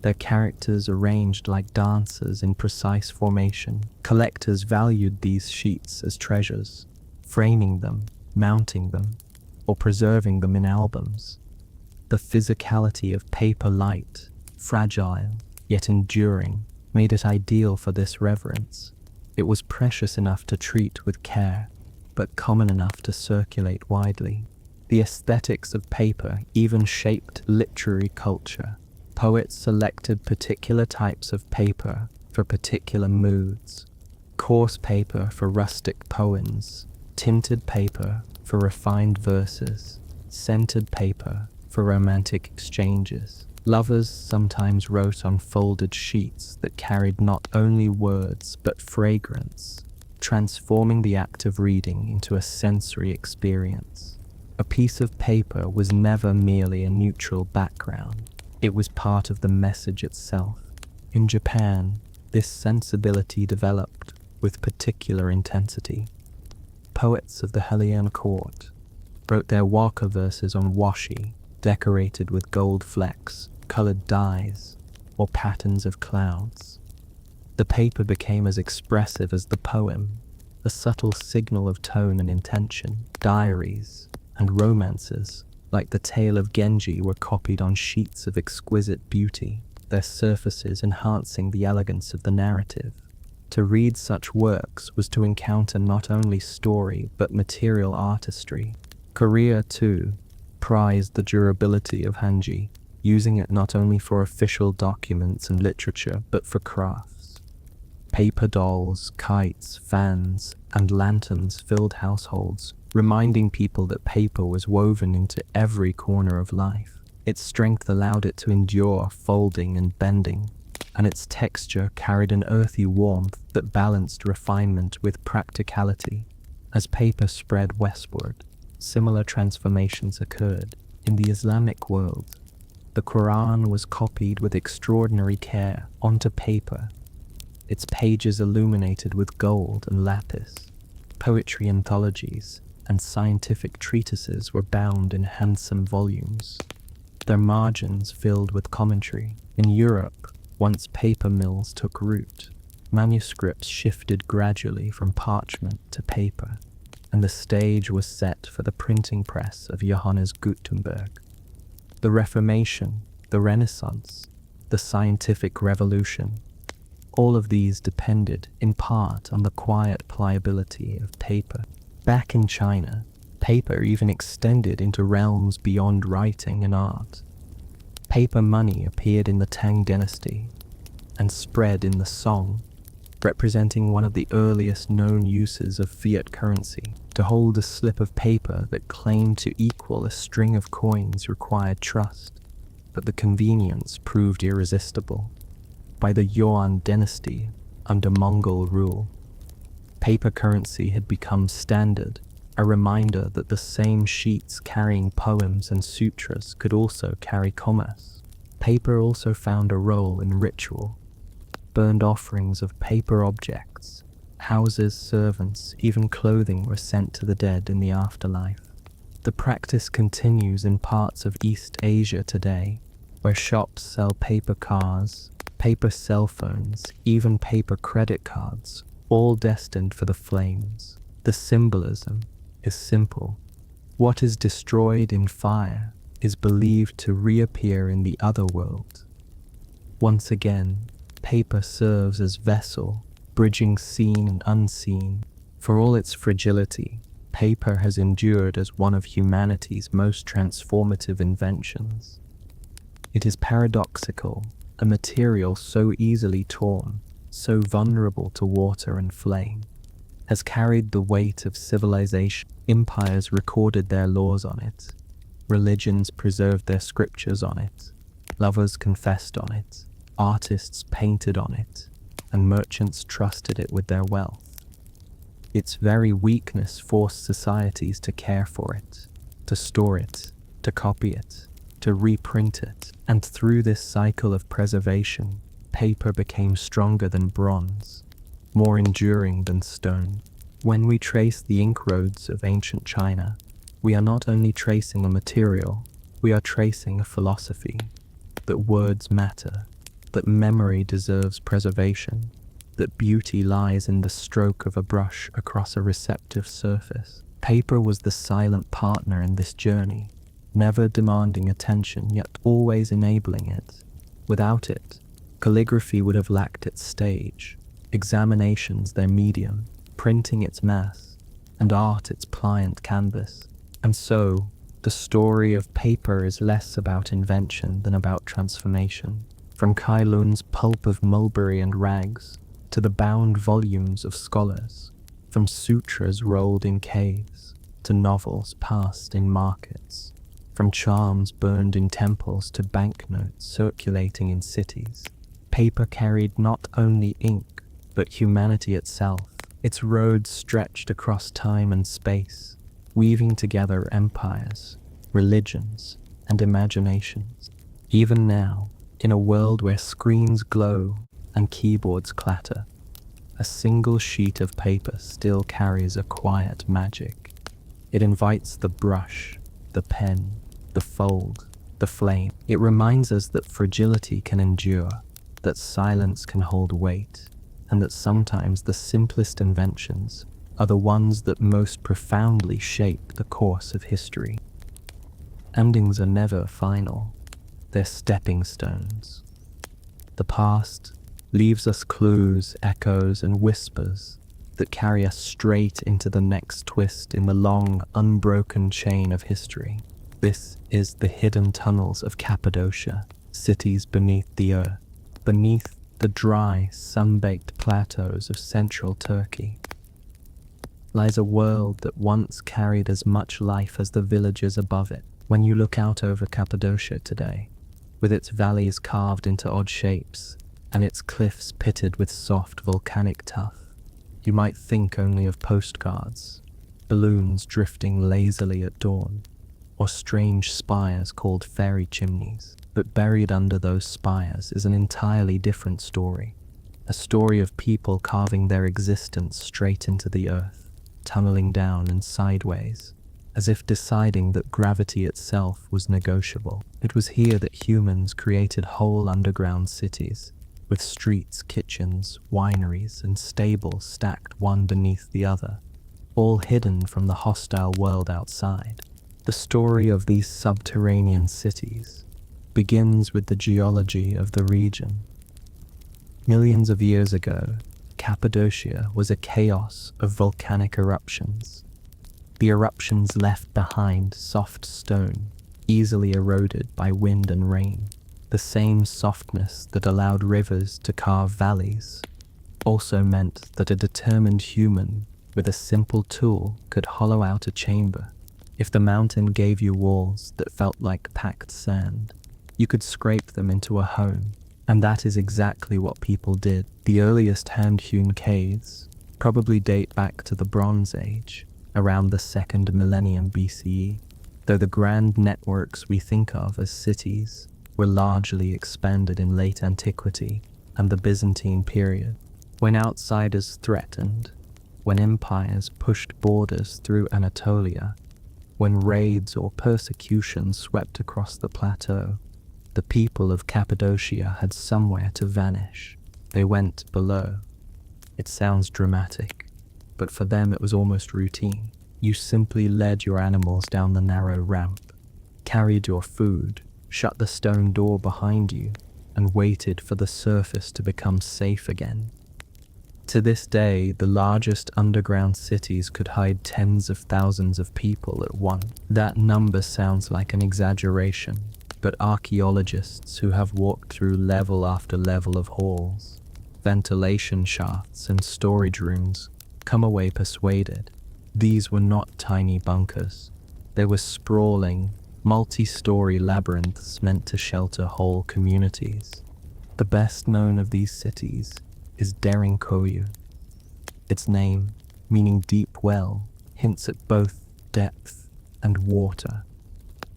their characters arranged like dancers in precise formation. Collectors valued these sheets as treasures, framing them, mounting them, or preserving them in albums. The physicality of paper, light, fragile, yet enduring, made it ideal for this reverence. It was precious enough to treat with care, but common enough to circulate widely. The aesthetics of paper even shaped literary culture. Poets selected particular types of paper for particular moods. Coarse paper for rustic poems, tinted paper for refined verses, scented paper for romantic exchanges. Lovers sometimes wrote on folded sheets that carried not only words but fragrance, transforming the act of reading into a sensory experience. A piece of paper was never merely a neutral background. It was part of the message itself. In Japan, this sensibility developed with particular intensity. Poets of the Heian court wrote their waka verses on washi, decorated with gold flecks, colored dyes, or patterns of clouds. The paper became as expressive as the poem, a subtle signal of tone and intention. Diaries and romances, like the tale of Genji, were copied on sheets of exquisite beauty, their surfaces enhancing the elegance of the narrative. To read such works was to encounter not only story but material artistry. Korea, too, prized the durability of hanji, using it not only for official documents and literature but for crafts. Paper dolls, kites, fans, and lanterns filled households, reminding people that paper was woven into every corner of life. Its strength allowed it to endure folding and bending, and its texture carried an earthy warmth that balanced refinement with practicality. As paper spread westward, similar transformations occurred. In the Islamic world, the Quran was copied with extraordinary care onto paper, its pages illuminated with gold and lapis. Poetry anthologies and scientific treatises were bound in handsome volumes, their margins filled with commentary. In Europe, once paper mills took root, manuscripts shifted gradually from parchment to paper, and the stage was set for the printing press of Johannes Gutenberg. The Reformation, the Renaissance, the scientific revolution, all of these depended in part on the quiet pliability of paper. Back in China, paper even extended into realms beyond writing and art. Paper money appeared in the Tang dynasty and spread in the Song, representing one of the earliest known uses of fiat currency. To hold a slip of paper that claimed to equal a string of coins required trust, but the convenience proved irresistible. By the Yuan dynasty, under Mongol rule, paper currency had become standard, a reminder that the same sheets carrying poems and sutras could also carry commerce. Paper also found a role in ritual. Burned offerings of paper objects, houses, servants, even clothing were sent to the dead in the afterlife. The practice continues in parts of East Asia today, where shops sell paper cars, paper cell phones, even paper credit cards, all destined for the flames. The symbolism is simple. What is destroyed in fire is believed to reappear in the other world. Once again, paper serves as vessel, bridging seen and unseen. For all its fragility, paper has endured as one of humanity's most transformative inventions. It is paradoxical, a material so easily torn, so vulnerable to water and flame, has carried the weight of civilization. Empires recorded their laws on it, religions preserved their scriptures on it, lovers confessed on it, artists painted on it, and merchants trusted it with their wealth. Its very weakness forced societies to care for it, to store it, to copy it, to reprint it, and through this cycle of preservation, paper became stronger than bronze, more enduring than stone. When we trace the ink roads of ancient China, we are not only tracing a material, we are tracing a philosophy, that words matter, that memory deserves preservation, that beauty lies in the stroke of a brush across a receptive surface. Paper was the silent partner in this journey, never demanding attention, yet always enabling it. Without it, calligraphy would have lacked its stage, examinations their medium, printing its mass, and art its pliant canvas. And so, the story of paper is less about invention than about transformation. From Kai Lun's pulp of mulberry and rags, to the bound volumes of scholars, from sutras rolled in caves, to novels passed in markets, from charms burned in temples to banknotes circulating in cities, paper carried not only ink, but humanity itself. Its roads stretched across time and space, weaving together empires, religions, and imaginations. Even now, in a world where screens glow and keyboards clatter, a single sheet of paper still carries a quiet magic. It invites the brush, the pen, the fold, the flame. It reminds us that fragility can endure, that silence can hold weight, and that sometimes the simplest inventions are the ones that most profoundly shape the course of history. Endings are never final, they're stepping stones. The past leaves us clues, echoes, and whispers that carry us straight into the next twist in the long, unbroken chain of history. This is the hidden tunnels of Cappadocia, cities beneath the earth, beneath the dry, sun-baked plateaus of central Turkey, lies a world that once carried as much life as the villages above it. When you look out over Cappadocia today, with its valleys carved into odd shapes, and its cliffs pitted with soft volcanic tuff, you might think only of postcards, balloons drifting lazily at dawn, or strange spires called fairy chimneys. But buried under those spires is an entirely different story. A story of people carving their existence straight into the earth, tunneling down and sideways, as if deciding that gravity itself was negotiable. It was here that humans created whole underground cities, with streets, kitchens, wineries, and stables stacked one beneath the other, all hidden from the hostile world outside. The story of these subterranean cities begins with the geology of the region. Millions of years ago, Cappadocia was a chaos of volcanic eruptions. The eruptions left behind soft stone, easily eroded by wind and rain. The same softness that allowed rivers to carve valleys also meant that a determined human with a simple tool could hollow out a chamber. If the mountain gave you walls that felt like packed sand, you could scrape them into a home. And that is exactly what people did. The earliest hand-hewn caves probably date back to the Bronze Age, around the 2nd millennium BCE, though the grand networks we think of as cities were largely expanded in late antiquity and the Byzantine period. When outsiders threatened, when empires pushed borders through Anatolia, when raids or persecution swept across the plateau, the people of Cappadocia had somewhere to vanish. They went below. It sounds dramatic, but for them it was almost routine. You simply led your animals down the narrow ramp, carried your food, shut the stone door behind you, and waited for the surface to become safe again. To this day, the largest underground cities could hide tens of thousands of people at once. That number sounds like an exaggeration, but archaeologists who have walked through level after level of halls, ventilation shafts, and storage rooms come away persuaded. These were not tiny bunkers. They were sprawling, multi-story labyrinths meant to shelter whole communities. The best known of these cities is Derinkoyu. Its name, meaning deep well, hints at both depth and water.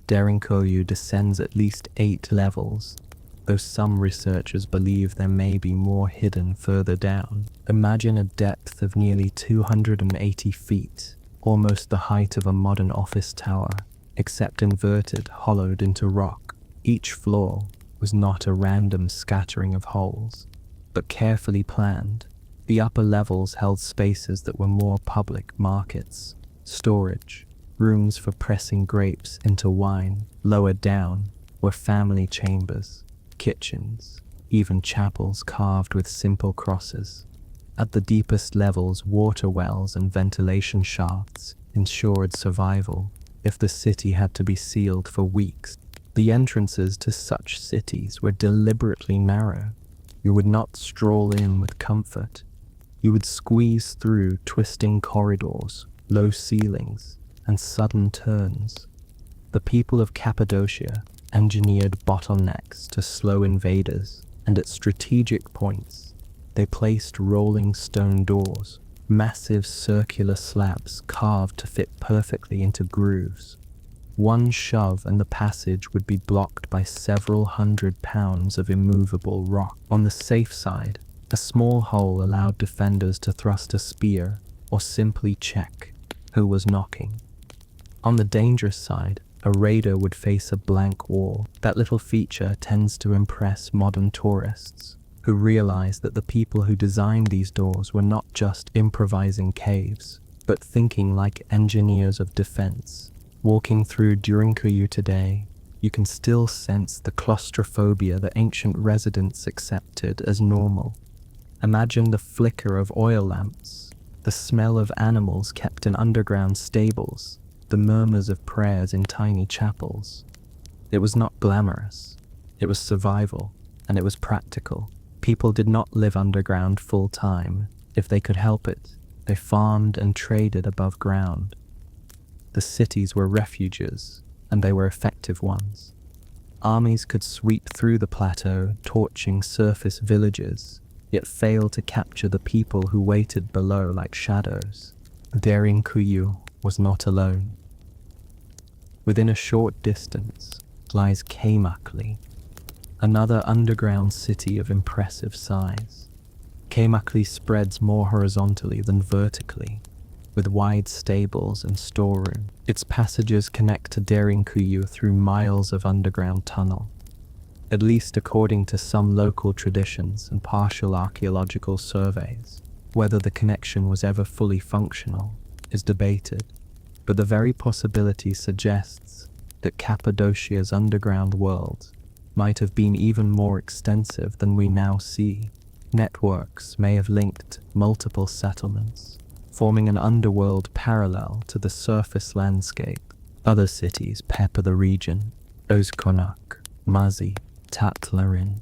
Derinkoyu descends at least 8 levels, though some researchers believe there may be more hidden further down. Imagine a depth of nearly 280 feet, almost the height of a modern office tower, except inverted, hollowed into rock. Each floor was not a random scattering of holes, but carefully planned. The upper levels held spaces that were more public markets, storage, rooms for pressing grapes into wine. Lower down were family chambers, kitchens, even chapels carved with simple crosses. At the deepest levels, water wells and ventilation shafts ensured survival if the city had to be sealed for weeks. The entrances to such cities were deliberately narrow. You would not stroll in with comfort. You would squeeze through twisting corridors, low ceilings, and sudden turns. The people of Cappadocia engineered bottlenecks to slow invaders, and at strategic points, they placed rolling stone doors, massive circular slabs carved to fit perfectly into grooves. One shove and the passage would be blocked by several 100 pounds of immovable rock. On the safe side, a small hole allowed defenders to thrust a spear or simply check who was knocking. On the dangerous side, a raider would face a blank wall. That little feature tends to impress modern tourists, who realize that the people who designed these doors were not just improvising caves, but thinking like engineers of defense. Walking through Derinkoyu today, you can still sense the claustrophobia that ancient residents accepted as normal. Imagine the flicker of oil lamps, the smell of animals kept in underground stables, the murmurs of prayers in tiny chapels. It was not glamorous, it was survival, and it was practical. People did not live underground full time. If they could help it, they farmed and traded above ground. The cities were refuges, and they were effective ones. Armies could sweep through the plateau, torching surface villages, yet fail to capture the people who waited below like shadows. Derinkoyu was not alone. Within a short distance lies Calligraphy, another underground city of impressive size. Calligraphy spreads more horizontally than vertically. with wide stables and storeroom. Its passages connect to Derinkuyu through miles of underground tunnel. At least according to some local traditions and partial archaeological surveys, whether the connection was ever fully functional is debated, but the very possibility suggests that Cappadocia's underground world might have been even more extensive than we now see. Networks may have linked multiple settlements, forming an underworld parallel to the surface landscape. Other cities pepper the region: Özkonak, Mazi, Tatlarin,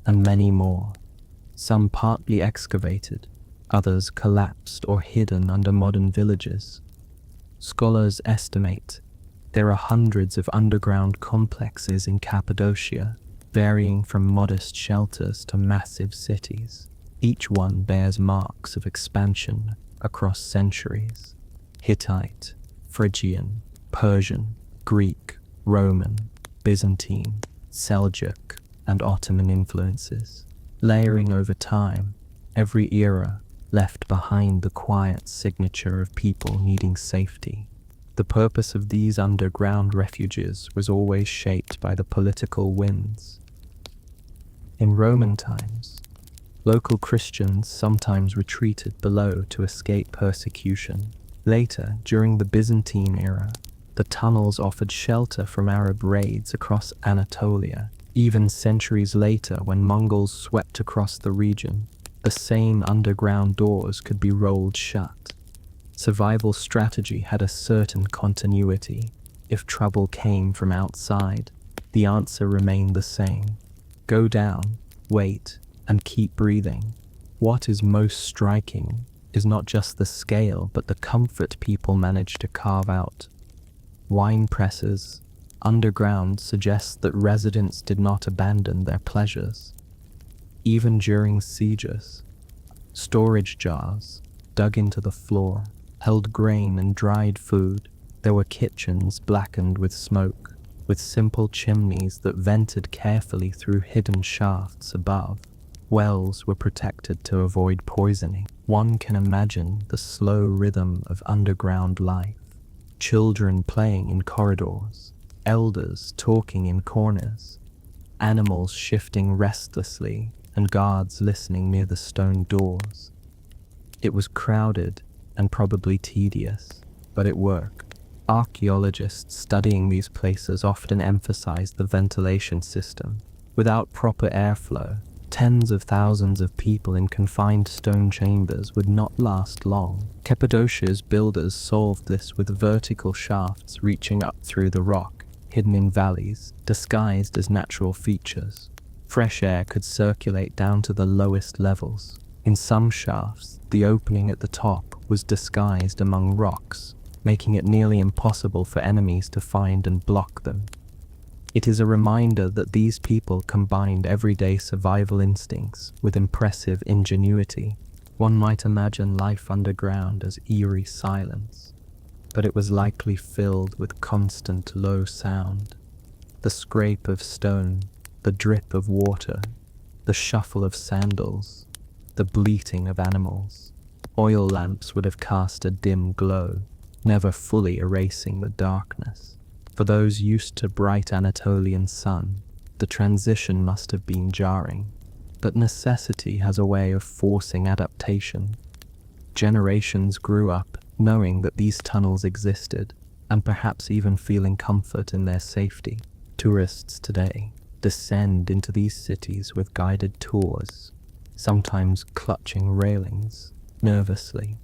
and many more. Some partly excavated, others collapsed or hidden under modern villages. Scholars estimate there are hundreds of underground complexes in Cappadocia, varying from modest shelters to massive cities. Each one bears marks of expansion across centuries: Hittite, Phrygian, Persian, Greek, Roman, Byzantine, Seljuk, and Ottoman influences. Layering over time, every era left behind the quiet signature of people needing safety. The purpose of these underground refuges was always shaped by the political winds. In Roman times, local Christians sometimes retreated below to escape persecution. Later, during the Byzantine era, the tunnels offered shelter from Arab raids across Anatolia. Even centuries later, when Mongols swept across the region, the same underground doors could be rolled shut. Survival strategy had a certain continuity. If trouble came from outside, the answer remained the same: go down, wait, and keep breathing. What is most striking is not just the scale, but the comfort people managed to carve out. Wine presses underground suggests that residents did not abandon their pleasures. Even during sieges, storage jars dug into the floor held grain and dried food. There were kitchens blackened with smoke, with simple chimneys that vented carefully through hidden shafts above. Wells were protected to avoid poisoning. One can imagine the slow rhythm of underground life: children playing in corridors, elders talking in corners, animals shifting restlessly, and guards listening near the stone doors. It was crowded and probably tedious, but it worked. Archaeologists studying these places often emphasize the ventilation system. Without proper airflow, tens of thousands of people in confined stone chambers would not last long. Cappadocia's builders solved this with vertical shafts reaching up through the rock, hidden in valleys, disguised as natural features. Fresh air could circulate down to the lowest levels. In some shafts, the opening at the top was disguised among rocks, making it nearly impossible for enemies to find and block them. It is a reminder that these people combined everyday survival instincts with impressive ingenuity. One might imagine life underground as eerie silence, but it was likely filled with constant low sound. The scrape of stone, the drip of water, the shuffle of sandals, the bleating of animals. Oil lamps would have cast a dim glow, never fully erasing the darkness. For those used to bright Anatolian sun, the transition must have been jarring. But necessity has a way of forcing adaptation. Generations grew up knowing that these tunnels existed, and perhaps even feeling comfort in their safety. Tourists today descend into these cities with guided tours, sometimes clutching railings nervously.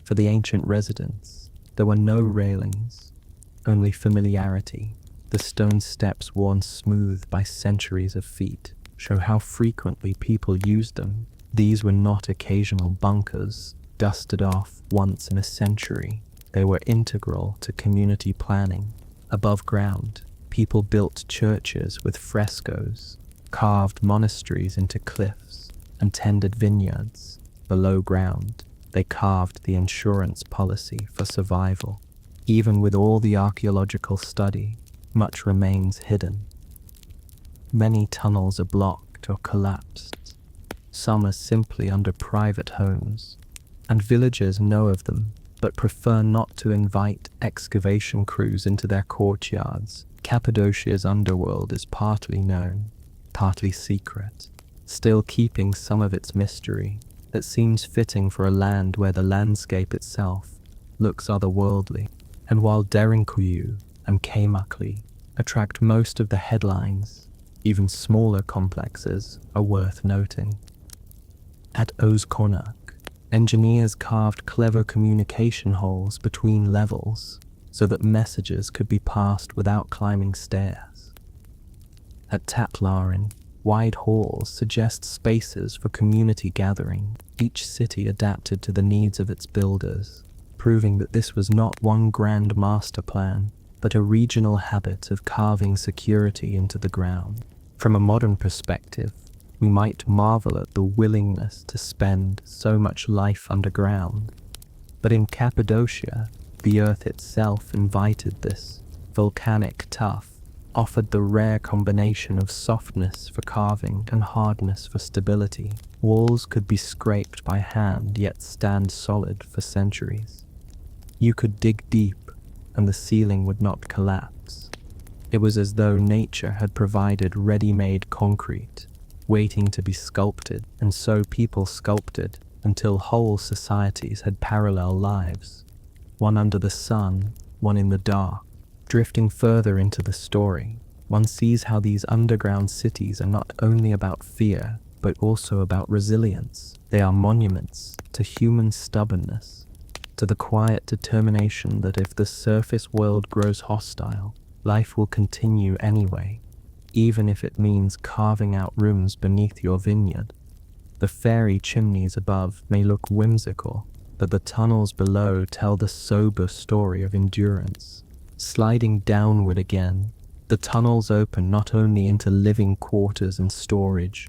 For the ancient residents, there were no railings, only familiarity. The stone steps worn smooth by centuries of feet show how frequently people used them. These were not occasional bunkers, dusted off once in a century. They were integral to community planning. Above ground, people built churches with frescoes, carved monasteries into cliffs, and tended vineyards. Below ground, they carved the insurance policy for survival. Even with all the archaeological study, much remains hidden. Many tunnels are blocked or collapsed. Some are simply under private homes, and villagers know of them but prefer not to invite excavation crews into their courtyards. Cappadocia's underworld is partly known, partly secret, still keeping some of its mystery that seems fitting for a land where the landscape itself looks otherworldly. And while Derinkuyu and Keimakli attract most of the headlines, even smaller complexes are worth noting. At Ozkonak, engineers carved clever communication holes between levels so that messages could be passed without climbing stairs. At Tatlarin, wide halls suggest spaces for community gathering, each city adapted to the needs of its builders, proving that this was not one grand master plan, but a regional habit of carving security into the ground. From a modern perspective, we might marvel at the willingness to spend so much life underground. But in Cappadocia, the earth itself invited this. Volcanic tuff offered the rare combination of softness for carving and hardness for stability. Walls could be scraped by hand yet stand solid for centuries. You could dig deep and the ceiling would not collapse. It was as though nature had provided ready-made concrete, waiting to be sculpted, and so people sculpted until whole societies had parallel lives, one under the sun, one in the dark. Drifting further into the story, one sees how these underground cities are not only about fear, but also about resilience. They are monuments to human stubbornness, to the quiet determination that if the surface world grows hostile, life will continue anyway, even if it means carving out rooms beneath your vineyard. The fairy chimneys above may look whimsical, but the tunnels below tell the sober story of endurance. Sliding downward again, the tunnels open not only into living quarters and storage,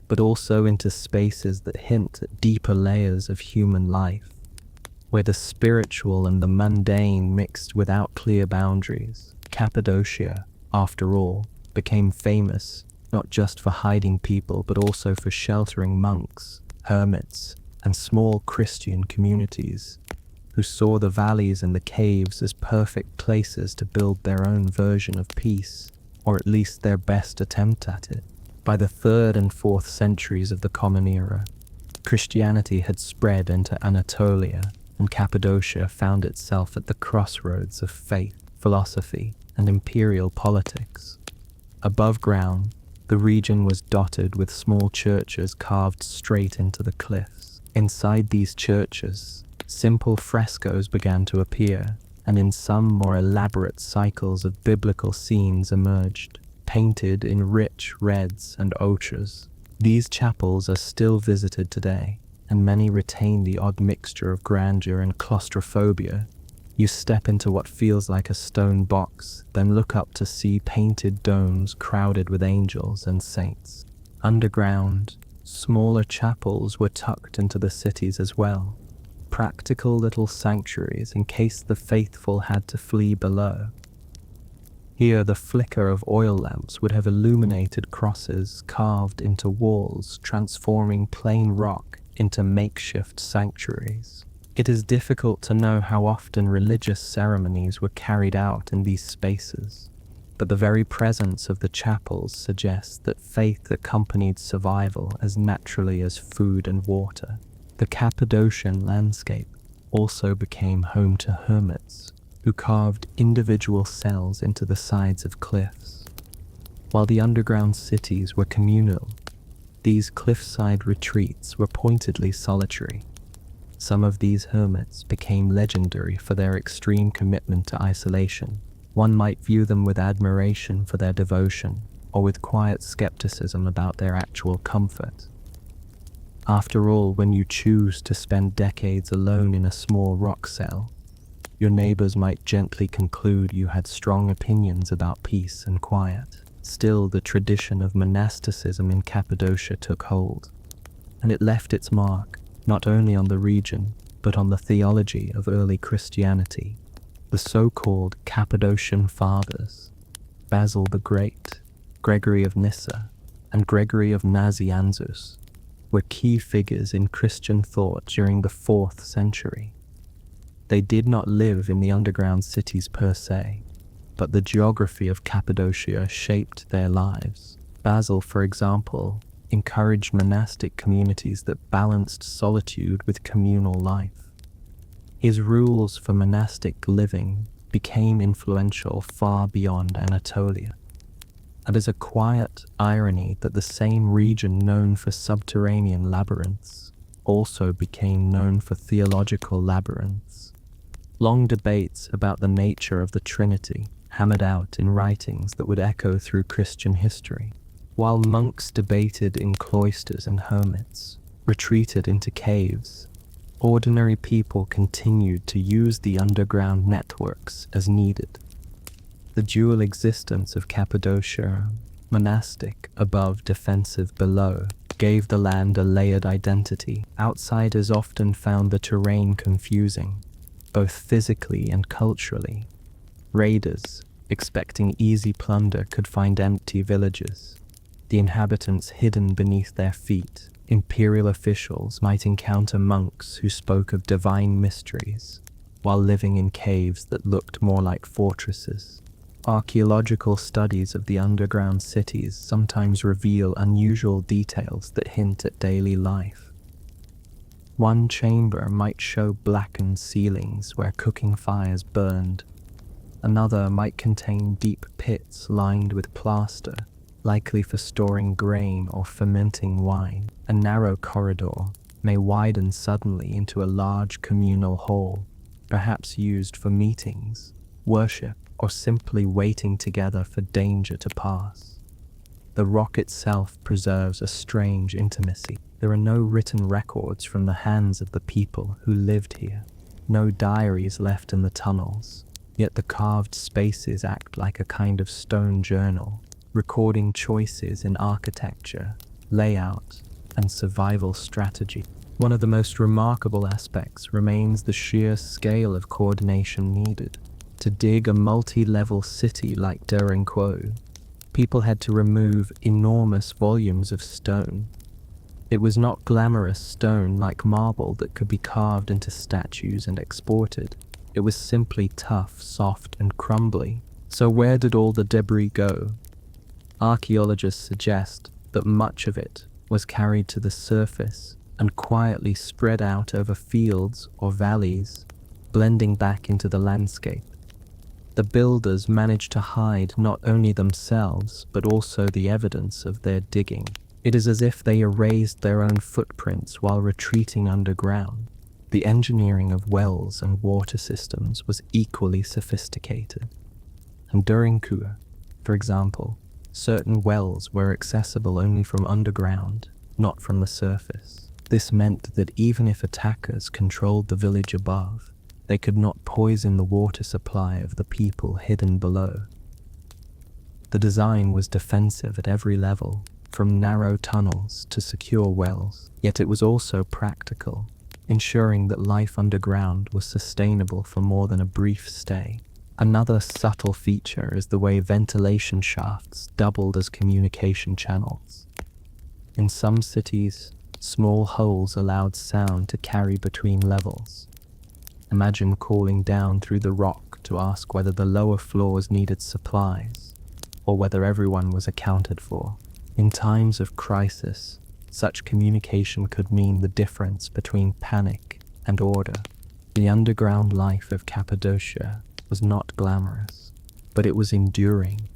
but also into spaces that hint at deeper layers of human life, where the spiritual and the mundane mixed without clear boundaries. Cappadocia, after all, became famous not just for hiding people, but also for sheltering monks, hermits, and small Christian communities who saw the valleys and the caves as perfect places to build their own version of peace, or at least their best attempt at it. By the 3rd and 4th centuries of the Common Era, Christianity had spread into Anatolia, and Cappadocia found itself at the crossroads of faith, philosophy, and imperial politics. Above ground, the region was dotted with small churches carved straight into the cliffs. Inside these churches, simple frescoes began to appear, and in some more elaborate cycles of biblical scenes emerged, painted in rich reds and ochres. These chapels are still visited today, and many retain the odd mixture of grandeur and claustrophobia. You step into what feels like a stone box, then look up to see painted domes crowded with angels and saints. Underground, smaller chapels were tucked into the cities as well, practical little sanctuaries in case the faithful had to flee below. Here the flicker of oil lamps would have illuminated crosses carved into walls, transforming plain rock into makeshift sanctuaries. It is difficult to know how often religious ceremonies were carried out in these spaces, but the very presence of the chapels suggests that faith accompanied survival as naturally as food and water. The Cappadocian landscape also became home to hermits, who carved individual cells into the sides of cliffs. While the underground cities were communal, these cliffside retreats were pointedly solitary. Some of these hermits became legendary for their extreme commitment to isolation. One might view them with admiration for their devotion, or with quiet skepticism about their actual comfort. After all, when you choose to spend decades alone in a small rock cell, your neighbors might gently conclude you had strong opinions about peace and quiet. Still, the tradition of monasticism in Cappadocia took hold, and it left its mark not only on the region, but on the theology of early Christianity. The so-called Cappadocian Fathers, Basil the Great, Gregory of Nyssa, and Gregory of Nazianzus, were key figures in Christian thought during the 4th century. They did not live in the underground cities per se, but the geography of Cappadocia shaped their lives. Basil, for example, encouraged monastic communities that balanced solitude with communal life. His rules for monastic living became influential far beyond Anatolia. It is a quiet irony that the same region known for subterranean labyrinths also became known for theological labyrinths. Long debates about the nature of the Trinity hammered out in writings that would echo through Christian history, while monks debated in cloisters and hermits retreated into caves. Ordinary people continued to use the underground networks as needed. The dual existence of Cappadocia, monastic above, defensive below, gave the land a layered identity. Outsiders often found the terrain confusing, both physically and culturally. Raiders, expecting easy plunder, could find empty villages, the inhabitants hidden beneath their feet. Imperial officials might encounter monks who spoke of divine mysteries, while living in caves that looked more like fortresses. Archaeological studies of the underground cities sometimes reveal unusual details that hint at daily life. One chamber might show blackened ceilings where cooking fires burned. Another might contain deep pits lined with plaster, likely for storing grain or fermenting wine. A narrow corridor may widen suddenly into a large communal hall, perhaps used for meetings, worship, or simply waiting together for danger to pass. The rock itself preserves a strange intimacy. There are no written records from the hands of the people who lived here, no diaries left in the tunnels, yet the carved spaces act like a kind of stone journal, recording choices in architecture, layout, and survival strategy. One of the most remarkable aspects remains the sheer scale of coordination needed. To dig a multi-level city like Tranquil, people had to remove enormous volumes of stone. It was not glamorous stone like marble that could be carved into statues and exported. It was simply tough, soft, and crumbly. So where did all the debris go? Archaeologists suggest that much of it was carried to the surface and quietly spread out over fields or valleys, blending back into the landscape. The builders managed to hide not only themselves, but also the evidence of their digging. It is as if they erased their own footprints while retreating underground. The engineering of wells and water systems was equally sophisticated. And during Kua, for example, certain wells were accessible only from underground, not from the surface. This meant that even if attackers controlled the village above, they could not poison the water supply of the people hidden below. The design was defensive at every level, from narrow tunnels to secure wells, yet it was also practical, ensuring that life underground was sustainable for more than a brief stay. Another subtle feature is the way ventilation shafts doubled as communication channels. In some cities, small holes allowed sound to carry between levels. Imagine calling down through the rock to ask whether the lower floors needed supplies, or whether everyone was accounted for. In times of crisis, such communication could mean the difference between panic and order. The underground life of Cappadocia was not glamorous, but it was enduring.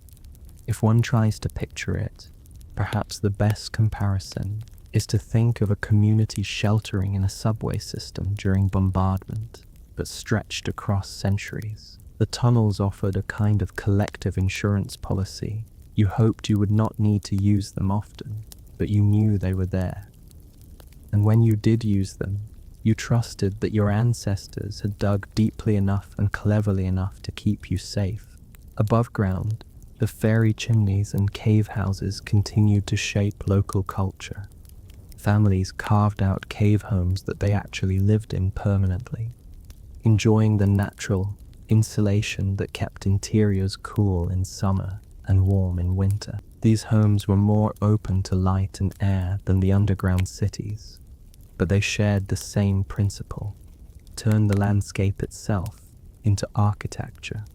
If one tries to picture it, perhaps the best comparison is to think of a community sheltering in a subway system during bombardment, but stretched across centuries. The tunnels offered a kind of collective insurance policy. You hoped you would not need to use them often, but you knew they were there. And when you did use them, you trusted that your ancestors had dug deeply enough and cleverly enough to keep you safe. Above ground, the fairy chimneys and cave houses continued to shape local culture. Families carved out cave homes that they actually lived in permanently, enjoying the natural insulation that kept interiors cool in summer and warm in winter. These homes were more open to light and air than the underground cities, but they shared the same principle. turned the landscape itself into architecture.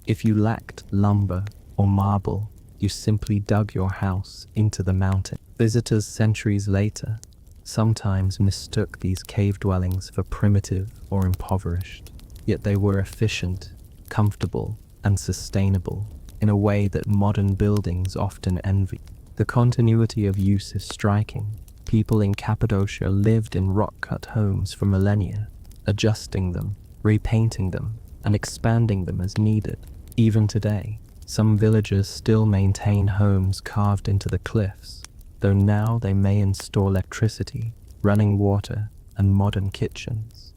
If you lacked lumber or marble, you simply dug your house into the mountain. Visitors centuries later sometimes mistook these cave dwellings for primitive or impoverished, yet they were efficient, comfortable, and sustainable in a way that modern buildings often envy. The continuity of use is striking. People in Cappadocia lived in rock-cut homes for millennia, adjusting them, repainting them, and expanding them as needed. Even today, some villages still maintain homes carved into the cliffs, though now they may install electricity, running water, and modern kitchens.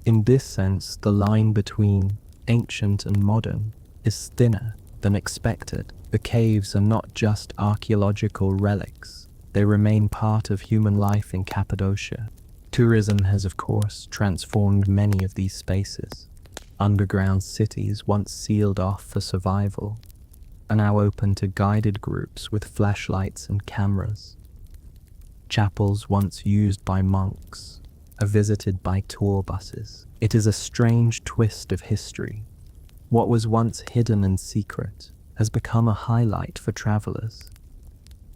In this sense, the line between ancient and modern is thinner than expected. The caves are not just archaeological relics, they remain part of human life in Cappadocia. Tourism has, of course, transformed many of these spaces. Underground cities, once sealed off for survival, are now open to guided groups with flashlights and cameras. Chapels once used by monks are visited by tour buses. It is a strange twist of history. What was once hidden and secret has become a highlight for travelers.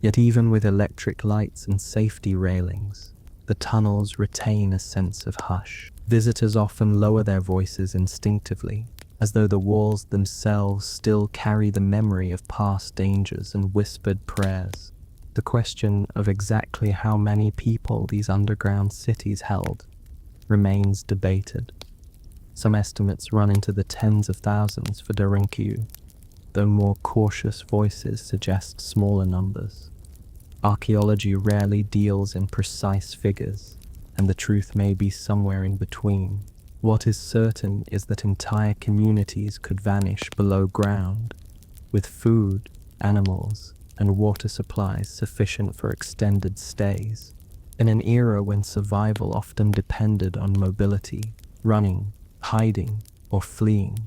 Yet even with electric lights and safety railings, the tunnels retain a sense of hush. Visitors often lower their voices instinctively, as though the walls themselves still carry the memory of past dangers and whispered prayers. The question of exactly how many people these underground cities held remains debated. Some estimates run into the tens of thousands for tranquil, though more cautious voices suggest smaller numbers. Archaeology rarely deals in precise figures, and the truth may be somewhere in between. What is certain is that entire communities could vanish below ground, with food, animals, and water supplies sufficient for extended stays. In an era when survival often depended on mobility, running, hiding, or fleeing,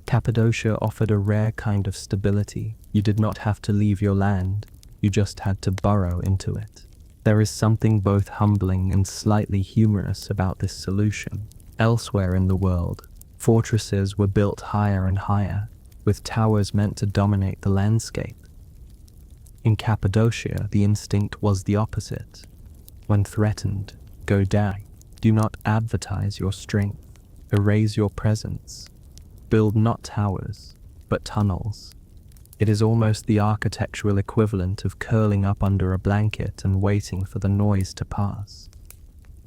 Cappadocia offered a rare kind of stability. You did not have to leave your land, you just had to burrow into it. There is something both humbling and slightly humorous about this solution. Elsewhere in the world, fortresses were built higher and higher, with towers meant to dominate the landscape. In Cappadocia, the instinct was the opposite. When threatened, go down. Do not advertise your strength. Erase your presence. Build not towers, but tunnels. It is almost the architectural equivalent of curling up under a blanket and waiting for the noise to pass.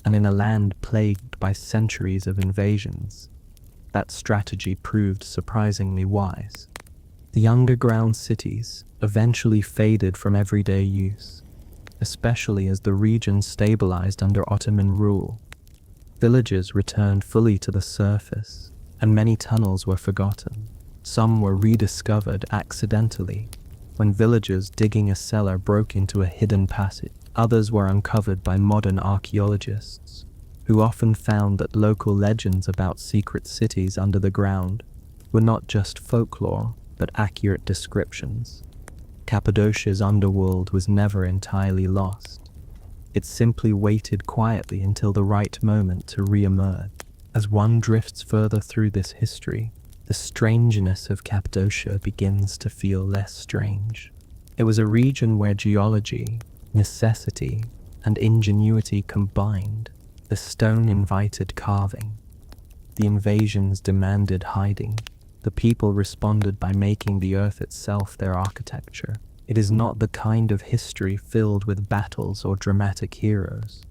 And in a land plagued by centuries of invasions, that strategy proved surprisingly wise. The underground cities eventually faded from everyday use, especially as the region stabilized under Ottoman rule. Villages returned fully to the surface, and many tunnels were forgotten. Some were rediscovered accidentally, when villagers digging a cellar broke into a hidden passage. Others were uncovered by modern archaeologists, who often found that local legends about secret cities under the ground were not just folklore, but accurate descriptions. Cappadocia's underworld was never entirely lost. It simply waited quietly until the right moment to re-emerge. As one drifts further through this history, the strangeness of Cappadocia begins to feel less strange. It was a region where geology, necessity, and ingenuity combined. The stone invited carving. The invasions demanded hiding. The people responded by making the earth itself their architecture. It is not the kind of history filled with battles or dramatic heroes,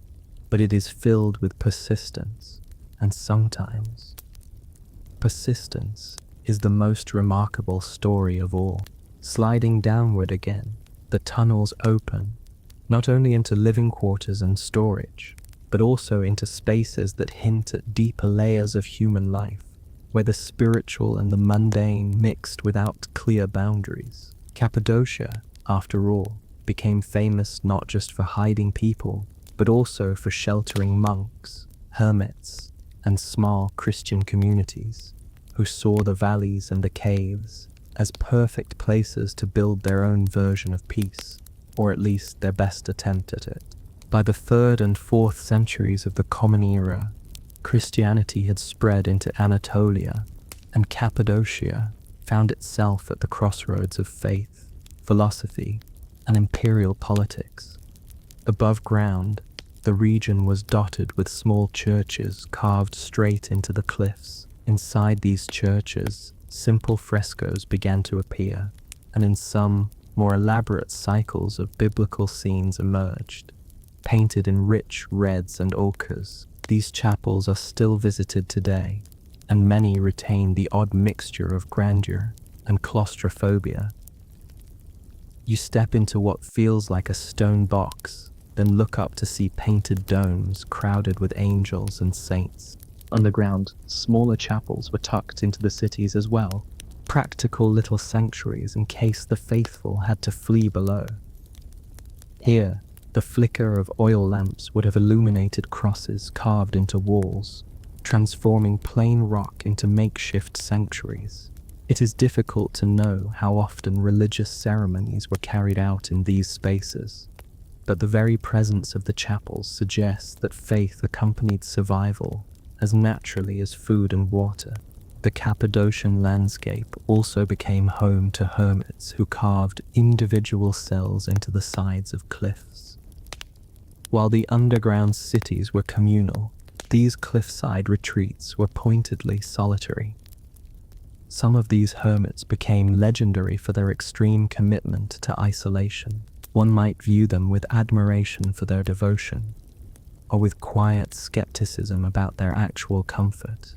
but it is filled with persistence, and sometimes persistence is the most remarkable story of all. Sliding downward again, the tunnels open, not only into living quarters and storage, but also into spaces that hint at deeper layers of human life, where the spiritual and the mundane mixed without clear boundaries. Cappadocia, after all, became famous not just for hiding people, but also for sheltering monks, hermits, and small Christian communities who saw the valleys and the caves as perfect places to build their own version of peace, or at least their best attempt at it. By the 3rd and 4th centuries of the Common Era, Christianity had spread into Anatolia, and Cappadocia found itself at the crossroads of faith, philosophy, and imperial politics. Above ground, the region was dotted with small churches carved straight into the cliffs. Inside these churches, simple frescoes began to appear, and in some, more elaborate cycles of biblical scenes emerged. Painted in rich reds and ochres, these chapels are still visited today, and many retain the odd mixture of grandeur and claustrophobia. You step into what feels like a stone box, then look up to see painted domes crowded with angels and saints. Underground, smaller chapels were tucked into the cities as well, practical little sanctuaries in case the faithful had to flee below. Here, the flicker of oil lamps would have illuminated crosses carved into walls, transforming plain rock into makeshift sanctuaries. It is difficult to know how often religious ceremonies were carried out in these spaces, but the very presence of the chapels suggests that faith accompanied survival as naturally as food and water. The Cappadocian landscape also became home to hermits who carved individual cells into the sides of cliffs. While the underground cities were communal, these cliffside retreats were pointedly solitary. Some of these hermits became legendary for their extreme commitment to isolation. One might view them with admiration for their devotion, or with quiet skepticism about their actual comfort.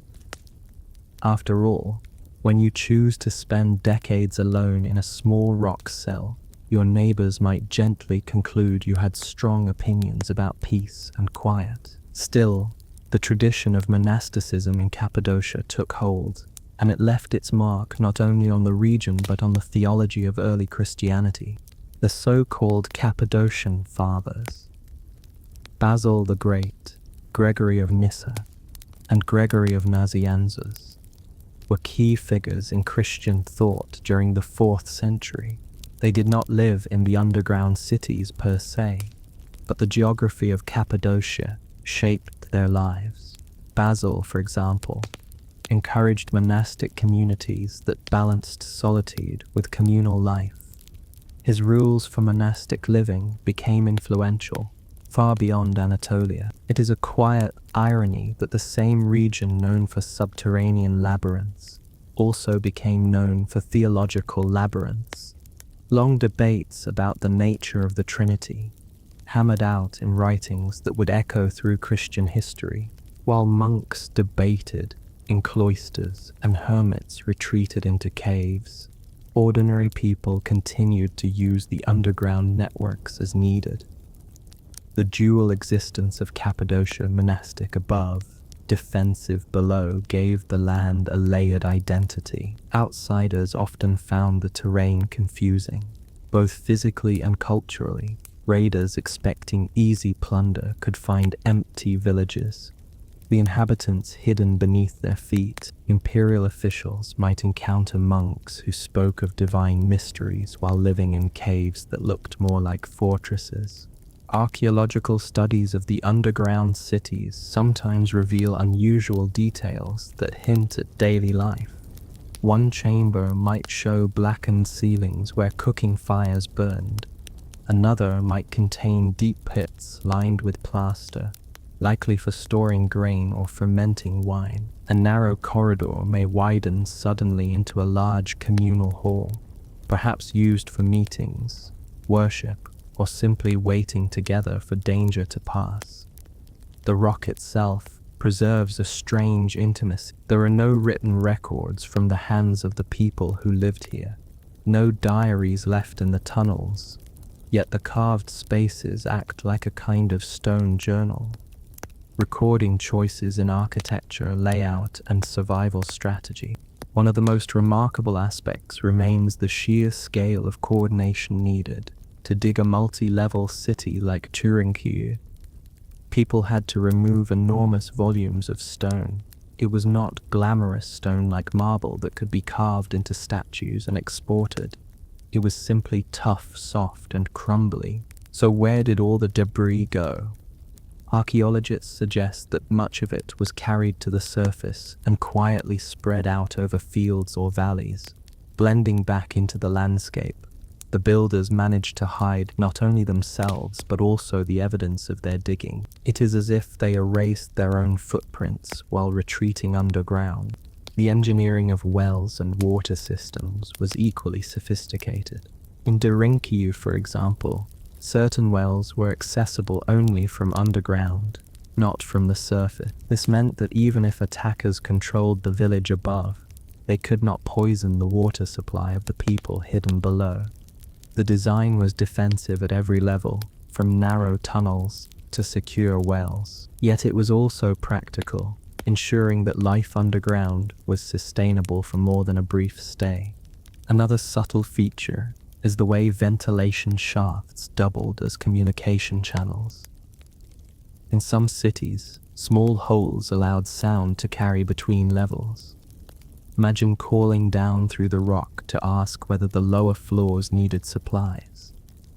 After all, when you choose to spend decades alone in a small rock cell, your neighbors might gently conclude you had strong opinions about peace and quiet. Still, the tradition of monasticism in Cappadocia took hold, and it left its mark not only on the region but on the theology of early Christianity. The so-called Cappadocian Fathers, Basil the Great, Gregory of Nyssa, and Gregory of Nazianzus, were key figures in Christian thought during the 4th century. They did not live in the underground cities per se, but the geography of Cappadocia shaped their lives. Basil, for example, encouraged monastic communities that balanced solitude with communal life. His rules for monastic living became influential far beyond Anatolia. It is a quiet irony that the same region known for subterranean labyrinths also became known for theological labyrinths. Long debates about the nature of the Trinity, hammered out in writings that would echo through Christian history, while monks debated in cloisters and hermits retreated into caves. Ordinary people continued to use the underground networks as needed. The dual existence of Cappadocia, monastic above, defensive below, gave the land a layered identity. Outsiders often found the terrain confusing, both physically and culturally. Raiders expecting easy plunder could find empty villages, the inhabitants hidden beneath their feet. Imperial officials might encounter monks who spoke of divine mysteries while living in caves that looked more like fortresses. Archaeological studies of the underground cities sometimes reveal unusual details that hint at daily life. One chamber might show blackened ceilings where cooking fires burned. Another might contain deep pits lined with plaster, likely for storing grain or fermenting wine. A narrow corridor may widen suddenly into a large communal hall, perhaps used for meetings, worship, or simply waiting together for danger to pass. The rock itself preserves a strange intimacy. There are no written records from the hands of the people who lived here, no diaries left in the tunnels, yet the carved spaces act like a kind of stone journal, recording choices in architecture, layout, and survival strategy. One of the most remarkable aspects remains the sheer scale of coordination needed to dig a multi-level city like Tranquil. People had to remove enormous volumes of stone. It was not glamorous stone like marble that could be carved into statues and exported. It was simply tough, soft, and crumbly. So where did all the debris go? Archaeologists suggest that much of it was carried to the surface and quietly spread out over fields or valleys, blending back into the landscape. The builders managed to hide not only themselves but also the evidence of their digging. It is as if they erased their own footprints while retreating underground. The engineering of wells and water systems was equally sophisticated. In Derinkiu, for example, certain wells were accessible only from underground, not from the surface. This meant that even if attackers controlled the village above, they could not poison the water supply of the people hidden below. The design was defensive at every level, from narrow tunnels to secure wells. Yet it was also practical, ensuring that life underground was sustainable for more than a brief stay. Another subtle feature is the way ventilation shafts doubled as communication channels. In some cities, small holes allowed sound to carry between levels. Imagine calling down through the rock to ask whether the lower floors needed supplies,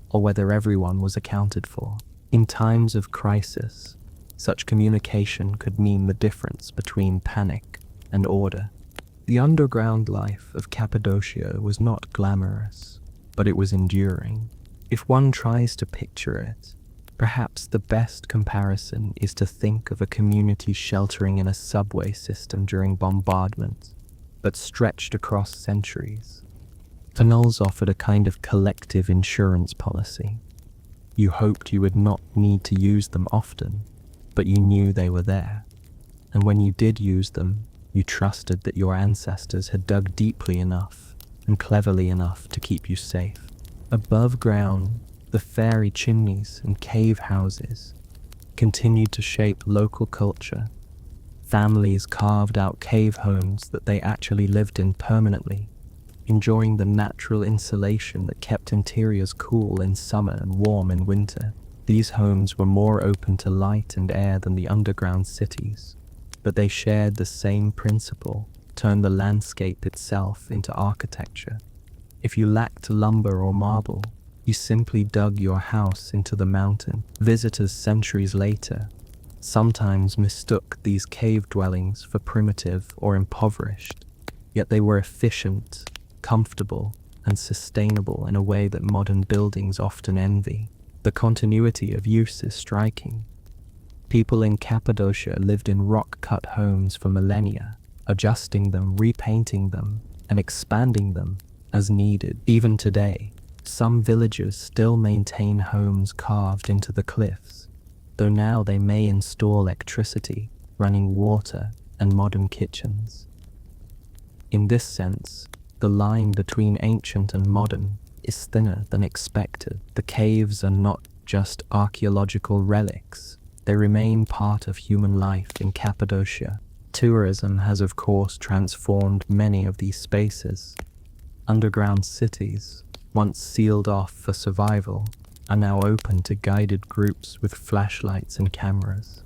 or whether everyone was accounted for. In times of crisis, such communication could mean the difference between panic and order. The underground life of Cappadocia was not glamorous, but it was enduring. If one tries to picture it, perhaps the best comparison is to think of a community sheltering in a subway system during bombardment, but stretched across centuries. Tunnels offered a kind of collective insurance policy. You hoped you would not need to use them often, but you knew they were there. And when you did use them, you trusted that your ancestors had dug deeply enough and cleverly enough to keep you safe. Above ground, the fairy chimneys and cave houses continued to shape local culture. Families carved out cave homes that they actually lived in permanently, enjoying the natural insulation that kept interiors cool in summer and warm in winter. These homes were more open to light and air than the underground cities, but they shared the same principle: turn the landscape itself into architecture. If you lacked lumber or marble, you simply dug your house into the mountain. Visitors centuries later sometimes mistook these cave dwellings for primitive or impoverished, yet they were efficient, comfortable, and sustainable in a way that modern buildings often envy. The continuity of use is striking. People in Cappadocia lived in rock-cut homes for millennia, adjusting them, repainting them, and expanding them as needed. Even today, some villages still maintain homes carved into the cliffs, though now they may install electricity, running water, and modern kitchens. In this sense, the line between ancient and modern is thinner than expected. The caves are not just archaeological relics, they remain part of human life in Cappadocia. Tourism has of course transformed many of these spaces. Underground cities, once sealed off for survival, are now open to guided groups with flashlights and cameras.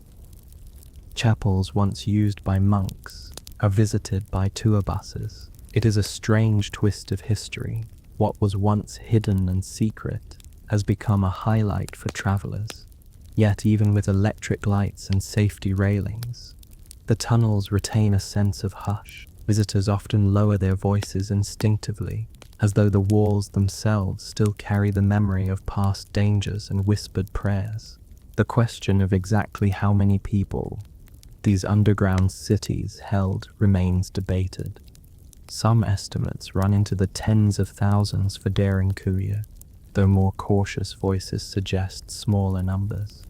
Chapels once used by monks are visited by tour buses. It is a strange twist of history. What was once hidden and secret has become a highlight for travelers. Yet even with electric lights and safety railings, the tunnels retain a sense of hush. Visitors often lower their voices instinctively, as though the walls themselves still carry the memory of past dangers and whispered prayers. The question of exactly how many people these underground cities held remains debated. Some estimates run into the tens of thousands for Derinkuya, though more cautious voices suggest smaller numbers.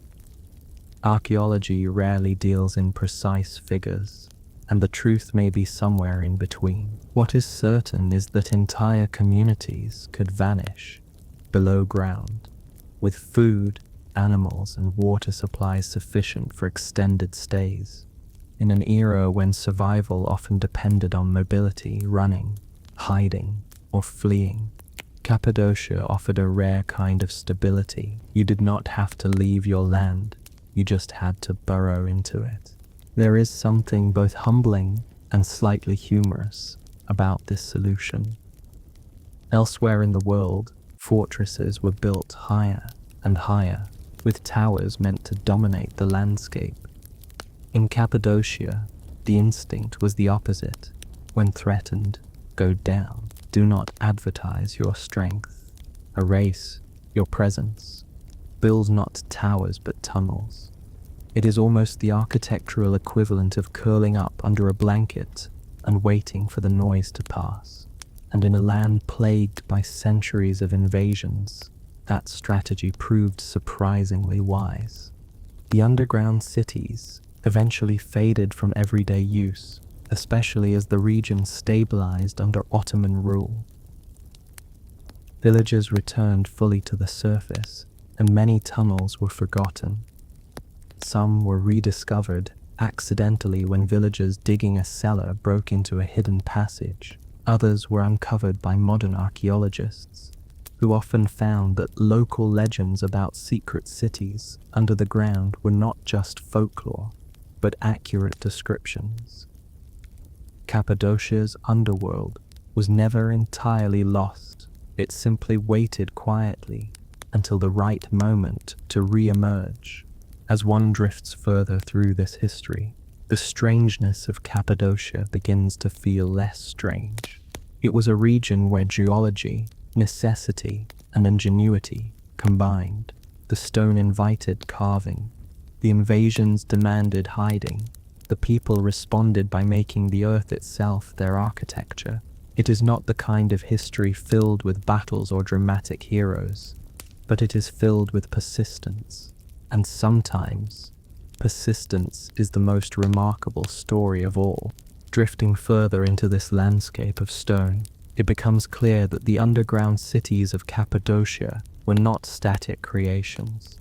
Archaeology rarely deals in precise figures, and the truth may be somewhere in between. What is certain is that entire communities could vanish below ground, with food, animals, and water supplies sufficient for extended stays. In an era when survival often depended on mobility, running, hiding, or fleeing, Cappadocia offered a rare kind of stability. You did not have to leave your land, you just had to burrow into it. There is something both humbling and slightly humorous about this solution. Elsewhere in the world, fortresses were built higher and higher, with towers meant to dominate the landscape. In Cappadocia, the instinct was the opposite. When threatened, go down. Do not advertise your strength. Erase your presence. Build not towers but tunnels. It is almost the architectural equivalent of curling up under a blanket and waiting for the noise to pass. And in a land plagued by centuries of invasions, that strategy proved surprisingly wise. The underground cities eventually faded from everyday use, especially as the region stabilized under Ottoman rule. Villages returned fully to the surface, and many tunnels were forgotten. Some were rediscovered accidentally when villagers digging a cellar broke into a hidden passage. Others were uncovered by modern archaeologists, who often found that local legends about secret cities under the ground were not just folklore, but accurate descriptions. Cappadocia's underworld was never entirely lost. It simply waited quietly until the right moment to re-emerge. As one drifts further through this history, the strangeness of Cappadocia begins to feel less strange. It was a region where geology, necessity, and ingenuity combined. The stone invited carving. The invasions demanded hiding. The people responded by making the earth itself their architecture. It is not the kind of history filled with battles or dramatic heroes, but it is filled with persistence. And sometimes, persistence is the most remarkable story of all. Drifting further into this landscape of stone, it becomes clear that the underground cities of Cappadocia were not static creations.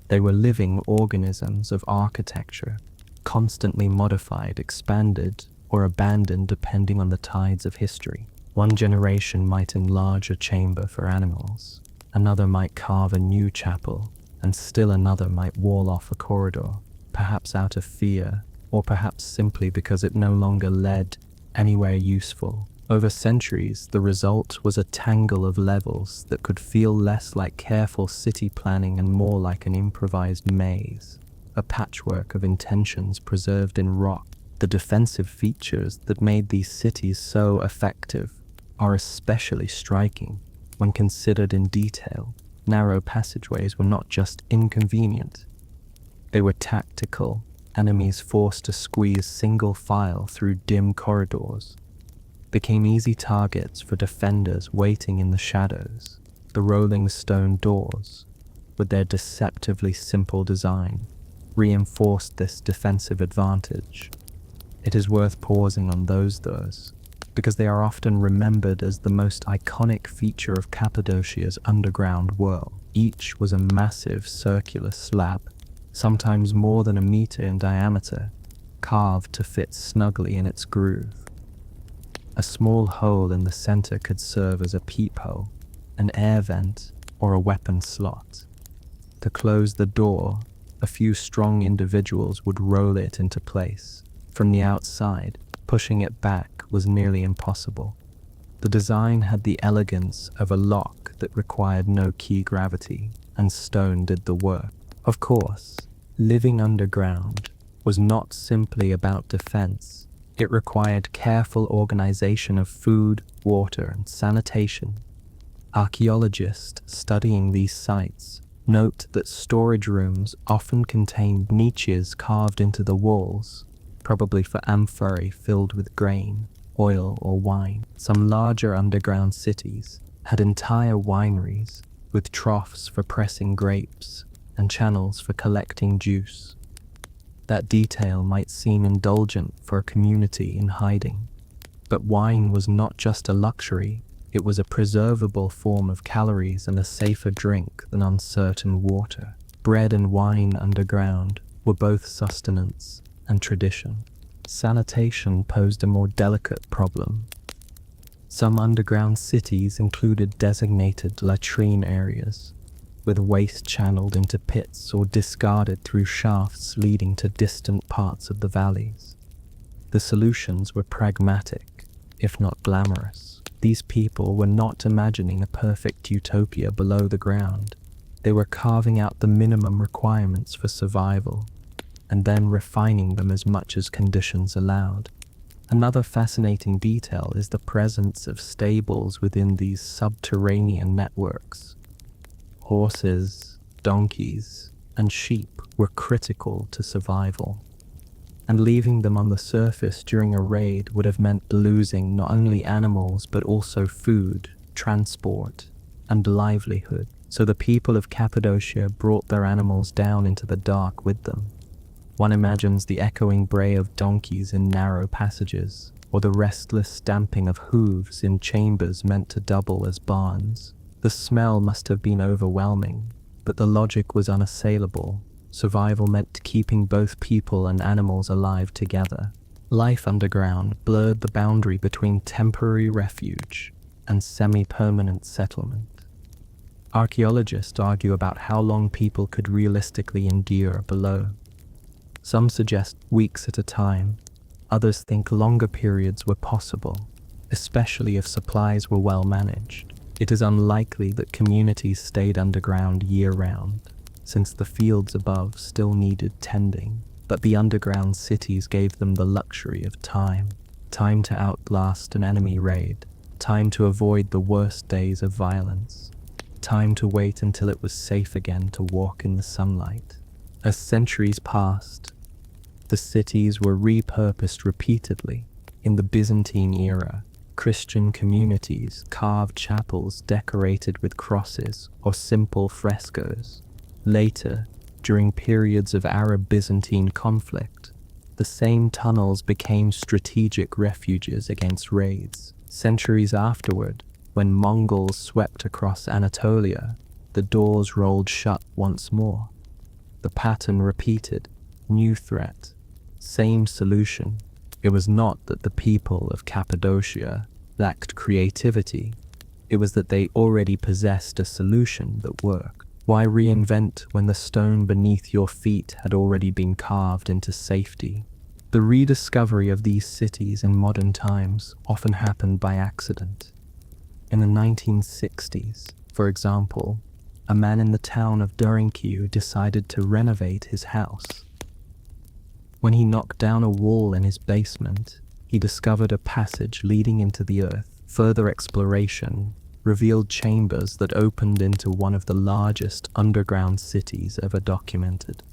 They were living organisms of architecture, constantly modified, expanded, or abandoned depending on the tides of history. One generation might enlarge a chamber for animals, another might carve a new chapel, and still another might wall off a corridor, perhaps out of fear, or perhaps simply because it no longer led anywhere useful. Over centuries, the result was a tangle of levels that could feel less like careful city planning and more like an improvised maze, a patchwork of intentions preserved in rock. The defensive features that made these cities so effective are especially striking when considered in detail. Narrow passageways were not just inconvenient, they were tactical. Enemies forced to squeeze single file through dim corridors became easy targets for defenders waiting in the shadows. The rolling stone doors, with their deceptively simple design, reinforced this defensive advantage. It is worth pausing on those doors, because they are often remembered as the most iconic feature of Cappadocia's underground world. Each was a massive circular slab, sometimes more than a meter in diameter, carved to fit snugly in its groove. A small hole in the center could serve as a peephole, an air vent, or a weapon slot. To close the door, a few strong individuals would roll it into place. From the outside, pushing it back was nearly impossible. The design had the elegance of a lock that required no key gravity, and stone did the work. Of course, living underground was not simply about defense. It required careful organization of food, water, and sanitation. Archaeologists studying these sites note that storage rooms often contained niches carved into the walls, probably for amphorae filled with grain, oil, or wine. Some larger underground cities had entire wineries with troughs for pressing grapes and channels for collecting juice. That detail might seem indulgent for a community in hiding, but wine was not just a luxury, it was a preservable form of calories and a safer drink than uncertain water. Bread and wine underground were both sustenance and tradition. Sanitation posed a more delicate problem. Some underground cities included designated latrine areas, with waste channeled into pits or discarded through shafts leading to distant parts of the valleys. The solutions were pragmatic, if not glamorous. These people were not imagining a perfect utopia below the ground. They were carving out the minimum requirements for survival, and then refining them as much as conditions allowed. Another fascinating detail is the presence of stables within these subterranean networks. Horses, donkeys, and sheep were critical to survival, and leaving them on the surface during a raid would have meant losing not only animals but also food, transport, and livelihood. So the people of Cappadocia brought their animals down into the dark with them. One imagines the echoing bray of donkeys in narrow passages, or the restless stamping of hooves in chambers meant to double as barns. The smell must have been overwhelming, but the logic was unassailable. Survival meant keeping both people and animals alive together. Life underground blurred the boundary between temporary refuge and semi-permanent settlement. Archaeologists argue about how long people could realistically endure below. Some suggest weeks at a time, others think longer periods were possible, especially if supplies were well managed. It is unlikely that communities stayed underground year-round, since the fields above still needed tending, but the underground cities gave them the luxury of time to outlast an enemy raid, time to avoid the worst days of violence, time to wait until it was safe again to walk in the sunlight. As centuries passed, the cities were repurposed repeatedly. In the Byzantine era, Christian communities carved chapels decorated with crosses or simple frescoes. Later, during periods of Arab-Byzantine conflict, the same tunnels became strategic refuges against raids. Centuries afterward, when Mongols swept across Anatolia, the doors rolled shut once more. The pattern repeated, new threat, same solution. It was not that the people of Cappadocia lacked creativity, it was that they already possessed a solution that worked. Why reinvent when the stone beneath your feet had already been carved into safety? The rediscovery of these cities in modern times often happened by accident. In the 1960s, for example, a man in the town of Tranquil decided to renovate his house. When he knocked down a wall in his basement, he discovered a passage leading into the earth. Further exploration revealed chambers that opened into one of the largest underground cities ever documented.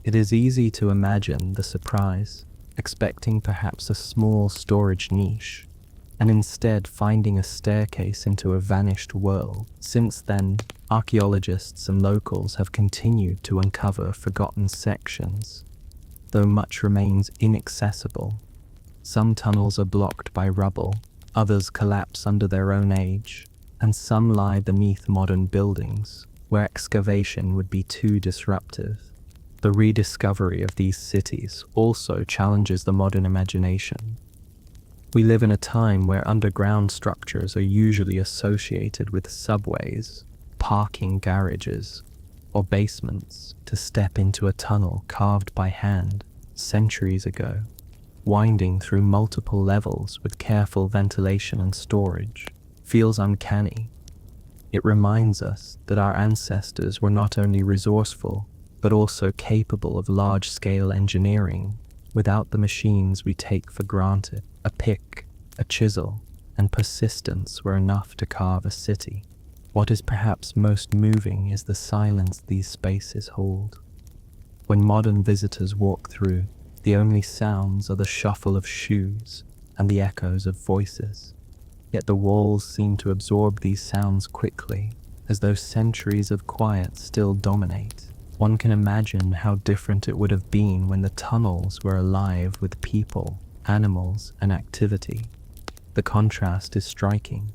It is easy to imagine the surprise, expecting perhaps a small storage niche, and instead finding a staircase into a vanished world. Since then, archaeologists and locals have continued to uncover forgotten sections, though much remains inaccessible. Some tunnels are blocked by rubble, others collapse under their own age, and some lie beneath modern buildings, where excavation would be too disruptive. The rediscovery of these cities also challenges the modern imagination. We live in a time where underground structures are usually associated with subways, parking garages, or basements. To step into a tunnel carved by hand centuries ago, winding through multiple levels with careful ventilation and storage, feels uncanny. It reminds us that our ancestors were not only resourceful, but also capable of large-scale engineering without the machines we take for granted. A pick, a chisel, and persistence were enough to carve a city. What is perhaps most moving is the silence these spaces hold. When modern visitors walk through, the only sounds are the shuffle of shoes and the echoes of voices. Yet the walls seem to absorb these sounds quickly, as though centuries of quiet still dominate. One can imagine how different it would have been when the tunnels were alive with people, animals, and activity. The contrast is striking.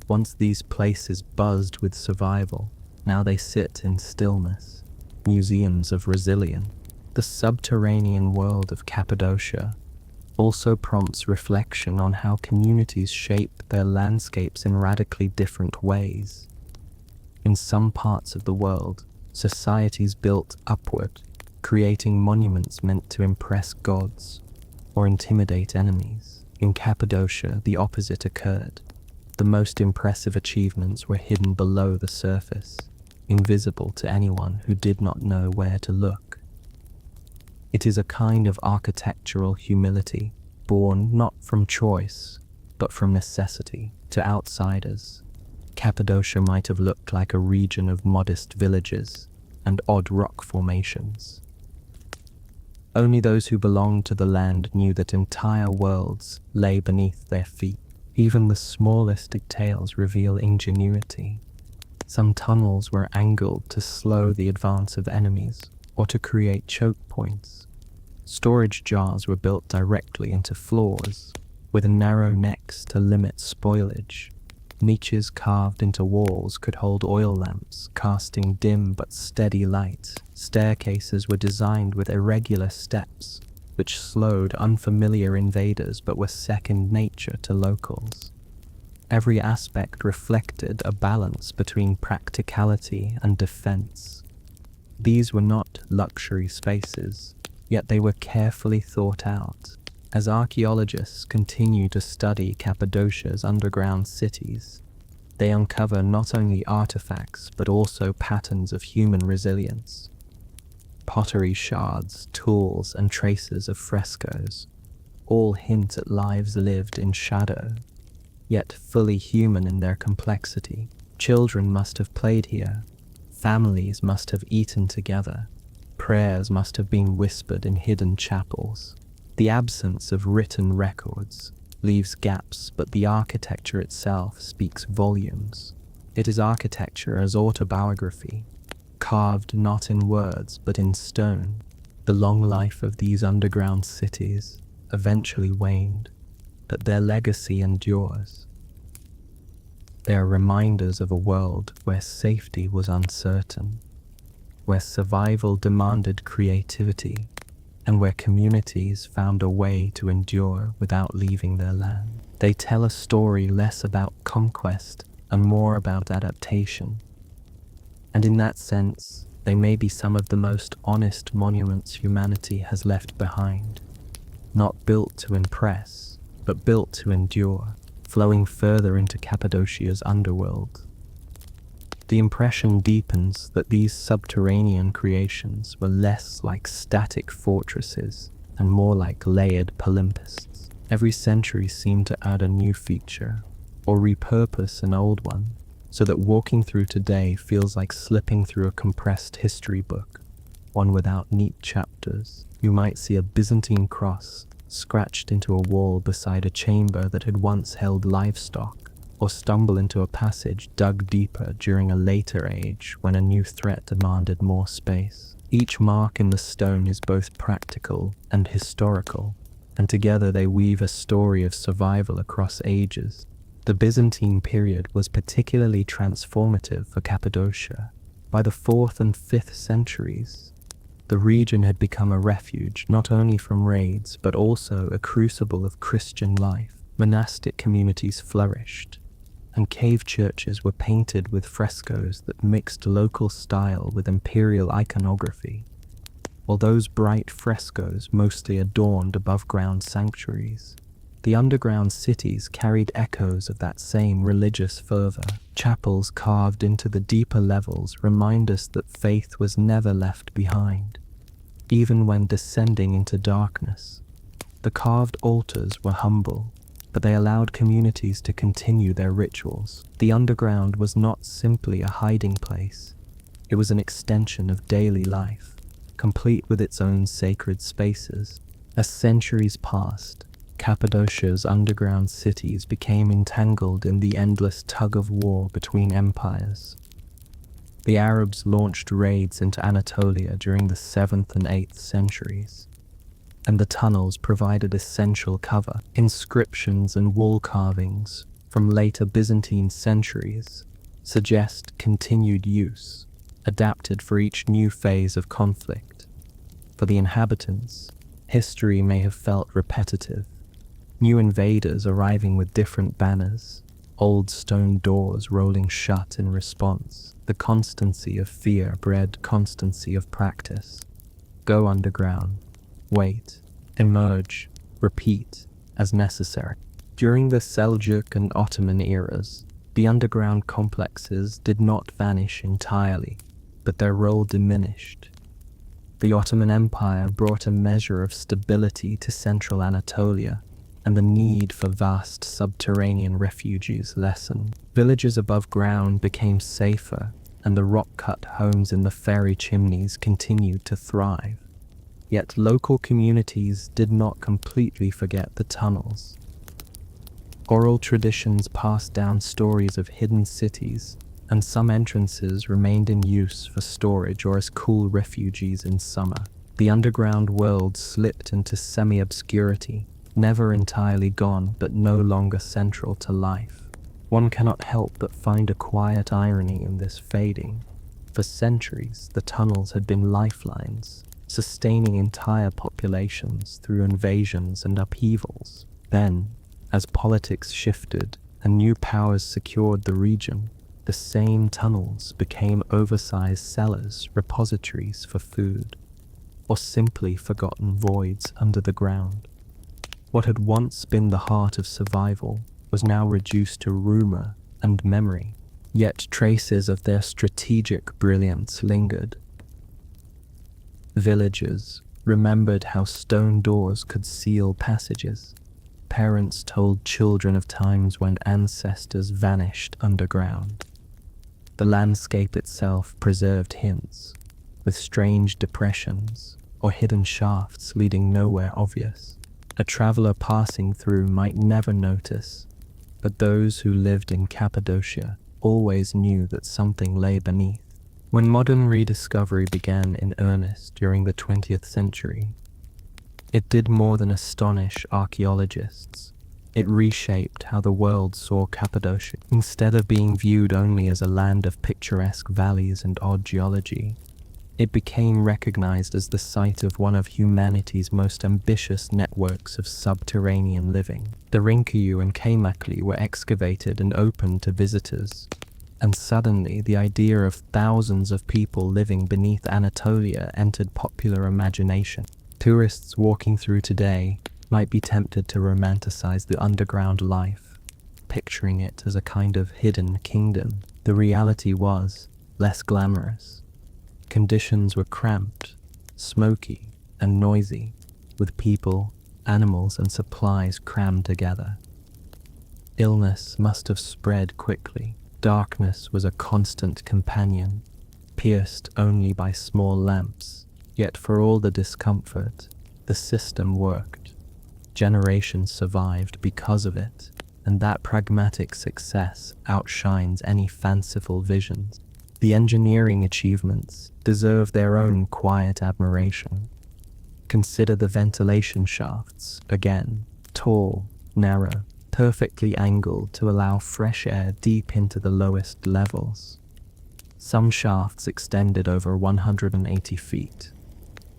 Once these places buzzed with survival, now they sit in stillness, museums of resilience. The subterranean world of Cappadocia also prompts reflection on how communities shape their landscapes in radically different ways. In some parts of the world, societies built upward, creating monuments meant to impress gods or intimidate enemies. In Cappadocia, the opposite occurred. The most impressive achievements were hidden below the surface, invisible to anyone who did not know where to look. It is a kind of architectural humility, born not from choice, but from necessity. To outsiders, Cappadocia might have looked like a region of modest villages and odd rock formations. Only those who belonged to the land knew that entire worlds lay beneath their feet. Even the smallest details reveal ingenuity. Some tunnels were angled to slow the advance of enemies or to create choke points. Storage jars were built directly into floors, with narrow necks to limit spoilage. Niches carved into walls could hold oil lamps, casting dim but steady light. Staircases were designed with irregular steps, which slowed unfamiliar invaders but were second nature to locals. Every aspect reflected a balance between practicality and defense. These were not luxury spaces, yet they were carefully thought out. As archaeologists continue to study Cappadocia's underground cities, they uncover not only artifacts but also patterns of human resilience. Pottery shards, tools, and traces of frescoes all hint at lives lived in shadow, yet fully human in their complexity. Children must have played here, families must have eaten together, prayers must have been whispered in hidden chapels. The absence of written records leaves gaps, but the architecture itself speaks volumes. It is architecture as autobiography, carved not in words but in stone. The long life of these underground cities eventually waned, but their legacy endures. They are reminders of a world where safety was uncertain, where survival demanded creativity, and where communities found a way to endure without leaving their land. They tell a story less about conquest and more about adaptation. And in that sense, they may be some of the most honest monuments humanity has left behind. Not built to impress, but built to endure, flowing further into Cappadocia's underworld. The impression deepens that these subterranean creations were less like static fortresses and more like layered palimpsests. Every century seemed to add a new feature or repurpose an old one, so that walking through today feels like slipping through a compressed history book, one without neat chapters. You might see a Byzantine cross scratched into a wall beside a chamber that had once held livestock, or stumble into a passage dug deeper during a later age when a new threat demanded more space. Each mark in the stone is both practical and historical, and together they weave a story of survival across ages. The Byzantine period was particularly transformative for Cappadocia. By the 4th and 5th centuries, the region had become a refuge not only from raids but also a crucible of Christian life. Monastic communities flourished, and cave churches were painted with frescoes that mixed local style with imperial iconography, while those bright frescoes mostly adorned above-ground sanctuaries. The underground cities carried echoes of that same religious fervor. Chapels carved into the deeper levels remind us that faith was never left behind, even when descending into darkness. The carved altars were humble, but they allowed communities to continue their rituals. The underground was not simply a hiding place, it was an extension of daily life, complete with its own sacred spaces. As centuries passed, Cappadocia's underground cities became entangled in the endless tug-of-war between empires. The Arabs launched raids into Anatolia during the 7th and 8th centuries, and the tunnels provided essential cover. Inscriptions and wall carvings from later Byzantine centuries suggest continued use, adapted for each new phase of conflict. For the inhabitants, history may have felt repetitive, new invaders arriving with different banners, old stone doors rolling shut in response. The constancy of fear bred constancy of practice. Go underground, wait, emerge, repeat as necessary. During the Seljuk and Ottoman eras, The underground complexes did not vanish entirely, but their role diminished. The Ottoman Empire brought a measure of stability to central Anatolia, and the need for vast subterranean refuges lessened. Villages above ground became safer, and the rock-cut homes in the fairy chimneys continued to thrive. Yet local communities did not completely forget the tunnels. Oral traditions passed down stories of hidden cities, and some entrances remained in use for storage or as cool refuges in summer. The underground world slipped into semi-obscurity, never entirely gone but no longer central to life. One cannot help but find a quiet irony in this fading. For centuries, the tunnels had been lifelines, sustaining entire populations through invasions and upheavals. Then, as politics shifted and new powers secured the region, the same tunnels became oversized cellars, repositories for food, or simply forgotten voids under the ground. What had once been the heart of survival was now reduced to rumor and memory, yet traces of their strategic brilliance lingered. Villagers remembered how stone doors could seal passages. Parents told children of times when ancestors vanished underground. The landscape itself preserved hints, with strange depressions or hidden shafts leading nowhere obvious. A traveler passing through might never notice, but those who lived in Cappadocia always knew that something lay beneath. When modern rediscovery began in earnest during the 20th century, it did more than astonish archaeologists. It reshaped how the world saw Cappadocia. Instead of being viewed only as a land of picturesque valleys and odd geology, it became recognized as the site of one of humanity's most ambitious networks of subterranean living. The Rinkiu and Kaymakli were excavated and opened to visitors, and suddenly the idea of thousands of people living beneath Anatolia entered popular imagination. Tourists walking through today might be tempted to romanticize the underground life, picturing it as a kind of hidden kingdom. The reality was less glamorous. Conditions were cramped, smoky, and noisy, with people, animals, and supplies crammed together. Illness must have spread quickly. Darkness was a constant companion, pierced only by small lamps. Yet for all the discomfort, the system worked. Generations survived because of it, and that pragmatic success outshines any fanciful visions. The engineering achievements deserve their own quiet admiration. Consider the ventilation shafts, again, tall, narrow, perfectly angled to allow fresh air deep into the lowest levels. Some shafts extended over 180 feet,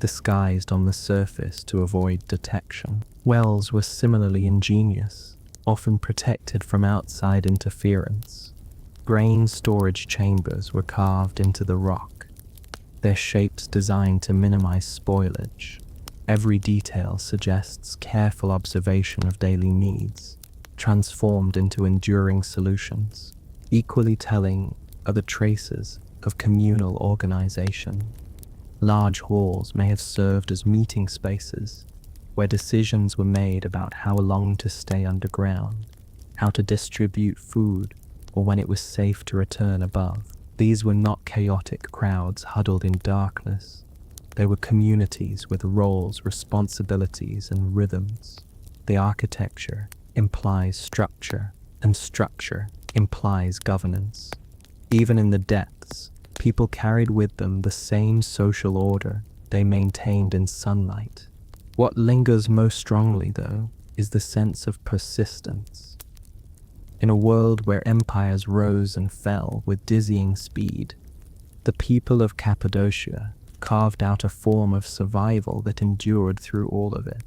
disguised on the surface to avoid detection. Wells were similarly ingenious, often protected from outside interference. Grain storage chambers were carved into the rock, their shapes designed to minimize spoilage. Every detail suggests careful observation of daily needs, transformed into enduring solutions. Equally telling are the traces of communal organization. Large halls may have served as meeting spaces, where decisions were made about how long to stay underground, how to distribute food, or when it was safe to return above. These were not chaotic crowds huddled in darkness. They were communities with roles, responsibilities, and rhythms. The architecture implies structure, and structure implies governance. Even in the depths, people carried with them the same social order they maintained in sunlight. What lingers most strongly, though, is the sense of persistence. In a world where empires rose and fell with dizzying speed, the people of Cappadocia carved out a form of survival that endured through all of it.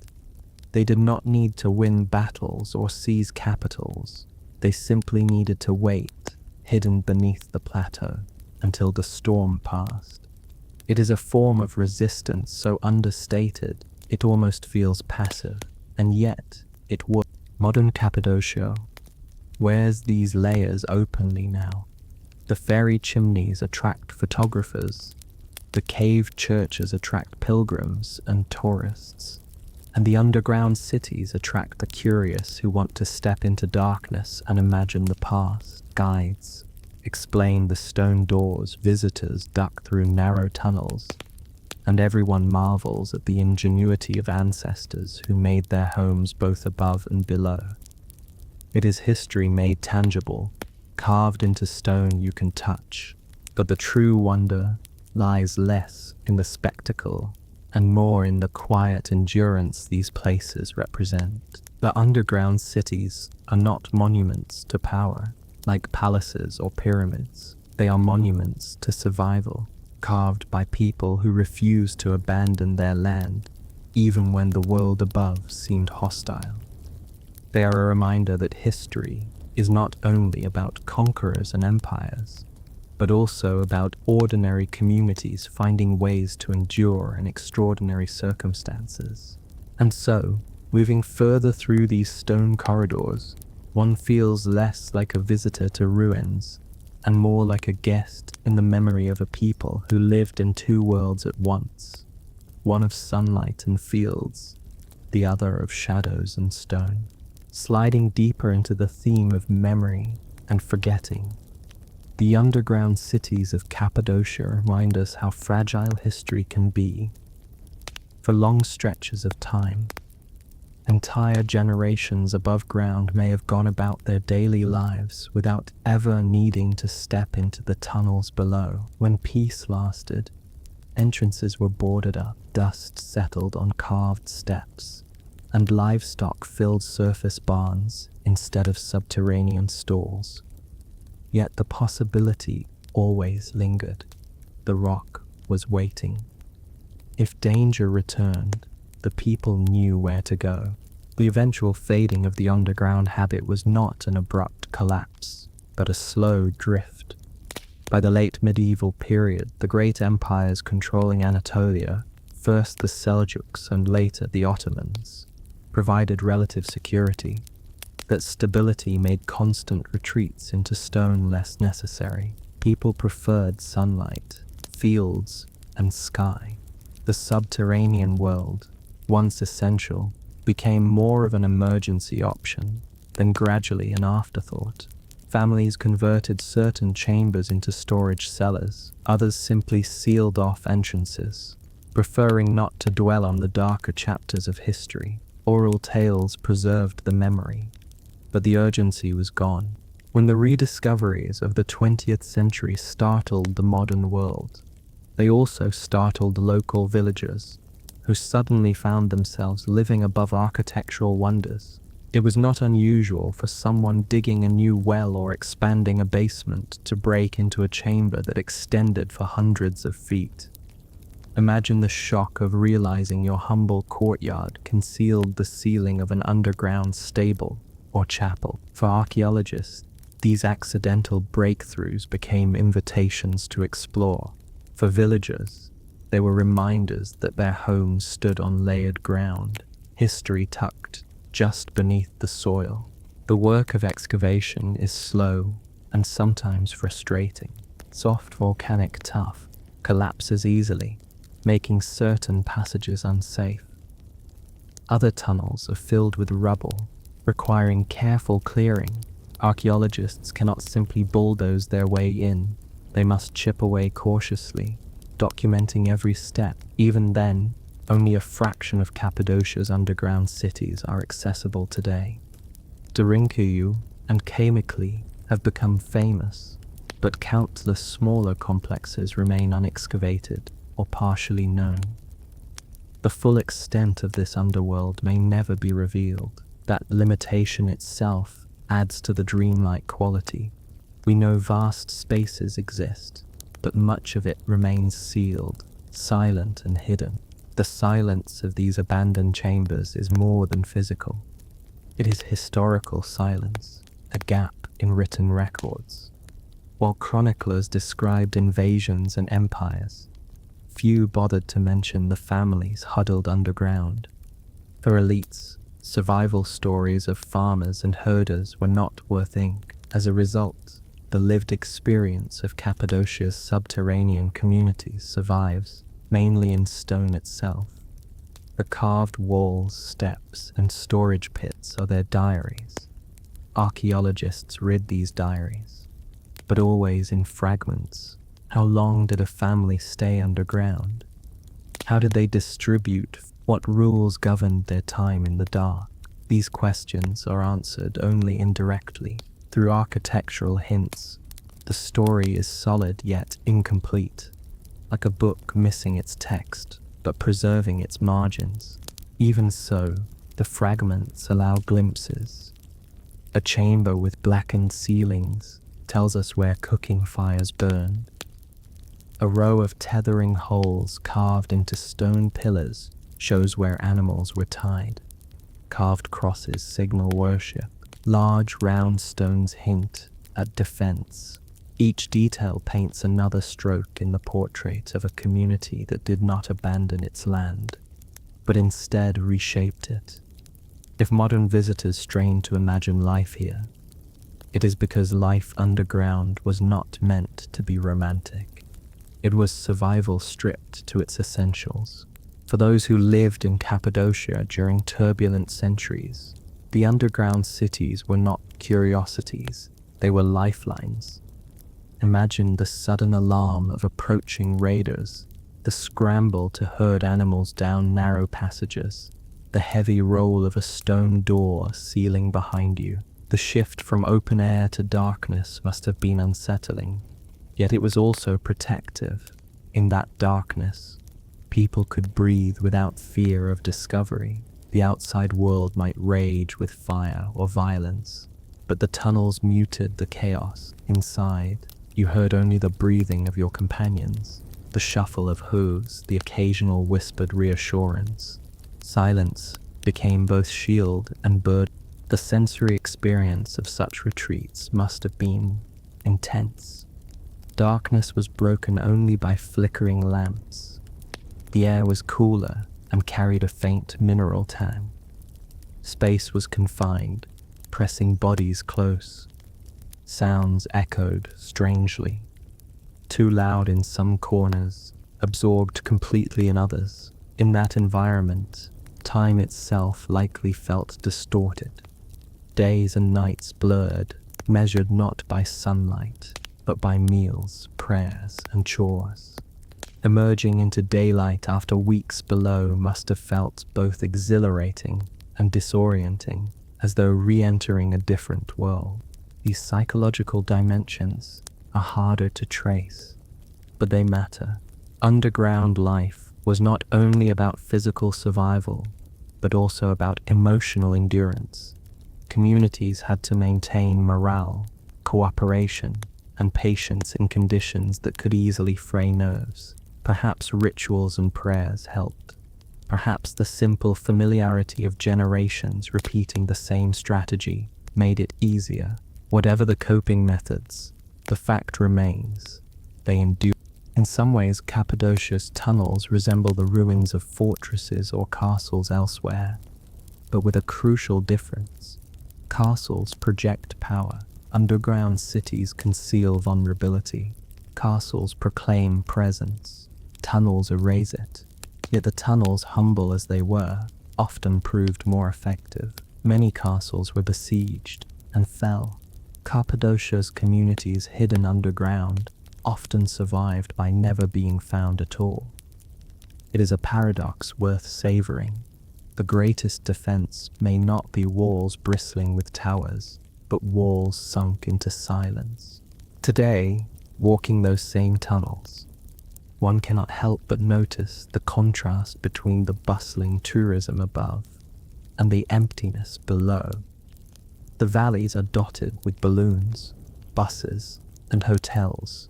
They did not need to win battles or seize capitals. They simply needed to wait, hidden beneath the plateau, until the storm passed. It is a form of resistance so understated it almost feels passive, and yet it works. Modern Cappadocia wears these layers openly now. The fairy chimneys attract photographers, the cave churches attract pilgrims and tourists, and the underground cities attract the curious who want to step into darkness and imagine the past. Guides explain the stone doors visitors duck through narrow tunnels, and everyone marvels at the ingenuity of ancestors who made their homes both above and below. It is history made tangible, carved into stone you can touch, but the true wonder lies less in the spectacle and more in the quiet endurance these places represent. The underground cities are not monuments to power, like palaces or pyramids. They are monuments to survival, carved by people who refuse to abandon their land, even when the world above seemed hostile. They are a reminder that history is not only about conquerors and empires, but also about ordinary communities finding ways to endure in extraordinary circumstances. And so, moving further through these stone corridors, one feels less like a visitor to ruins and more like a guest in the memory of a people who lived in two worlds at once, one of sunlight and fields, the other of shadows and stone. Sliding deeper into the theme of memory and forgetting, the underground cities of Cappadocia remind us how fragile history can be. For long stretches of time, entire generations above ground may have gone about their daily lives without ever needing to step into the tunnels below. When peace lasted, entrances were boarded up, dust settled on carved steps, and livestock filled surface barns instead of subterranean stalls. Yet the possibility always lingered. The rock was waiting. If danger returned, the people knew where to go. The eventual fading of the underground habit was not an abrupt collapse, but a slow drift. By the late medieval period, the great empires controlling Anatolia, first the Seljuks and later the Ottomans, provided relative security. That stability made constant retreats into stone less necessary. People preferred sunlight, fields, and sky. The subterranean world, once essential, became more of an emergency option, then gradually an afterthought. Families converted certain chambers into storage cellars, others simply sealed off entrances, preferring not to dwell on the darker chapters of history. Oral tales preserved the memory, but the urgency was gone. When the rediscoveries of the 20th century startled the modern world, they also startled local villagers, who suddenly found themselves living above architectural wonders. It was not unusual for someone digging a new well or expanding a basement to break into a chamber that extended for hundreds of feet. Imagine the shock of realizing your humble courtyard concealed the ceiling of an underground stable or chapel. For archaeologists, these accidental breakthroughs became invitations to explore. For villagers, they were reminders that their homes stood on layered ground, history tucked just beneath the soil. The work of excavation is slow and sometimes frustrating. Soft volcanic tuff collapses easily, making certain passages unsafe. Other tunnels are filled with rubble, requiring careful clearing. Archaeologists cannot simply bulldoze their way in. They must chip away cautiously, documenting every step. Even then, only a fraction of Cappadocia's underground cities are accessible today. Derinkuyu and Kamikli have become famous, but countless smaller complexes remain unexcavated or partially known. The full extent of this underworld may never be revealed. That limitation itself adds to the dreamlike quality. We know vast spaces exist, but much of it remains sealed, silent and hidden. The silence of these abandoned chambers is more than physical. It is historical silence, a gap in written records. While chroniclers described invasions and empires, few bothered to mention the families huddled underground. For elites, Survival stories of farmers and herders were not worth ink. As a result, the lived experience of Cappadocia's subterranean communities survives, mainly in stone itself. The carved walls, steps, and storage pits are their diaries. Archaeologists read these diaries, but always in fragments. How long did a family stay underground? How did they distribute? What rules governed their time in the dark? These questions are answered only indirectly, through architectural hints. The story is solid yet incomplete, like a book missing its text, but preserving its margins. Even so, the fragments allow glimpses. A chamber with blackened ceilings tells us where cooking fires burned. A row of tethering holes carved into stone pillars shows where animals were tied. Carved crosses signal worship. Large round stones hint at defense. Each detail paints another stroke in the portrait of a community that did not abandon its land, but instead reshaped it. If modern visitors strain to imagine life here, it is because life underground was not meant to be romantic. It was survival stripped to its essentials. For those who lived in Cappadocia during turbulent centuries, the underground cities were not curiosities, they were lifelines. Imagine the sudden alarm of approaching raiders, the scramble to herd animals down narrow passages, the heavy roll of a stone door sealing behind you. The shift from open air to darkness must have been unsettling, yet it was also protective. In that darkness, people could breathe without fear of discovery. The outside world might rage with fire or violence, but the tunnels muted the chaos. Inside, you heard only the breathing of your companions, the shuffle of hooves, the occasional whispered reassurance. Silence became both shield and burden. The sensory experience of such retreats must have been intense. Darkness was broken only by flickering lamps. The air was cooler and carried a faint mineral tang. Space was confined, pressing bodies close. Sounds echoed strangely, too loud in some corners, absorbed completely in others. In that environment, time itself likely felt distorted. Days and nights blurred, measured not by sunlight, but by meals, prayers, and chores. Emerging into daylight after weeks below must have felt both exhilarating and disorienting, as though re-entering a different world. These psychological dimensions are harder to trace, but they matter. Underground life was not only about physical survival, but also about emotional endurance. Communities had to maintain morale, cooperation, and patience in conditions that could easily fray nerves. Perhaps rituals and prayers helped. Perhaps the simple familiarity of generations repeating the same strategy made it easier. Whatever the coping methods, the fact remains, they endure. In some ways, Cappadocia's tunnels resemble the ruins of fortresses or castles elsewhere, but with a crucial difference. Castles project power. Underground cities conceal vulnerability. Castles proclaim presence. Tunnels erase it. Yet the tunnels, humble as they were, often proved more effective. Many castles were besieged and fell. Cappadocia's communities hidden underground often survived by never being found at all. It is a paradox worth savoring. The greatest defense may not be walls bristling with towers, but walls sunk into silence. Today, walking those same tunnels, one cannot help but notice the contrast between the bustling tourism above and the emptiness below. The valleys are dotted with balloons, buses, and hotels,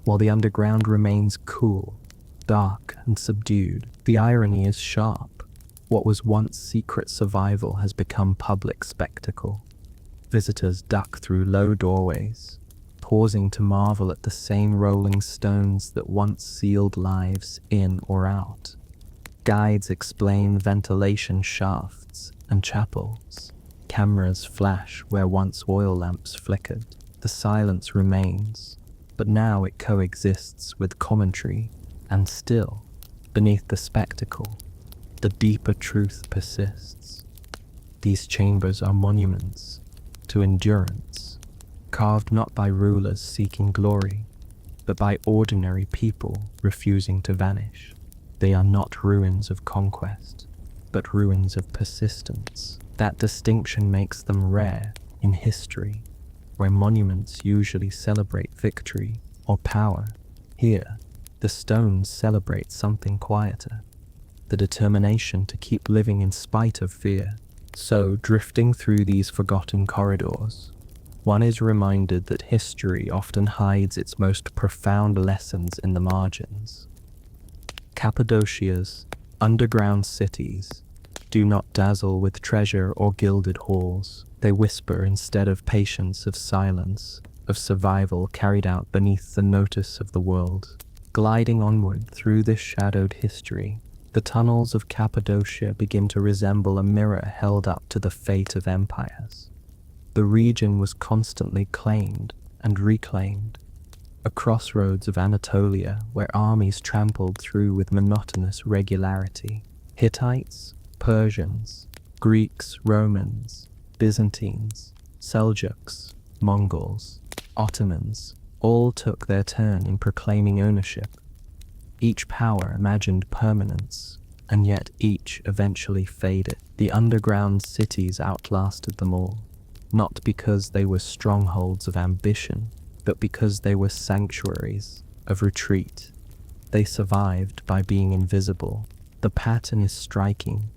while the underground remains cool, dark, and subdued. The irony is sharp. What was once secret survival has become public spectacle. Visitors duck through low doorways, pausing to marvel at the same rolling stones that once sealed lives in or out. Guides explain ventilation shafts and chapels. Cameras flash where once oil lamps flickered. The silence remains, but now it coexists with commentary, and still, beneath the spectacle, the deeper truth persists. These chambers are monuments to endurance, carved not by rulers seeking glory, but by ordinary people refusing to vanish. They are not ruins of conquest, but ruins of persistence. That distinction makes them rare in history, where monuments usually celebrate victory or power. Here, the stones celebrate something quieter, the determination to keep living in spite of fear. So, drifting through these forgotten corridors, one is reminded that history often hides its most profound lessons in the margins. Cappadocia's underground cities do not dazzle with treasure or gilded halls. They whisper instead of patience, of silence, of survival carried out beneath the notice of the world. Gliding onward through this shadowed history, the tunnels of Cappadocia begin to resemble a mirror held up to the fate of empires. The region was constantly claimed and reclaimed, a crossroads of Anatolia where armies trampled through with monotonous regularity. Hittites, Persians, Greeks, Romans, Byzantines, Seljuks, Mongols, Ottomans, all took their turn in proclaiming ownership. Each power imagined permanence, and yet each eventually faded. The underground cities outlasted them all, not because they were strongholds of ambition, but because they were sanctuaries of retreat. They survived by being invisible. The pattern is striking.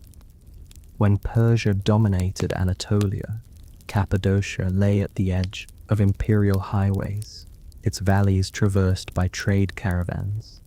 When Persia dominated Anatolia, Cappadocia lay at the edge of imperial highways, its valleys traversed by trade caravans.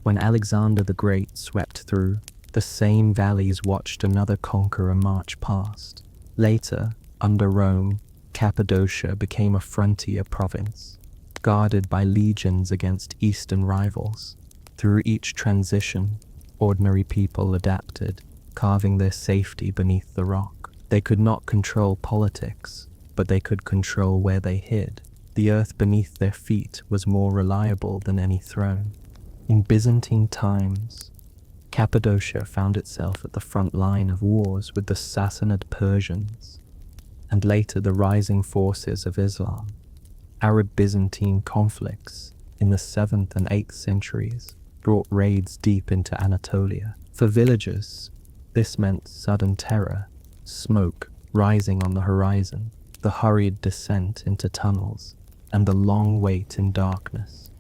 When Alexander the Great swept through, the same valleys watched another conqueror march past. Later, under Rome, Cappadocia became a frontier province, guarded by legions against eastern rivals. Through each transition, ordinary people adapted, carving their safety beneath the rock. They could not control politics, but they could control where they hid. The earth beneath their feet was more reliable than any throne. In Byzantine times, Cappadocia found itself at the front line of wars with the Sassanid Persians, and later the rising forces of Islam. Arab-Byzantine conflicts in the 7th and 8th centuries brought raids deep into Anatolia. For villagers, this meant sudden terror, smoke rising on the horizon, the hurried descent into tunnels, and the long wait in darkness.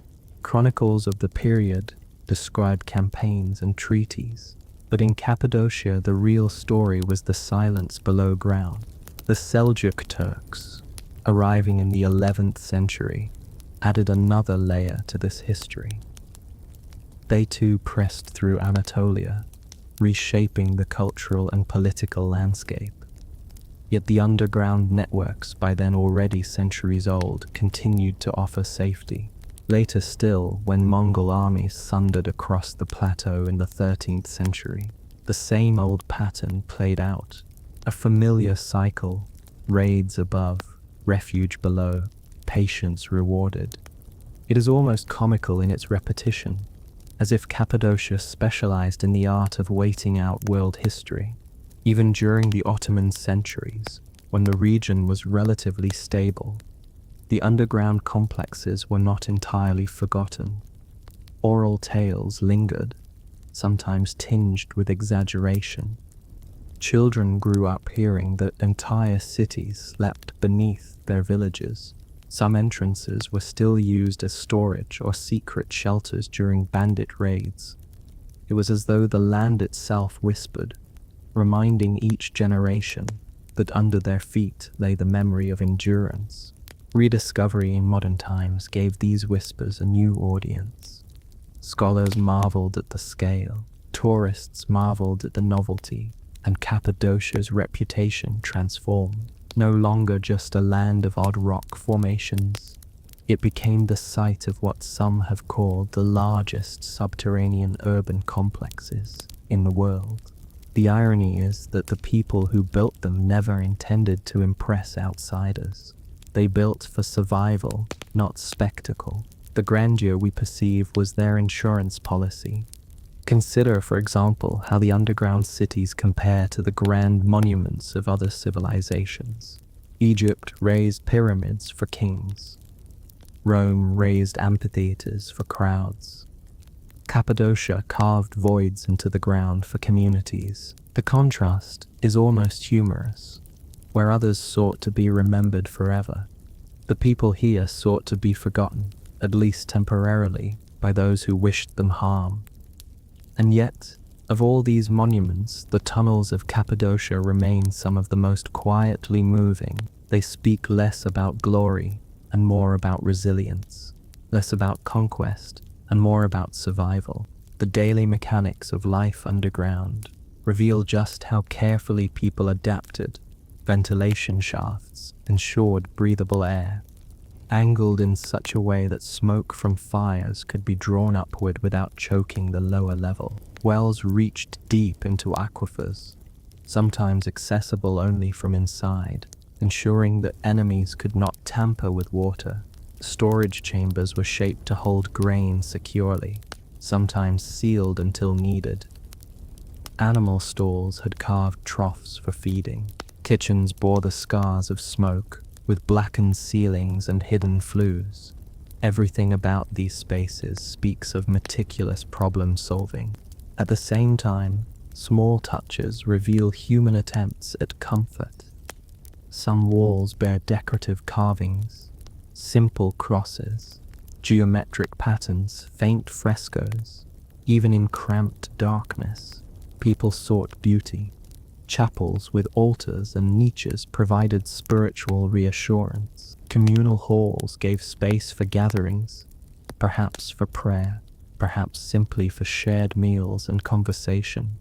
Chronicles of the period describe campaigns and treaties, but in Cappadocia the real story was the silence below ground. The Seljuk Turks, arriving in the 11th century, added another layer to this history. They too pressed through Anatolia, reshaping the cultural and political landscape. Yet the underground networks, by then already centuries old, continued to offer safety. Later still, when Mongol armies thundered across the plateau in the 13th century, the same old pattern played out. A familiar cycle: raids above, refuge below, patience rewarded. It is almost comical in its repetition, as if Cappadocia specialized in the art of waiting out world history. Even during the Ottoman centuries, when the region was relatively stable, the underground complexes were not entirely forgotten. Oral tales lingered, sometimes tinged with exaggeration. Children grew up hearing that entire cities slept beneath their villages. Some entrances were still used as storage or secret shelters during bandit raids. It was as though the land itself whispered, reminding each generation that under their feet lay the memory of endurance. Rediscovery in modern times gave these whispers a new audience. Scholars marveled at the scale, tourists marveled at the novelty, and Cappadocia's reputation transformed. No longer just a land of odd rock formations, it became the site of what some have called the largest subterranean urban complexes in the world. The irony is that the people who built them never intended to impress outsiders. They built for survival, not spectacle. The grandeur we perceive was their insurance policy. Consider, for example, how the underground cities compare to the grand monuments of other civilizations. Egypt raised pyramids for kings. Rome raised amphitheaters for crowds. Cappadocia carved voids into the ground for communities. The contrast is almost humorous. Where others sought to be remembered forever, the people here sought to be forgotten, at least temporarily, by those who wished them harm. And yet, of all these monuments, the tunnels of Cappadocia remain some of the most quietly moving. They speak less about glory and more about resilience, less about conquest and more about survival. The daily mechanics of life underground reveal just how carefully people adapted. Ventilation shafts ensured breathable air, angled in such a way that smoke from fires could be drawn upward without choking the lower level. Wells reached deep into aquifers, sometimes accessible only from inside, ensuring that enemies could not tamper with water. Storage chambers were shaped to hold grain securely, sometimes sealed until needed. Animal stalls had carved troughs for feeding. Kitchens bore the scars of smoke, with blackened ceilings and hidden flues. Everything about these spaces speaks of meticulous problem solving. At the same time, small touches reveal human attempts at comfort. Some walls bear decorative carvings, simple crosses, geometric patterns, faint frescoes. Even in cramped darkness, people sought beauty. Chapels with altars and niches provided spiritual reassurance. Communal halls gave space for gatherings, perhaps for prayer, perhaps simply for shared meals and conversation.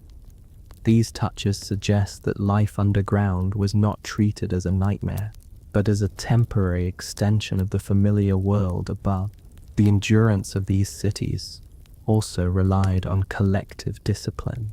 These touches suggest that life underground was not treated as a nightmare, but as a temporary extension of the familiar world above. The endurance of these cities also relied on collective discipline.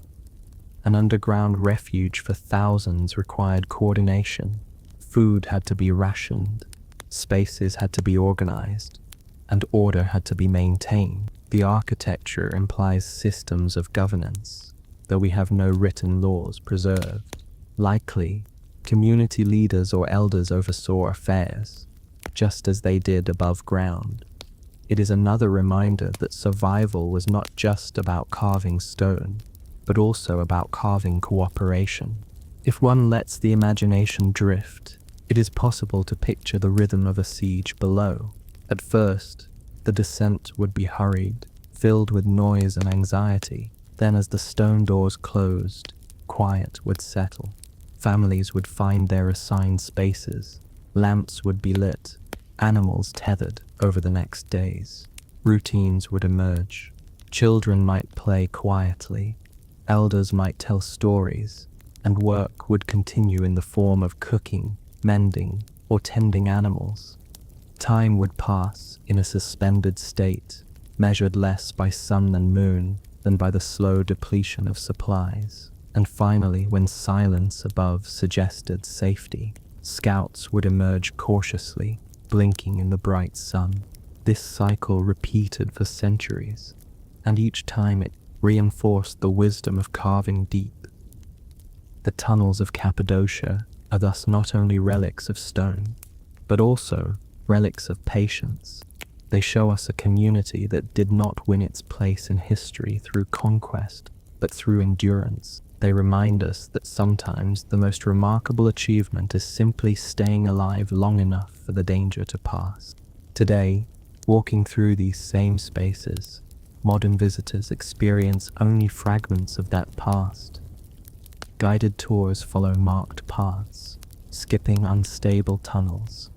An underground refuge for thousands required coordination. Food had to be rationed, spaces had to be organized, and order had to be maintained. The architecture implies systems of governance, though we have no written laws preserved. Likely, community leaders or elders oversaw affairs, just as they did above ground. It is another reminder that survival was not just about carving stone, but also about carving cooperation. If one lets the imagination drift, it is possible to picture the rhythm of a siege below. At first, the descent would be hurried, filled with noise and anxiety. Then as the stone doors closed, quiet would settle. Families would find their assigned spaces. Lamps would be lit, animals tethered over the next days. Routines would emerge. Children might play quietly. Elders might tell stories, and work would continue in the form of cooking, mending, or tending animals. Time would pass in a suspended state, measured less by sun and moon than by the slow depletion of supplies. And finally, when silence above suggested safety, scouts would emerge cautiously, blinking in the bright sun. This cycle repeated for centuries, and each time it reinforced the wisdom of carving deep. The tunnels of Cappadocia are thus not only relics of stone, but also relics of patience. They show us a community that did not win its place in history through conquest, but through endurance. They remind us that sometimes the most remarkable achievement is simply staying alive long enough for the danger to pass. Today, walking through these same spaces, modern visitors experience only fragments of that past. Guided tours follow marked paths, skipping unstable tunnels.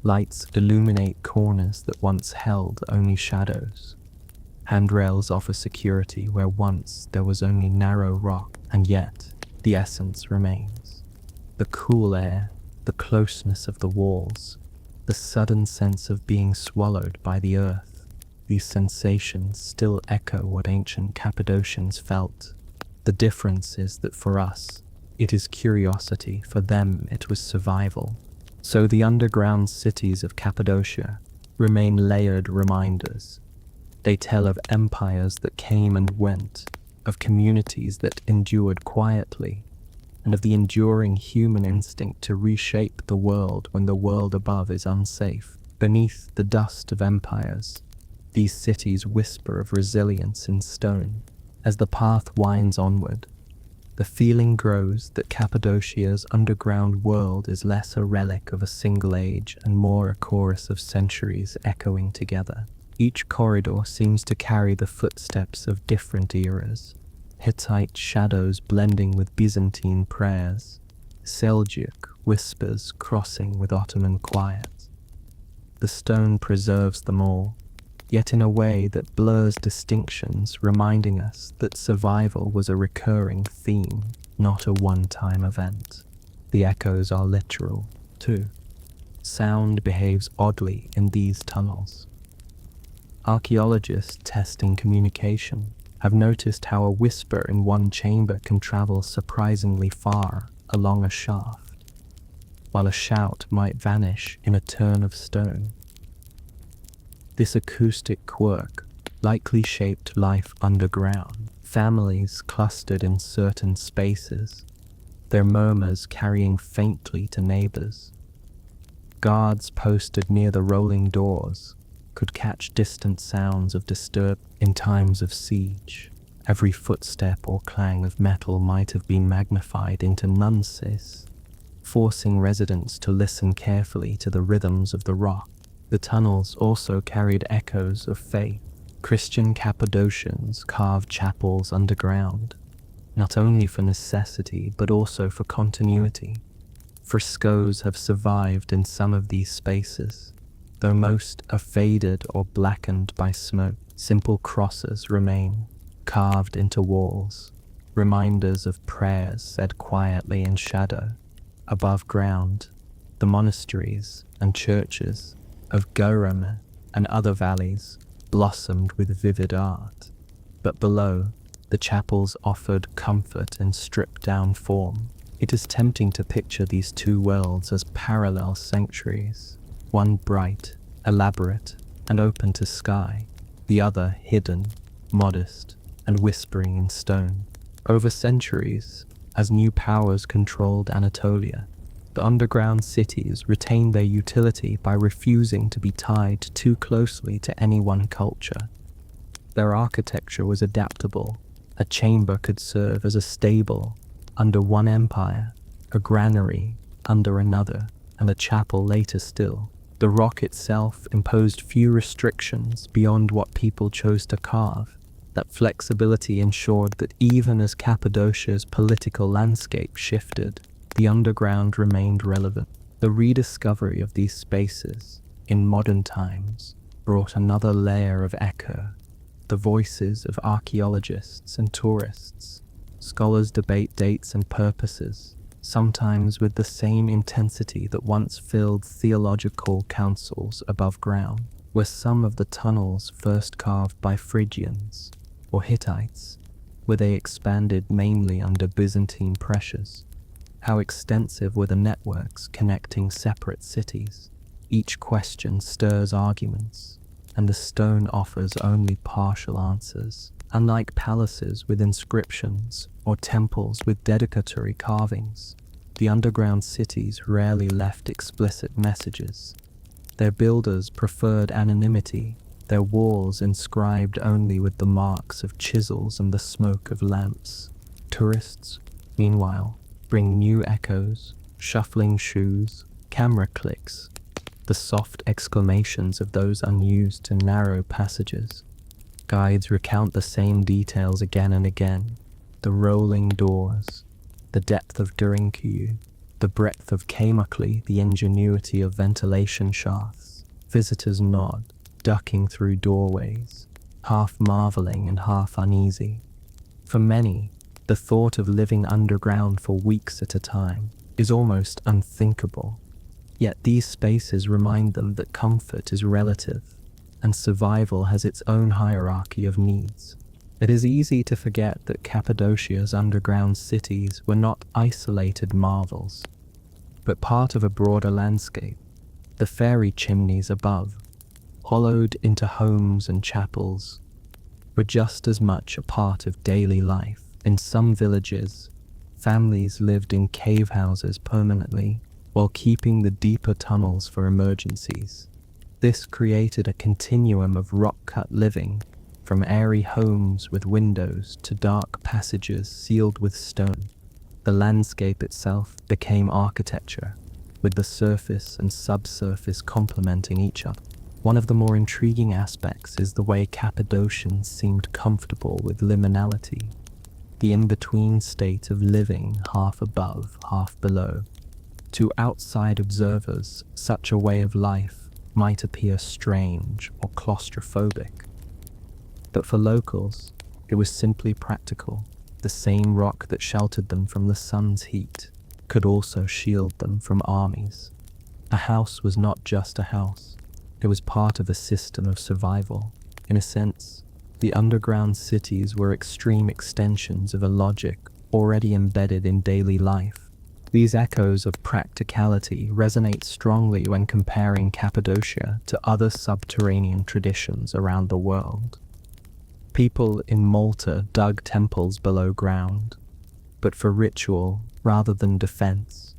Lights illuminate corners that once held only shadows. Handrails offer security where once there was only narrow rock, and yet the essence remains. The cool air, the closeness of the walls, the sudden sense of being swallowed by the earth. These sensations still echo what ancient Cappadocians felt. The difference is that for us, it is curiosity, for them it was survival. So the underground cities of Cappadocia remain layered reminders. They tell of empires that came and went, of communities that endured quietly, and of the enduring human instinct to reshape the world when the world above is unsafe. Beneath the dust of empires, these cities whisper of resilience in stone. As the path winds onward, the feeling grows that Cappadocia's underground world is less a relic of a single age and more a chorus of centuries echoing together. Each corridor seems to carry the footsteps of different eras, Hittite shadows blending with Byzantine prayers, Seljuk whispers crossing with Ottoman quiet. The stone preserves them all, yet in a way that blurs distinctions, reminding us that survival was a recurring theme, not a one-time event. The echoes are literal, too. Sound behaves oddly in these tunnels. Archaeologists testing communication have noticed how a whisper in one chamber can travel surprisingly far along a shaft, while a shout might vanish in a turn of stone. This acoustic quirk likely shaped life underground, families clustered in certain spaces, their murmurs carrying faintly to neighbors. Guards posted near the rolling doors could catch distant sounds of disturbed in times of siege. Every footstep or clang of metal might have been magnified into nonsense, forcing residents to listen carefully to the rhythms of the rock. The tunnels also carried echoes of faith. Christian Cappadocians carved chapels underground, not only for necessity but also for continuity. Frescoes have survived in some of these spaces, though most are faded or blackened by smoke. Simple crosses remain, carved into walls, reminders of prayers said quietly in shadow. Above ground, the monasteries and churches of Gorem and other valleys blossomed with vivid art, but below, the chapels offered comfort in stripped-down form. It is tempting to picture these two worlds as parallel sanctuaries, one bright, elaborate, and open to sky, the other hidden, modest, and whispering in stone. Over centuries, as new powers controlled Anatolia, the underground cities retained their utility by refusing to be tied too closely to any one culture. Their architecture was adaptable. A chamber could serve as a stable under one empire, a granary under another, and a chapel later still. The rock itself imposed few restrictions beyond what people chose to carve. That flexibility ensured that even as Cappadocia's political landscape shifted, the underground remained relevant. The rediscovery of these spaces in modern times brought another layer of echo. The voices of archaeologists and tourists. Scholars debate dates and purposes, sometimes with the same intensity that once filled theological councils above ground. Were some of the tunnels first carved by Phrygians or Hittites? Were they expanded mainly under Byzantine pressures? How extensive were the networks connecting separate cities? Each question stirs arguments, and the stone offers only partial answers. Unlike palaces with inscriptions or temples with dedicatory carvings, the underground cities rarely left explicit messages. Their builders preferred anonymity, their walls inscribed only with the marks of chisels and the smoke of lamps. Tourists, meanwhile, bring new echoes, shuffling shoes, camera clicks, the soft exclamations of those unused to narrow passages. Guides recount the same details again and again: the rolling doors, the depth of Durinkyu, the breadth of Kamakli, the ingenuity of ventilation shafts. Visitors nod, ducking through doorways, half marveling and half uneasy. For many, the thought of living underground for weeks at a time is almost unthinkable. Yet these spaces remind them that comfort is relative, and survival has its own hierarchy of needs. It is easy to forget that Cappadocia's underground cities were not isolated marvels, but part of a broader landscape. The fairy chimneys above, hollowed into homes and chapels, were just as much a part of daily life. In some villages, families lived in cave houses permanently, while keeping the deeper tunnels for emergencies. This created a continuum of rock-cut living, from airy homes with windows to dark passages sealed with stone. The landscape itself became architecture, with the surface and subsurface complementing each other. One of the more intriguing aspects is the way Cappadocians seemed comfortable with liminality, the in-between state of living half above, half below. To outside observers, such a way of life might appear strange or claustrophobic. But for locals, it was simply practical. The same rock that sheltered them from the sun's heat could also shield them from armies. A house was not just a house. It was part of a system of survival. In a sense, the underground cities were extreme extensions of a logic already embedded in daily life. These echoes of practicality resonate strongly when comparing Cappadocia to other subterranean traditions around the world. People in Malta dug temples below ground, but for ritual rather than defense.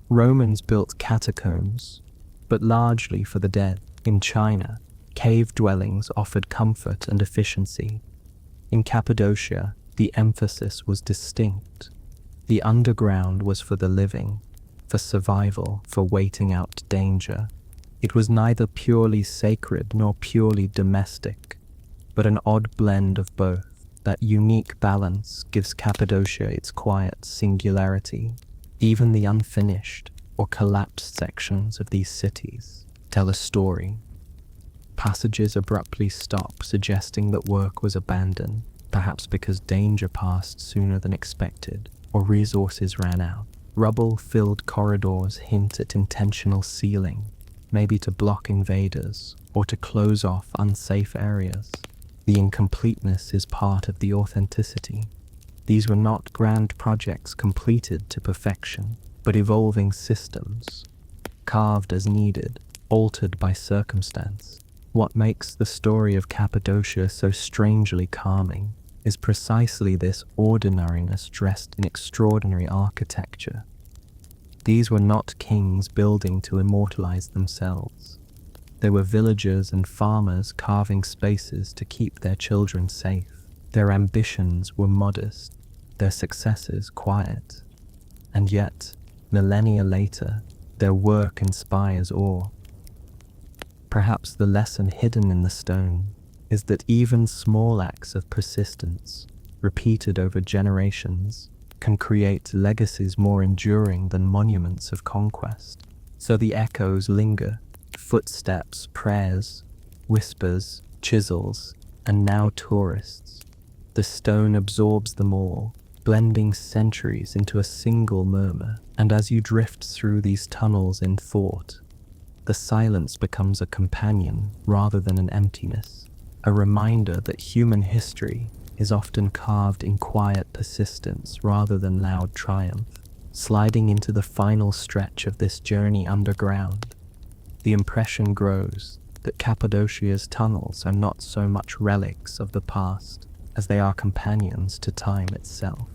Romans built catacombs, but largely for the dead. In China, cave dwellings offered comfort and efficiency. In Cappadocia, the emphasis was distinct. The underground was for the living, for survival, for waiting out danger. It was neither purely sacred nor purely domestic, but an odd blend of both. That unique balance gives Cappadocia its quiet singularity. Even the unfinished or collapsed sections of these cities tell a story. Passages abruptly stop, suggesting that work was abandoned, perhaps because danger passed sooner than expected, or resources ran out. Rubble-filled corridors hint at intentional sealing, maybe to block invaders or to close off unsafe areas. The incompleteness is part of the authenticity. These were not grand projects completed to perfection, but evolving systems, carved as needed, altered by circumstance. What makes the story of Cappadocia so strangely calming is precisely this ordinariness dressed in extraordinary architecture. These were not kings building to immortalize themselves. They were villagers and farmers carving spaces to keep their children safe. Their ambitions were modest, their successes quiet. And yet, millennia later, their work inspires awe. Perhaps the lesson hidden in the stone is that even small acts of persistence, repeated over generations, can create legacies more enduring than monuments of conquest. So the echoes linger, footsteps, prayers, whispers, chisels, and now tourists. The stone absorbs them all, blending centuries into a single murmur. And as you drift through these tunnels in thought, the silence becomes a companion rather than an emptiness, a reminder that human history is often carved in quiet persistence rather than loud triumph. Sliding into the final stretch of this journey underground, the impression grows that Cappadocia's tunnels are not so much relics of the past as they are companions to time itself.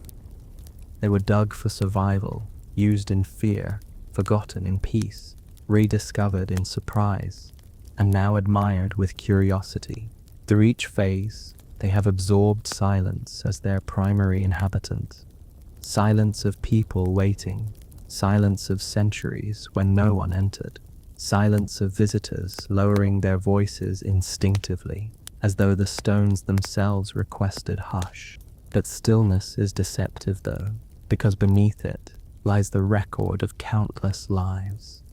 They were dug for survival, used in fear, forgotten in peace, rediscovered in surprise, and now admired with curiosity. Through each phase, they have absorbed silence as their primary inhabitant. Silence of people waiting, silence of centuries when no one entered, silence of visitors lowering their voices instinctively, as though the stones themselves requested hush. But stillness is deceptive though, because beneath it lies the record of countless lives.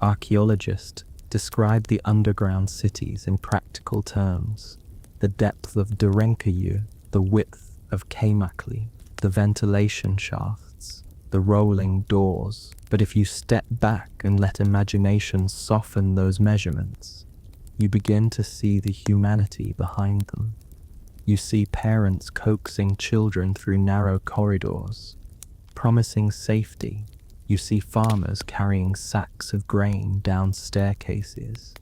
Archaeologists describe the underground cities in practical terms: the depth of Drenkayu, the width of Kaymakli, the ventilation shafts, the rolling doors. But if you step back and let imagination soften those measurements, you begin to see the humanity behind them. You see parents coaxing children through narrow corridors, promising safety. You see farmers carrying sacks of grain down staircases,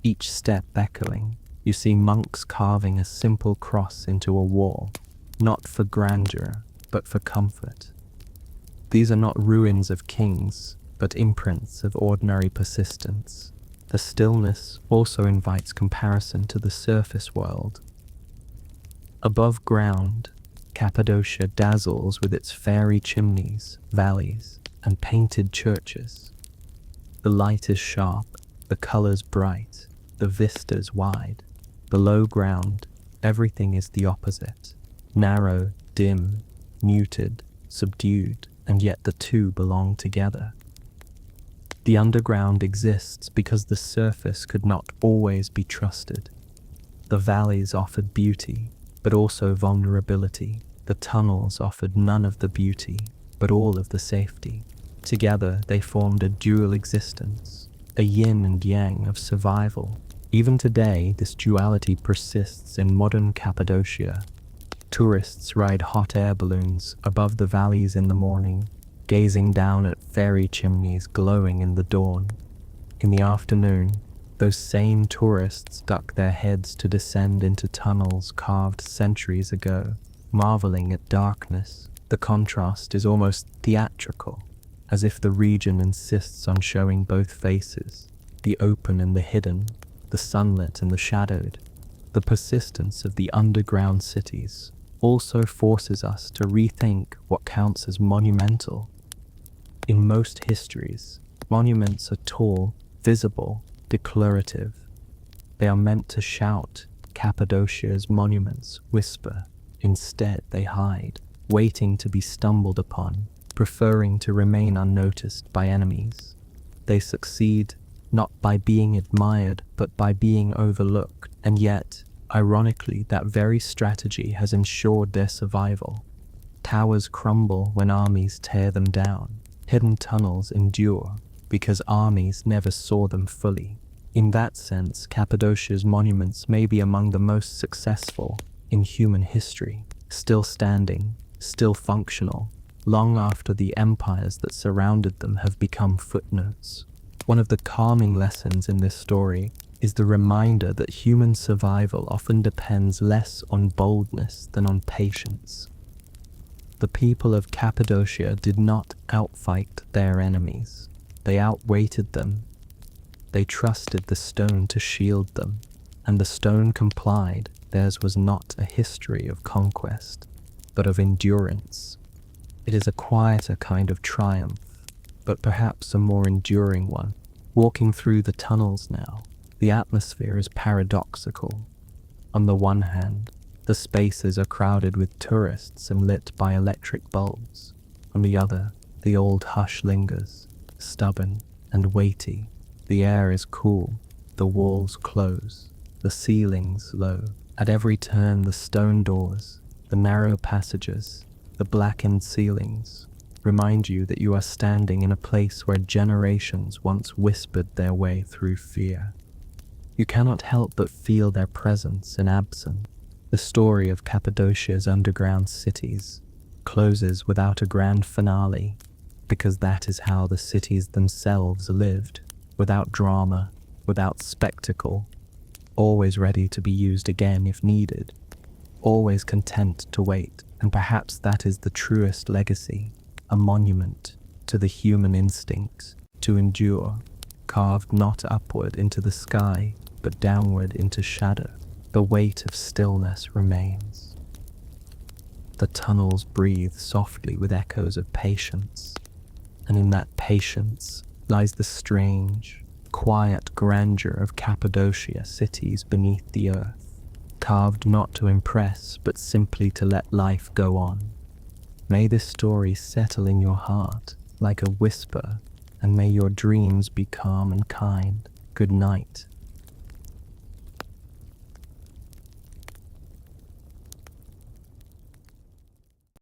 each step echoing. You see monks carving a simple cross into a wall, not for grandeur, but for comfort. These are not ruins of kings, but imprints of ordinary persistence. The stillness also invites comparison to the surface world. Above ground, Cappadocia dazzles with its fairy chimneys, valleys, and painted churches. The light is sharp, the colors bright, the vistas wide. Below ground, everything is the opposite. Narrow, dim, muted, subdued, and yet the two belong together. The underground exists because the surface could not always be trusted. The valleys offered beauty, but also vulnerability. The tunnels offered none of the beauty, but all of the safety. Together, they formed a dual existence, a yin and yang of survival. Even today, this duality persists in modern Cappadocia. Tourists ride hot air balloons above the valleys in the morning, gazing down at fairy chimneys glowing in the dawn. In the afternoon, those same tourists duck their heads to descend into tunnels carved centuries ago, marveling at darkness. The contrast is almost theatrical, as if the region insists on showing both faces, the open and the hidden, the sunlit and the shadowed. The persistence of the underground cities also forces us to rethink what counts as monumental. In most histories, monuments are tall, visible, declarative. They are meant to shout. Cappadocia's monuments whisper. Instead, they hide, waiting to be stumbled upon, preferring to remain unnoticed by enemies. They succeed not by being admired, but by being overlooked. And yet, ironically, that very strategy has ensured their survival. Towers crumble when armies tear them down. Hidden tunnels endure because armies never saw them fully. In that sense, Cappadocia's monuments may be among the most successful in human history, still standing, still functional, long after the empires that surrounded them have become footnotes. One of the calming lessons in this story is the reminder that human survival often depends less on boldness than on patience. The people of Cappadocia did not outfight their enemies. They outweighted them. They trusted the stone to shield them, and the stone complied. Theirs was not a history of conquest, but of endurance. It is a quieter kind of triumph, but perhaps a more enduring one. Walking through the tunnels now, the atmosphere is paradoxical. On the one hand, the spaces are crowded with tourists and lit by electric bulbs. On the other, the old hush lingers, stubborn and weighty. The air is cool, the walls close, the ceilings low. At every turn, the stone doors, the narrow passages, the blackened ceilings remind you that you are standing in a place where generations once whispered their way through fear. You cannot help but feel their presence and absence. The story of Cappadocia's underground cities closes without a grand finale, because that is how the cities themselves lived, without drama, without spectacle, always ready to be used again if needed, always content to wait. And perhaps that is the truest legacy, a monument to the human instinct to endure, carved not upward into the sky, but downward into shadow. The weight of stillness remains. The tunnels breathe softly with echoes of patience, and in that patience lies the strange, quiet grandeur of Cappadocia cities beneath the earth, carved not to impress, but simply to let life go on. May this story settle in your heart like a whisper, and may your dreams be calm and kind. Good night.